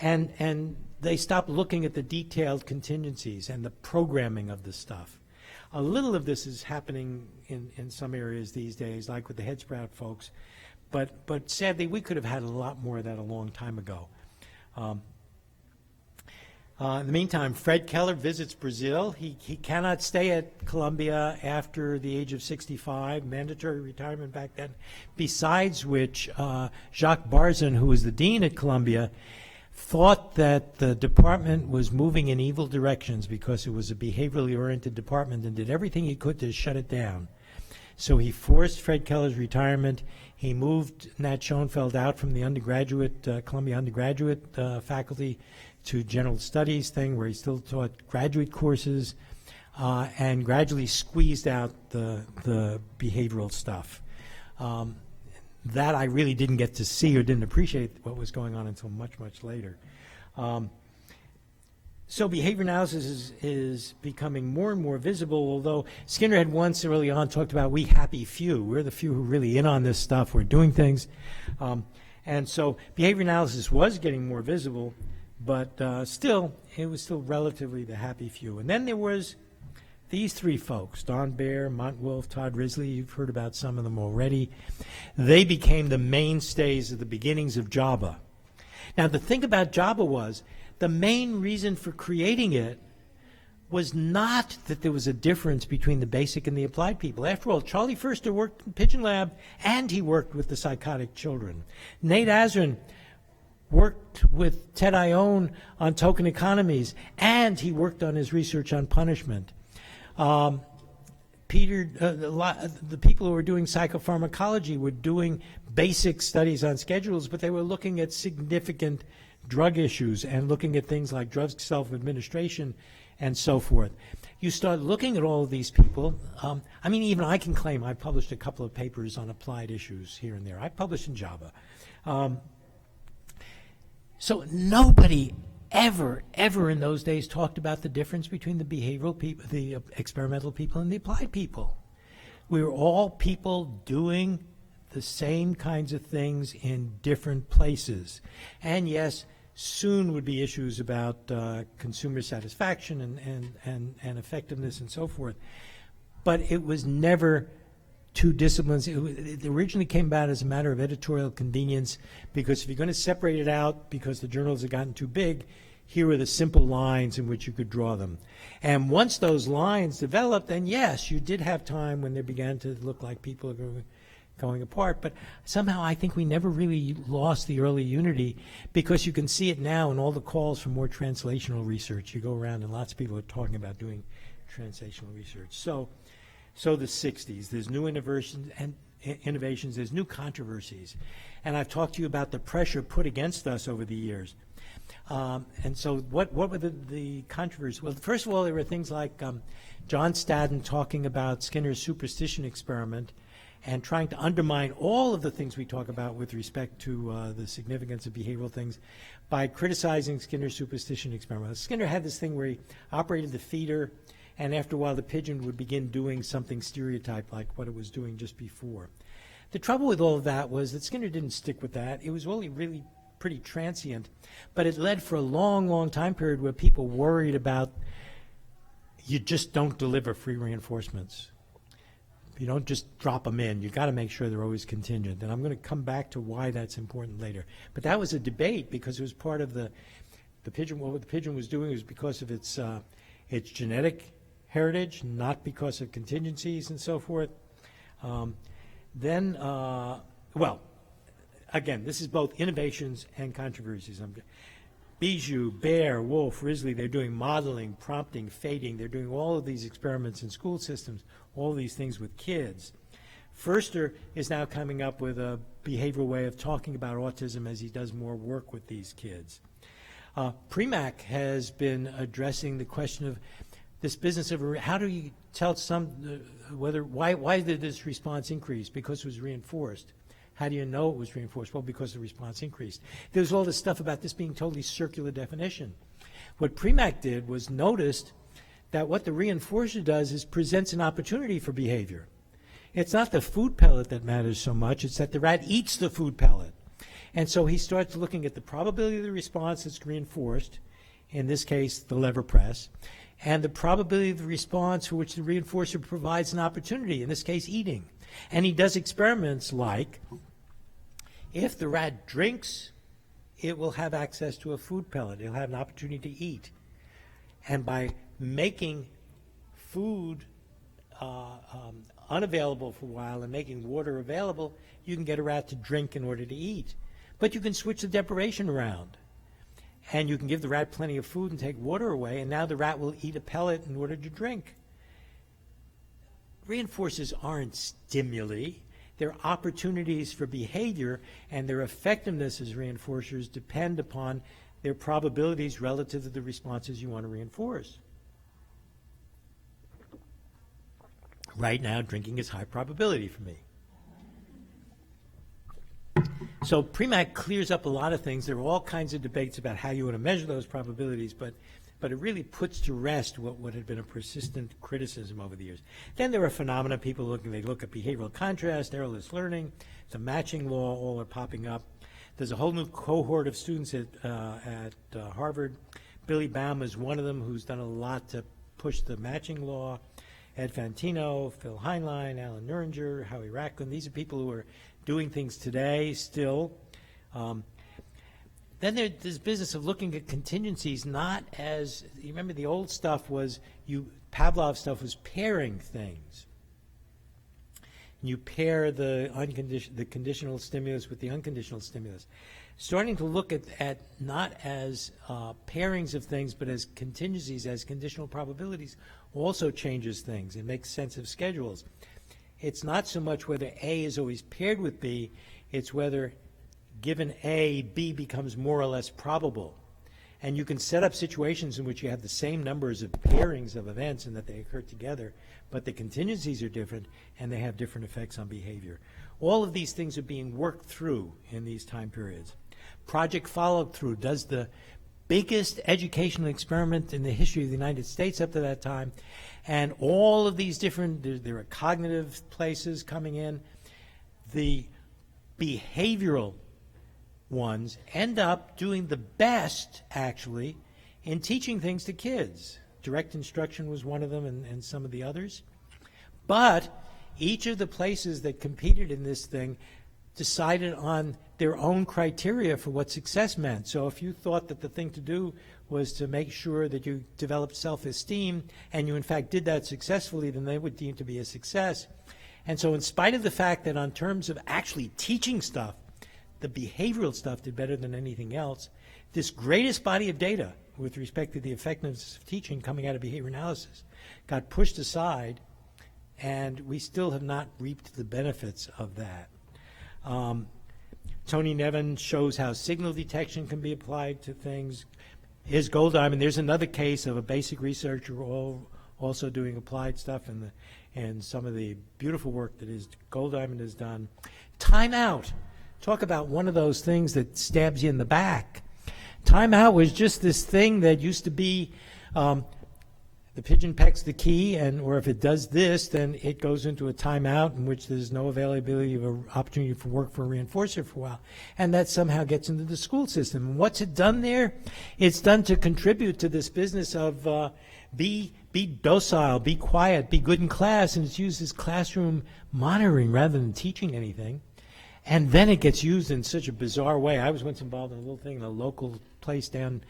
And they stopped looking at the detailed contingencies and the programming of the stuff. A little of this is happening in some areas these days, like with the head sprout folks. But sadly, we could have had a lot more of that a long time ago. In the meantime, Fred Keller visits Brazil. He cannot stay at Columbia after the age of 65, mandatory retirement back then, besides which Jacques Barzun, who was the dean at Columbia, thought that the department was moving in evil directions because it was a behaviorally oriented department and did everything he could to shut it down. So he forced Fred Keller's retirement. He moved Nat Schoenfeld out from the undergraduate, Columbia undergraduate faculty to general studies thing where he still taught graduate courses and gradually squeezed out the behavioral stuff. That I really didn't get to see or didn't appreciate what was going on until much, much later. So behavior analysis is becoming more and more visible, although Skinner had once early on talked about we happy few. We're the few who are really in on this stuff. We're doing things. And so behavior analysis was getting more visible, but still, it was still relatively the happy few. And then there was these three folks, Don Baer, Mont Wolf, Todd Risley. You've heard about some of them already. They became the mainstays of the beginnings of Java. Now, the thing about Java was the main reason for creating it was not that there was a difference between the basic and the applied people. After all, Charlie Furster worked in Pigeon Lab, and he worked with the psychotic children. Nate Azrin worked with Ted Ione on token economies, and he worked on his research on punishment. The people who were doing psychopharmacology were doing basic studies on schedules, but they were looking at significant drug issues and looking at things like drug self-administration and so forth. You start looking at all of these people. I mean, even I can claim I published a couple of papers on applied issues here and there. I published in Java. So nobody ever in those days talked about the difference between the behavioral people, the experimental people, and the applied people. We were all people doing the same kinds of things in different places. And yes, soon would be issues about consumer satisfaction and effectiveness and so forth. But it was never two disciplines. It originally came about as a matter of editorial convenience, because if you're going to separate it out because the journals had gotten too big, here were the simple lines in which you could draw them. And once those lines developed, then yes, you did have time when they began to look like people are going apart. But somehow I think we never really lost the early unity, because you can see it now in all the calls for more translational research. You go around and lots of people are talking about doing translational research. So the 60s, there's new innovations, there's new controversies. And I've talked to you about the pressure put against us over the years. And so what were the controversies? Well, first of all, there were things like John Staden talking about Skinner's superstition experiment and trying to undermine all of the things we talk about with respect to the significance of behavioral things by criticizing Skinner's superstition experiment. Skinner had this thing where he operated the feeder, and after a while the pigeon would begin doing something stereotyped like what it was doing just before. The trouble with all of that was that Skinner didn't stick with that. It was only really pretty transient, but it led for a long, long time period where people worried about you just don't deliver free reinforcements. You don't just drop them in. You've got to make sure they're always contingent. And I'm going to come back to why that's important later. But that was a debate because it was part of the pigeon. What the pigeon was doing was because of its genetic heritage, not because of contingencies and so forth. Again, this is both innovations and controversies. Bijou, Bear, Wolf, Risley, they're doing modeling, prompting, fading. They're doing all of these experiments in school systems, all these things with kids. Förster is now coming up with a behavioral way of talking about autism as he does more work with these kids. Premack has been addressing the question of this business of how do you tell why did this response increase? Because it was reinforced. How do you know it was reinforced? Well, because the response increased. There's all this stuff about this being totally circular definition. What Premack did was noticed that what the reinforcer does is presents an opportunity for behavior. It's not the food pellet that matters so much, it's that the rat eats the food pellet. And so he starts looking at the probability of the response that's reinforced, in this case, the lever press, and the probability of the response for which the reinforcer provides an opportunity, in this case, eating. And he does experiments like, if the rat drinks, it will have access to a food pellet. It'll have an opportunity to eat. And by making food unavailable for a while and making water available, you can get a rat to drink in order to eat. But you can switch the deprivation around. And you can give the rat plenty of food and take water away, and now the rat will eat a pellet in order to drink. Reinforcers aren't stimuli. They're opportunities for behavior, and their effectiveness as reinforcers depend upon their probabilities relative to the responses you want to reinforce. Right now, drinking is high probability for me. So Premack clears up a lot of things. There are all kinds of debates about how you want to measure those probabilities, but it really puts to rest what had been a persistent criticism over the years. Then there are phenomena people they look at behavioral contrast, errorless learning, the matching law, all are popping up. There's a whole new cohort of students at Harvard. Billy Baum is one of them who's done a lot to push the matching law. Ed Fantino, Phil Heinlein, Alan Nuringer, Howie Racklin. These are people who are doing things today still. Then there's this business of looking at contingencies not as, you remember the old stuff was, Pavlov stuff was pairing things. You pair the conditional stimulus with the unconditional stimulus. Starting to look at not as pairings of things, but as contingencies, as conditional probabilities, also changes things. It makes sense of schedules. It's not so much whether A is always paired with B, it's whether given A, B becomes more or less probable. And you can set up situations in which you have the same numbers of pairings of events and that they occur together, but the contingencies are different and they have different effects on behavior. All of these things are being worked through in these time periods. Project Follow-Through does the biggest educational experiment in the history of the United States up to that time, and all of these different, there are cognitive places coming in. The behavioral ones end up doing the best, actually, in teaching things to kids. Direct instruction was one of them, and some of the others. But each of the places that competed in this thing decided on their own criteria for what success meant. So if you thought that the thing to do was to make sure that you developed self-esteem, and you in fact did that successfully, then they would deem to be a success. And so in spite of the fact that on terms of actually teaching stuff, the behavioral stuff did better than anything else, this greatest body of data with respect to the effectiveness of teaching coming out of behavior analysis got pushed aside, and we still have not reaped the benefits of that. Tony Nevin shows how signal detection can be applied to things. Here's Gold Diamond. There's another case of a basic researcher also doing applied stuff and some of the beautiful work that Gold Diamond has done. Timeout. Talk about one of those things that stabs you in the back. Timeout was just this thing that used to be the pigeon pecks the key, or if it does this, then it goes into a timeout in which there's no availability of an opportunity for work for a reinforcer for a while. And that somehow gets into the school system. And what's it done there? It's done to contribute to this business of be docile, be quiet, be good in class, and it's used as classroom monitoring rather than teaching anything. And then it gets used in such a bizarre way. I was once involved in a little thing in a local place down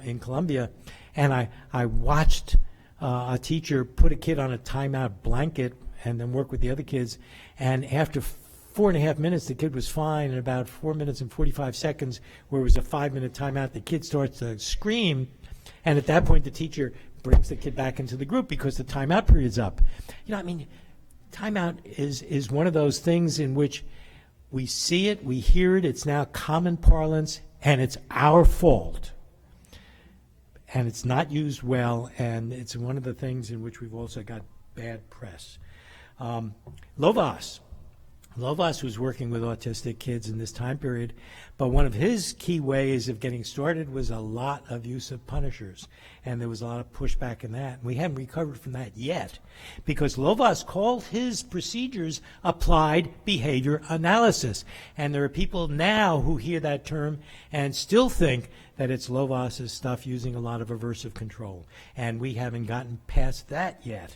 in Columbia, and I watched a teacher put a kid on a timeout blanket and then work with the other kids. And after 4.5 minutes, the kid was fine. And about 4 minutes and 45 seconds, where it was a 5-minute timeout, the kid starts to scream. And at that point, the teacher brings the kid back into the group because the timeout period's up. You know, I mean, timeout is one of those things in which we see it, we hear it, it's now common parlance, and it's our fault. And it's not used well, and it's one of the things in which we've also got bad press. Lovas was working with autistic kids in this time period, but one of his key ways of getting started was a lot of use of punishers, and there was a lot of pushback in that. We haven't recovered from that yet, because Lovas called his procedures applied behavior analysis, and there are people now who hear that term and still think that it's Lovas' stuff using a lot of aversive control, and we haven't gotten past that yet.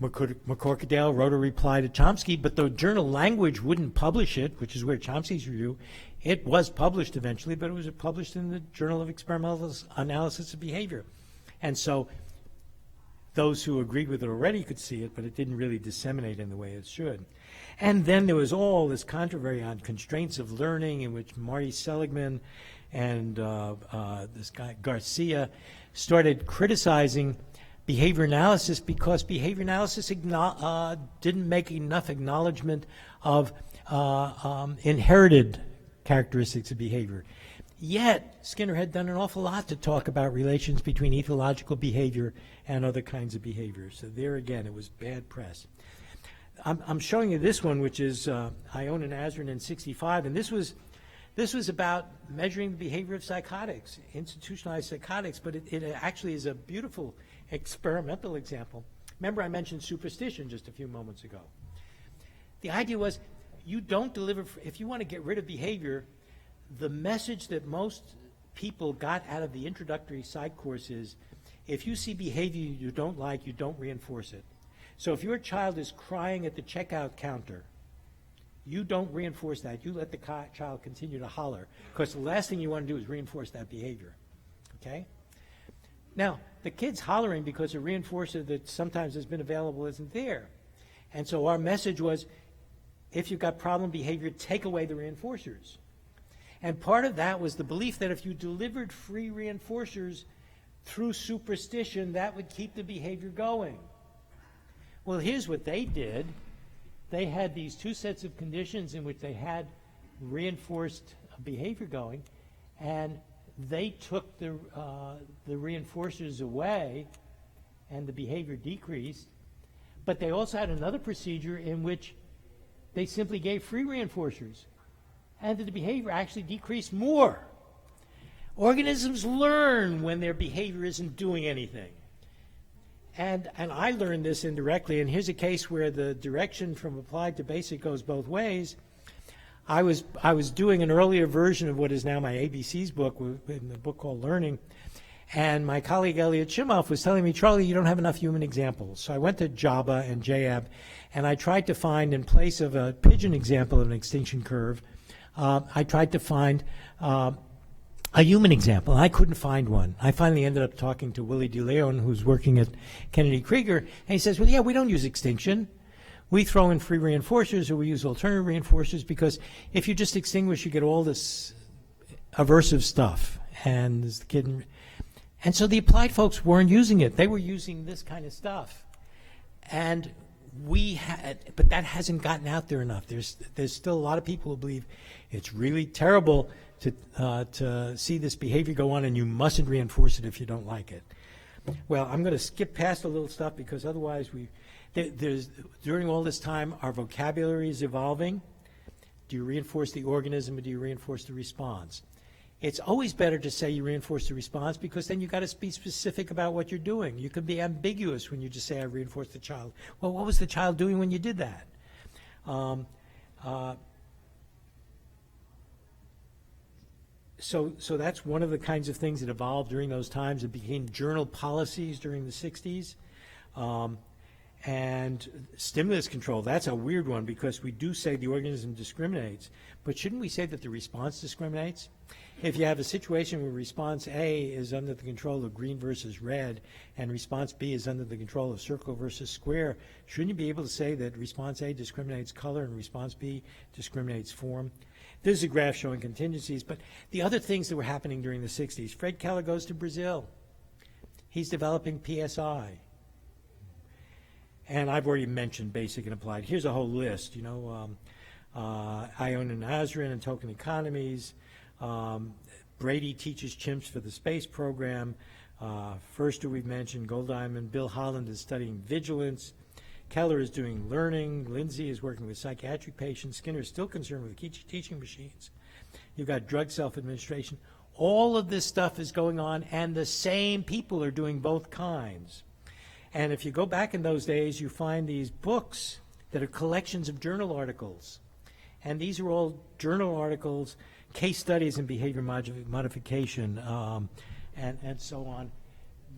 McCorkadale wrote a reply to Chomsky, but the journal Language wouldn't publish it, which is where Chomsky's review. It was published eventually, but it was published in the Journal of Experimental Analysis of Behavior. And so those who agreed with it already could see it, but it didn't really disseminate in the way it should. And then there was all this controversy on constraints of learning, in which Marty Seligman and this guy Garcia started criticizing behavior analysis because behavior analysis didn't make enough acknowledgement of inherited characteristics of behavior. Yet, Skinner had done an awful lot to talk about relations between ethological behavior and other kinds of behavior. So there again, it was bad press. I'm showing you this one, which is I own an Azrin in '65, and this was about measuring the behavior of psychotics, institutionalized psychotics, but it actually is a beautiful experimental example. Remember I mentioned superstition just a few moments ago. The idea was you don't deliver, if you want to get rid of behavior, the message that most people got out of the introductory psych course is if you see behavior you don't like, you don't reinforce it. So if your child is crying at the checkout counter, you don't reinforce that. You let the child continue to holler, because the last thing you want to do is reinforce that behavior. Okay? Now, the kid's hollering because a reinforcer that sometimes has been available isn't there. And so our message was, if you've got problem behavior, take away the reinforcers. And part of that was the belief that if you delivered free reinforcers through superstition, that would keep the behavior going. Well, here's what they did. They had these two sets of conditions in which they had reinforced behavior going, and they took the reinforcers away, and the behavior decreased. But they also had another procedure in which they simply gave free reinforcers, and the behavior actually decreased more. Organisms learn when their behavior isn't doing anything. And I learned this indirectly, and here's a case where the direction from applied to basic goes both ways. I was doing an earlier version of what is now my ABC's book, in the book called Learning, and my colleague Elliot Shimoff was telling me, Charlie, you don't have enough human examples. So I went to Java and JAB, and I tried to find, in place of a pigeon example of an extinction curve, I tried to find a human example, and I couldn't find one. I finally ended up talking to Willie DeLeon, who's working at Kennedy Krieger, and he says, well, yeah, we don't use extinction. We throw in free reinforcers, or we use alternative reinforcers, because if you just extinguish, you get all this aversive stuff. And this kid, and so the applied folks weren't using it. They were using this kind of stuff. And but that hasn't gotten out there enough. There's still a lot of people who believe it's really terrible to see this behavior go on, and you mustn't reinforce it if you don't like it. Well, I'm going to skip past a little stuff, because otherwise during all this time, our vocabulary is evolving. Do you reinforce the organism, or do you reinforce the response? It's always better to say you reinforce the response, because then you've got to be specific about what you're doing. You can be ambiguous when you just say, I reinforced the child. Well, what was the child doing when you did that? So that's one of the kinds of things that evolved during those times. It became journal policies during the 60s. And stimulus control, that's a weird one, because we do say the organism discriminates, but shouldn't we say that the response discriminates? If you have a situation where response A is under the control of green versus red, and response B is under the control of circle versus square, shouldn't you be able to say that response A discriminates color and response B discriminates form? This is a graph showing contingencies, but the other things that were happening during the 60s, Fred Keller goes to Brazil. He's developing PSI. And I've already mentioned basic and applied. Here's a whole list, Ion and Azrin and token economies. Brady teaches chimps for the space program. Firster we've mentioned, Golddiamond. Bill Holland is studying vigilance. Keller is doing learning. Lindsay is working with psychiatric patients. Skinner is still concerned with teaching machines. You've got drug self-administration. All of this stuff is going on, and the same people are doing both kinds. And if you go back in those days, you find these books that are collections of journal articles. And these are all journal articles, case studies in behavior modification, and so on.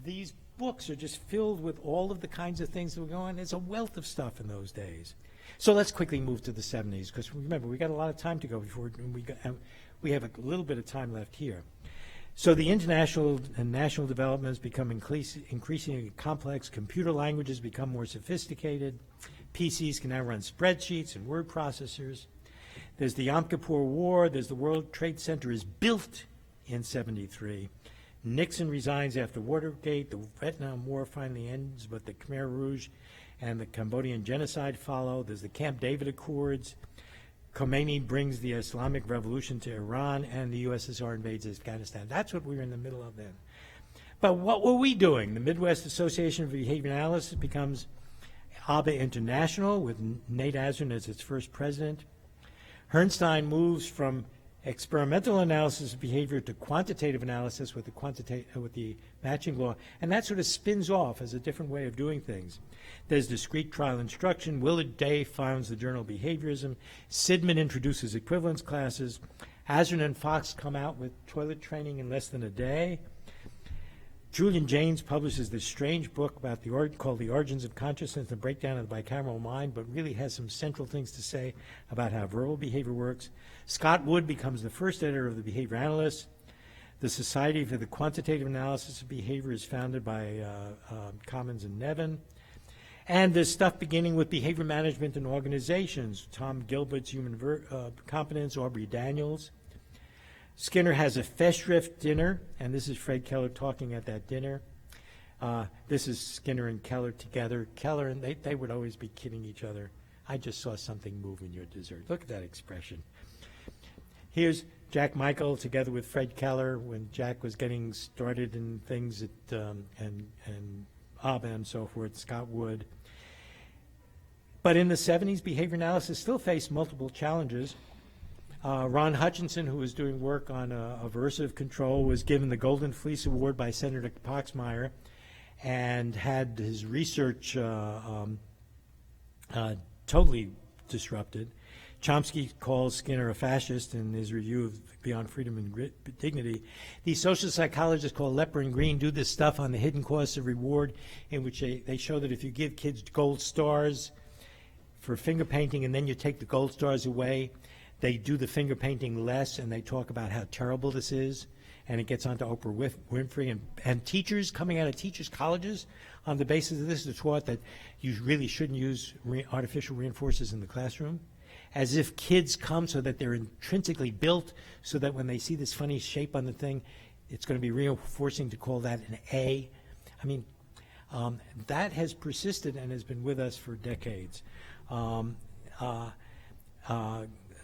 These books are just filled with all of the kinds of things that were going on. There's a wealth of stuff in those days. So let's quickly move to the 70s, because remember, we got a lot of time to go before we have a little bit of time left here. So the international and national developments become increasingly complex. Computer languages become more sophisticated. PCs can now run spreadsheets and word processors. There's the Yom Kippur War. There's the World Trade Center is built in 73. Nixon resigns after Watergate. The Vietnam War finally ends, but the Khmer Rouge and the Cambodian genocide follow. There's the Camp David Accords. Khomeini brings the Islamic Revolution to Iran, and the USSR invades Afghanistan. That's what we were in the middle of then. But what were we doing? The Midwest Association for Behavior Analysis becomes ABA International, with Nate Azrin as its first president. Herrnstein moves from experimental analysis of behavior to quantitative analysis with the matching law, and that sort of spins off as a different way of doing things. There's discrete trial instruction. Willard Day founds the journal Behaviorism. Sidman introduces equivalence classes. Azrin and Fox come out with toilet training in less than a day. Julian Jaynes publishes this strange book about called The Origins of Consciousness, the Breakdown of the Bicameral Mind, but really has some central things to say about how verbal behavior works. Scott Wood becomes the first editor of the Behavior Analyst. The Society for the Quantitative Analysis of Behavior is founded by Commons and Nevin. And there's stuff beginning with behavior management in organizations. Tom Gilbert's Human Competence, Aubrey Daniels. Skinner has a Festschrift dinner, and this is Fred Keller talking at that dinner. This is Skinner and Keller together. Keller, and they would always be kidding each other. I just saw something move in your dessert. Look at that expression. Here's Jack Michael together with Fred Keller when Jack was getting started in things at, and ABA and so forth, Scott Wood. But in the 70s, behavior analysis still faced multiple challenges. Ron Hutchinson, who was doing work on aversive control, was given the Golden Fleece Award by Senator Poxmeyer and had his research totally disrupted. Chomsky calls Skinner a fascist in his review of Beyond Freedom and Dignity. These social psychologists called Lepper and Green do this stuff on the hidden costs of reward, in which they show that if you give kids gold stars for finger painting and then you take the gold stars away, they do the finger painting less, and they talk about how terrible this is. And it gets onto Oprah Winfrey, and teachers coming out of teachers' colleges on the basis of this are taught that you really shouldn't use artificial reinforcers in the classroom, as if kids come so that they're intrinsically built so that when they see this funny shape on the thing, it's going to be reinforcing to call that an A. I mean, that has persisted and has been with us for decades.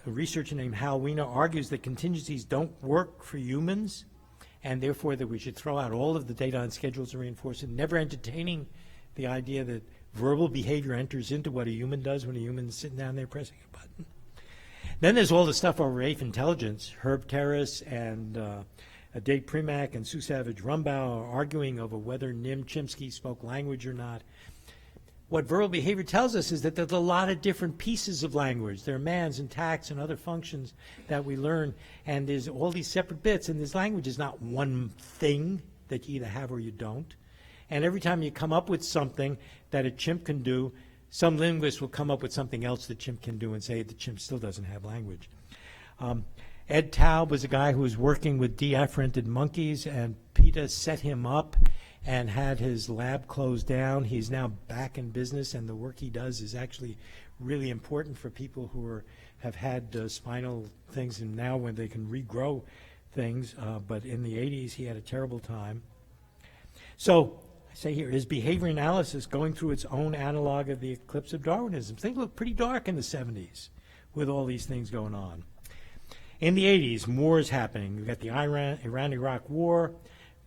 A researcher named Hal Wiener argues that contingencies don't work for humans, and therefore that we should throw out all of the data on schedules and reinforce it, never entertaining the idea that verbal behavior enters into what a human does when a human is sitting down there pressing a button. Then there's all the stuff over ape intelligence. Herb Terrace and Dave Primack and Sue Savage-Rumbaugh are arguing over whether Nim Chimpsky spoke language or not. What verbal behavior tells us is that there's a lot of different pieces of language. There are mans and tacts and other functions that we learn, and there's all these separate bits, and this language is not one thing that you either have or you don't. And every time you come up with something that a chimp can do, some linguist will come up with something else the chimp can do and say the chimp still doesn't have language. Ed Taub was a guy who was working with deafferented monkeys, and PETA set him up and had his lab closed down. He's now back in business, and the work he does is actually really important for people who have had spinal things, and now when they can regrow things. But in the 80s, he had a terrible time. So I say here, is behavior analysis going through its own analog of the eclipse of Darwinism? Things look pretty dark in the 70s with all these things going on. In the 80s, more is happening. We've got the Iran-Iraq war.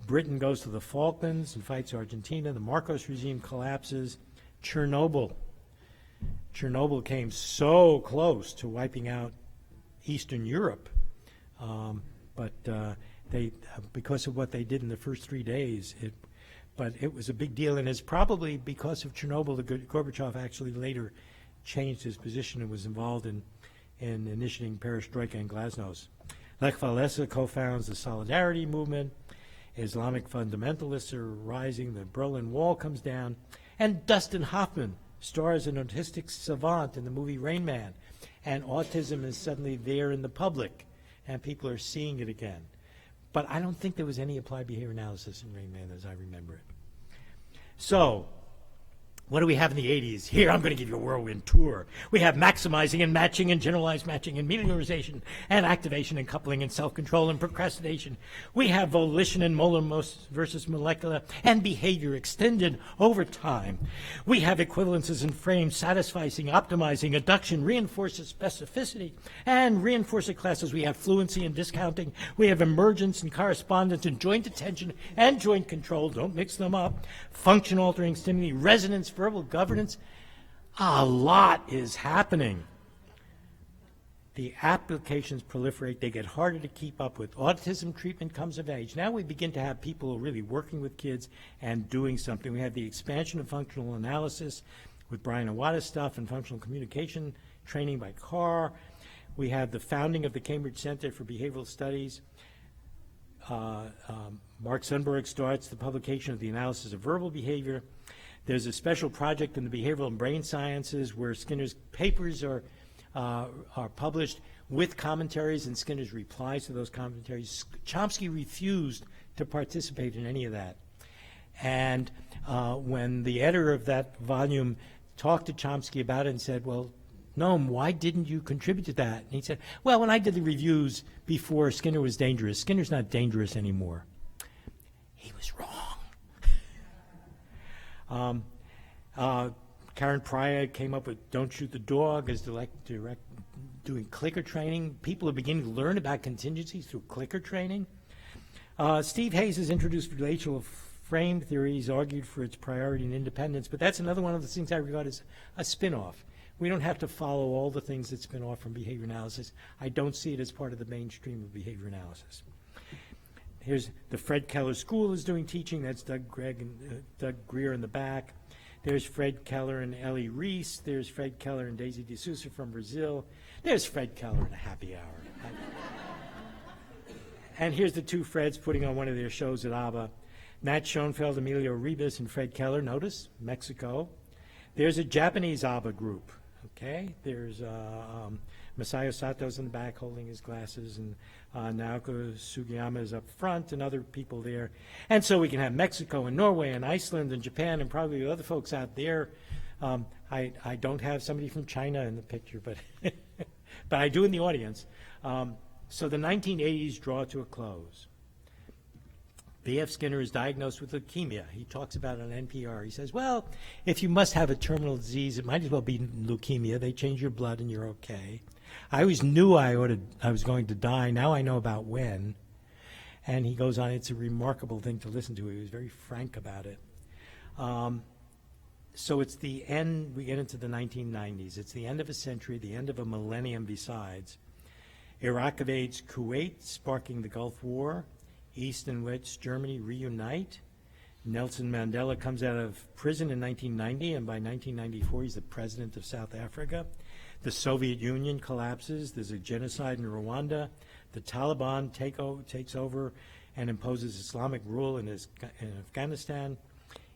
Britain goes to the Falklands and fights Argentina. The Marcos regime collapses. Chernobyl came so close to wiping out Eastern Europe, but they, because of what they did in the first 3 days, but it was a big deal, and it's probably because of Chernobyl that Gorbachev actually later changed his position and was involved in initiating perestroika and glasnost. Lech Walesa co-founds the Solidarity movement. Islamic fundamentalists are rising. The Berlin Wall comes down. And Dustin Hoffman stars an autistic savant in the movie Rain Man. And autism is suddenly there in the public, and people are seeing it again. But I don't think there was any applied behavior analysis in Rain Man as I remember it. So, what do we have in the 80s? Here, I'm going to give you a whirlwind tour. We have maximizing and matching and generalized matching and meliorization and activation and coupling and self-control and procrastination. We have volition and molar versus molecular and behavior extended over time. We have equivalences and frames satisficing, optimizing, adduction, reinforcer specificity, and reinforcer classes. We have fluency and discounting. We have emergence and correspondence and joint attention and joint control. Don't mix them up. Function altering stimuli, resonance, verbal governance. A lot is happening. The applications proliferate. They get harder to keep up with. Autism treatment comes of age. Now we begin to have people really working with kids and doing something. We have the expansion of functional analysis with Brian Iwata's stuff and functional communication training by Carr. We have the founding of the Cambridge Center for Behavioral Studies. Mark Sundberg starts the publication of the analysis of verbal behavior. There's a special project in the behavioral and brain sciences where Skinner's papers are published with commentaries, and Skinner's replies to those commentaries. Chomsky refused to participate in any of that. And when the editor of that volume talked to Chomsky about it and said, well, Noam, why didn't you contribute to that? And he said, well, when I did the reviews before Skinner was dangerous, Skinner's not dangerous anymore. He was wrong. Karen Pryor came up with Don't Shoot the Dog as doing clicker training. People are beginning to learn about contingencies through clicker training. Steve Hayes has introduced relational frame theory. He's argued for its priority and independence, but that's another one of the things I regard as a spin-off. We don't have to follow all the things that spin off from behavior analysis. I don't see it as part of the mainstream of behavior analysis. Here's the Fred Keller School is doing teaching. That's Doug Greer in the back. There's Fred Keller and Ellie Reese. There's Fred Keller and Daisy de Souza from Brazil. There's Fred Keller in a happy hour. And here's the two Freds putting on one of their shows at ABBA. Nat Schoenfeld, Emilio Ribas, and Fred Keller. Notice, Mexico. There's a Japanese ABBA group. Okay, there's Masayo Sato's in the back holding his glasses, and Naoko Sugiyama is up front, and other people there. And so we can have Mexico and Norway and Iceland and Japan and probably other folks out there. I don't have somebody from China in the picture, but but I do in the audience. So the 1980s draw to a close. B.F. Skinner is diagnosed with leukemia. He talks about it on NPR. He says, well, if you must have a terminal disease, it might as well be leukemia. They change your blood and you're okay. I always knew I was going to die. Now I know about when. And he goes on, it's a remarkable thing to listen to. He was very frank about it. So it's the end, we get into the 1990s. It's the end of a century, the end of a millennium besides. Iraq invades Kuwait, sparking the Gulf War. East and West Germany reunite. Nelson Mandela comes out of prison in 1990, and by 1994 he's the president of South Africa. The Soviet Union collapses. There's a genocide in Rwanda. The Taliban takes over and imposes Islamic rule in Afghanistan.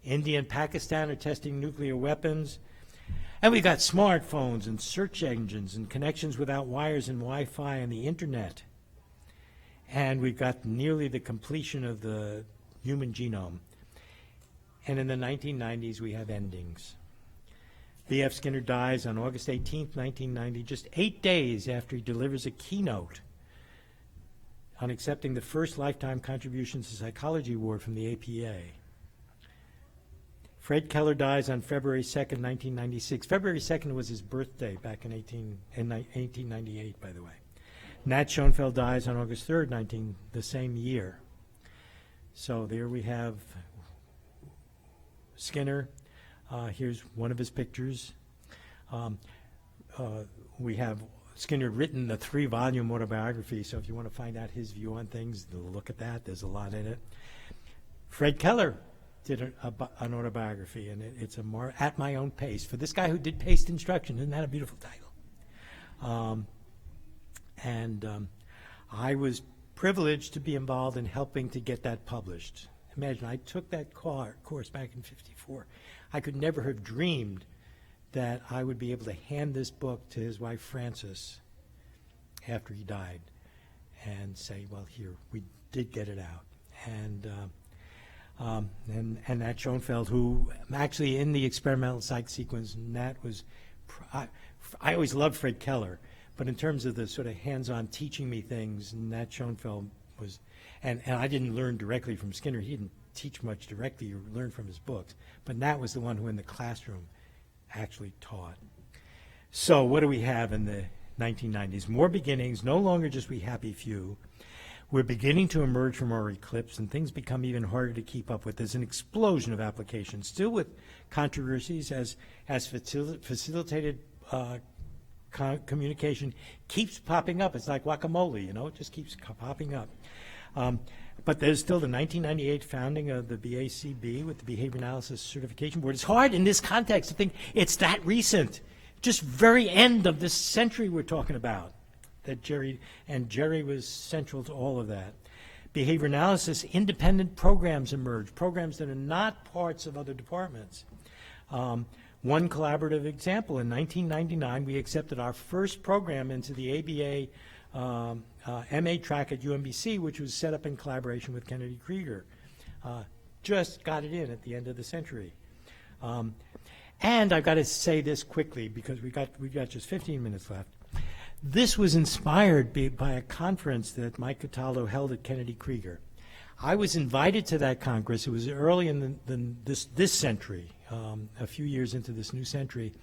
India and Pakistan are testing nuclear weapons. And we've got smartphones and search engines and connections without wires and Wi-Fi and the internet. And we've got nearly the completion of the human genome. And in the 1990s, we have endings. B.F. Skinner dies on August 18th, 1990, just 8 days after he delivers a keynote on accepting the first Lifetime Contributions to Psychology Award from the APA. Fred Keller dies on February 2nd, 1996. February 2nd was his birthday back in 1898, by the way. Nat Schoenfeld dies on August 3rd, the same year. So there we have Skinner. Here's one of his pictures. We have Skinner written the 3-volume autobiography, so if you want to find out his view on things, look at that. There's a lot in it. Fred Keller did an autobiography, and it's At My Own Pace. For this guy who did paced instruction, isn't that a beautiful title? I was privileged to be involved in helping to get that published. Imagine, I took that course back in '54. I could never have dreamed that I would be able to hand this book to his wife, Frances, after he died, and say, well, here, we did get it out. And Nat Schoenfeld, who actually in the experimental psych sequence, Nat was, I always loved Fred Keller, but in terms of the sort of hands-on teaching me things, Nat Schoenfeld was, and I didn't learn directly from Skinner. He didn't teach much directly. You learned from his books. But Nat was the one who in the classroom actually taught. So what do we have in the 1990s? More beginnings, no longer just we happy few. We're beginning to emerge from our eclipse, and things become even harder to keep up with. There's an explosion of applications, still with controversies as facilitated communication keeps popping up. It's like guacamole, it just keeps popping up. But there's still the 1998 founding of the BACB with the Behavior Analysis Certification Board. It's hard in this context to think it's that recent, just very end of this century we're talking about. That Jerry was central to all of that. Behavior analysis, independent programs emerge, programs that are not parts of other departments. One collaborative example, in 1999, we accepted our first program into the ABA MA track at UMBC, which was set up in collaboration with Kennedy Krieger. Just got it in at the end of the century. And I've got to say this quickly because we've got just 15 minutes left. This was inspired by a conference that Mike Cataldo held at Kennedy Krieger. I was invited to that Congress. It was early in this century, a few years into this new century,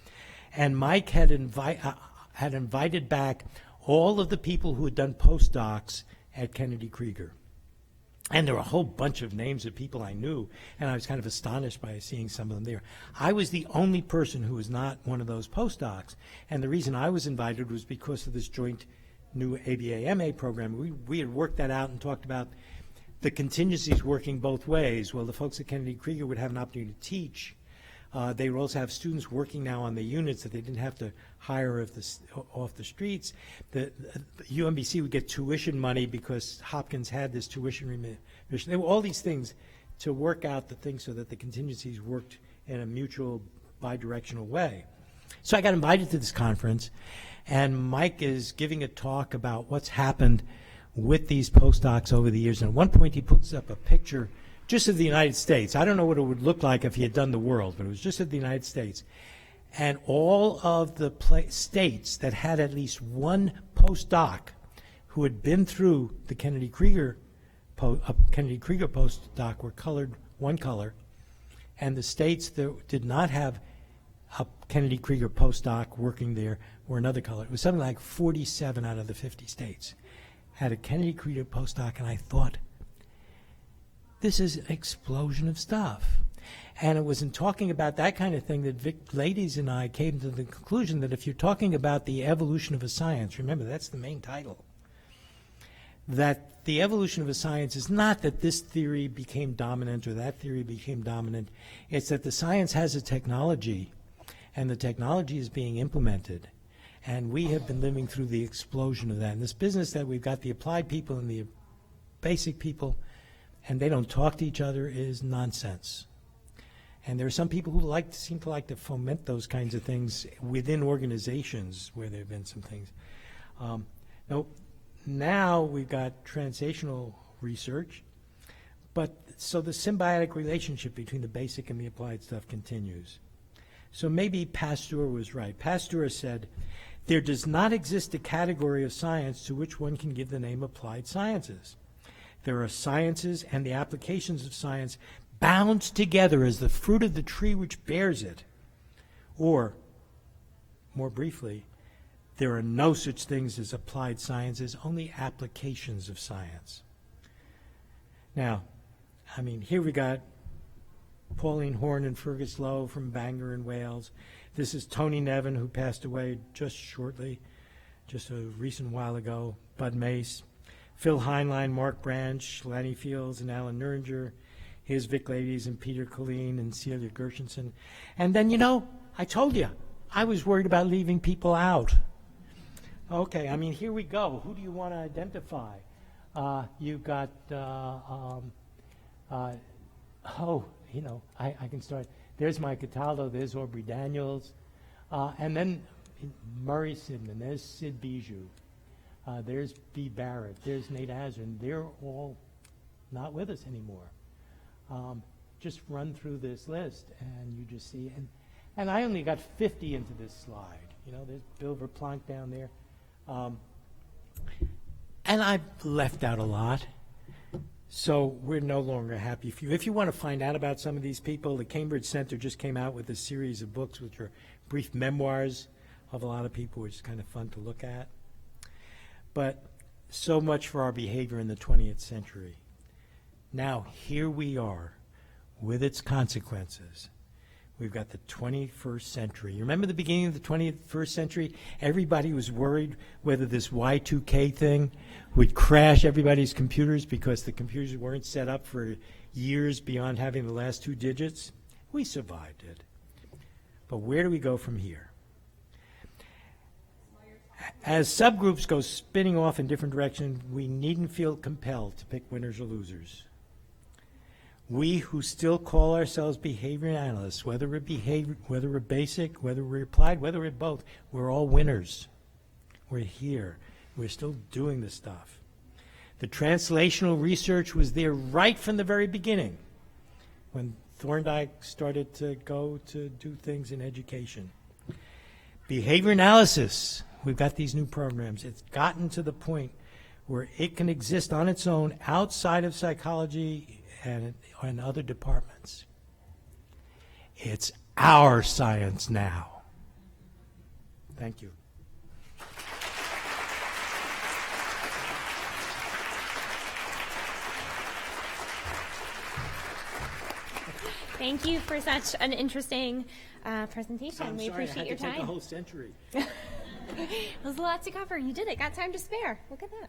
and Mike had invited back all of the people who had done postdocs at Kennedy Krieger. And there were a whole bunch of names of people I knew, and I was kind of astonished by seeing some of them there. I was the only person who was not one of those postdocs, and the reason I was invited was because of this joint new ABA-MA program. We had worked that out and talked about the contingencies working both ways. Well, the folks at Kennedy Krieger would have an opportunity to teach They will also have students working now on the units that they didn't have to hire off the streets. The UMBC would get tuition money because Hopkins had this tuition remission. There were all these things to work out the things so that the contingencies worked in a mutual bidirectional way. So I got invited to this conference, and Mike is giving a talk about what's happened with these postdocs over the years. And at one point he puts up a picture just of the United States. I don't know what it would look like if he had done the world, but it was just of the United States. And all of the states that had at least one postdoc who had been through the Kennedy-Krieger postdoc were colored one color, and the states that did not have a Kennedy-Krieger postdoc working there were another color. It was something like 47 out of the 50 states had a Kennedy-Krieger postdoc, and I thought, this is an explosion of stuff. And it was in talking about that kind of thing that Vic Ladies and I came to the conclusion that if you're talking about the evolution of a science, remember that's the main title, that the evolution of a science is not that this theory became dominant or that theory became dominant. It's that the science has a technology, and the technology is being implemented. And we have been living through the explosion of that. And this business that we've got the applied people and the basic people, and they don't talk to each other, is nonsense. And there are some people who seem to like to foment those kinds of things within organizations where there have been some things. Now we've got translational research, but so the symbiotic relationship between the basic and the applied stuff continues. So maybe Pasteur was right. Pasteur said, there does not exist a category of science to which one can give the name applied sciences. There are sciences and the applications of science bound together as the fruit of the tree which bears it. Or, more briefly, there are no such things as applied sciences, only applications of science. Now, I mean, here we got Pauline Horn and Fergus Lowe from Bangor in Wales. This is Tony Nevin, who passed away just a recent while ago, Bud Mace. Phil Heinlein, Mark Branch, Lanny Fields, and Alan Nuringer. Here's Vic Ladies and Peter Colleen and Celia Gershenson. And then, I told you, I was worried about leaving people out. Okay, I mean, here we go. Who do you want to identify? You've got, I can start. There's Mike Cataldo, there's Aubrey Daniels, and then Murray Sidman, there's Sid Bijou. There's B. Barrett, there's Nate Azrin. They're all not with us anymore. Just run through this list and you just see, and I only got 50 into this slide. There's Bill Verplank down there. And I've left out a lot. So we're no longer happy for you. If you want to find out about some of these people, the Cambridge Center just came out with a series of books which are brief memoirs of a lot of people, which is kind of fun to look at. But so much for our behavior in the 20th century. Now, here we are with its consequences. We've got the 21st century. You remember the beginning of the 21st century? Everybody was worried whether this Y2K thing would crash everybody's computers because the computers weren't set up for years beyond having the last two digits. We survived it. But where do we go from here? As subgroups go spinning off in different directions, we needn't feel compelled to pick winners or losers. We who still call ourselves behavior analysts, whether we're basic, whether we're applied, whether we're both, we're all winners. We're here. We're still doing this stuff. The translational research was there right from the very beginning when Thorndike started to go to do things in education. Behavior analysis, we've got these new programs. It's gotten to the point where it can exist on its own outside of psychology and other departments. It's our science now. Thank you. Thank you for such an interesting presentation. We appreciate your time. Take a whole century. There's a lot to cover. You did it. Got time to spare. Look at that.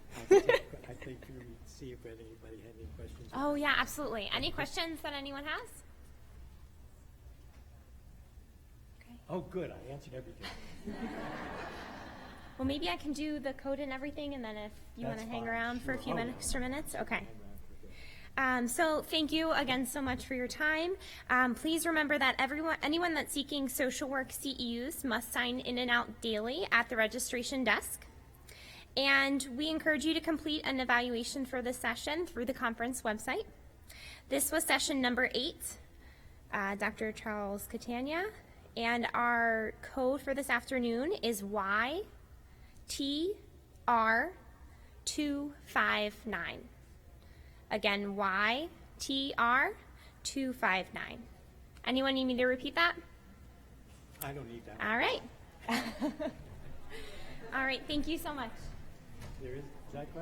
I think we see if anybody had any questions. Oh, yeah, absolutely. Any questions that anyone has? Oh, good, I answered everything. Well, maybe I can do the code and everything, and then if you want to hang around for a few extra minutes. Okay. So thank you again so much for your time. Please remember that anyone that's seeking social work CEUs must sign in and out daily at the registration desk. And we encourage you to complete an evaluation for this session through the conference website. This was session number 8, Dr. Charles Catania, and our code for this afternoon is YTR259. Again, YTR259. Anyone need me to repeat that? I don't need that. All right. All right, thank you so much. Is that correct?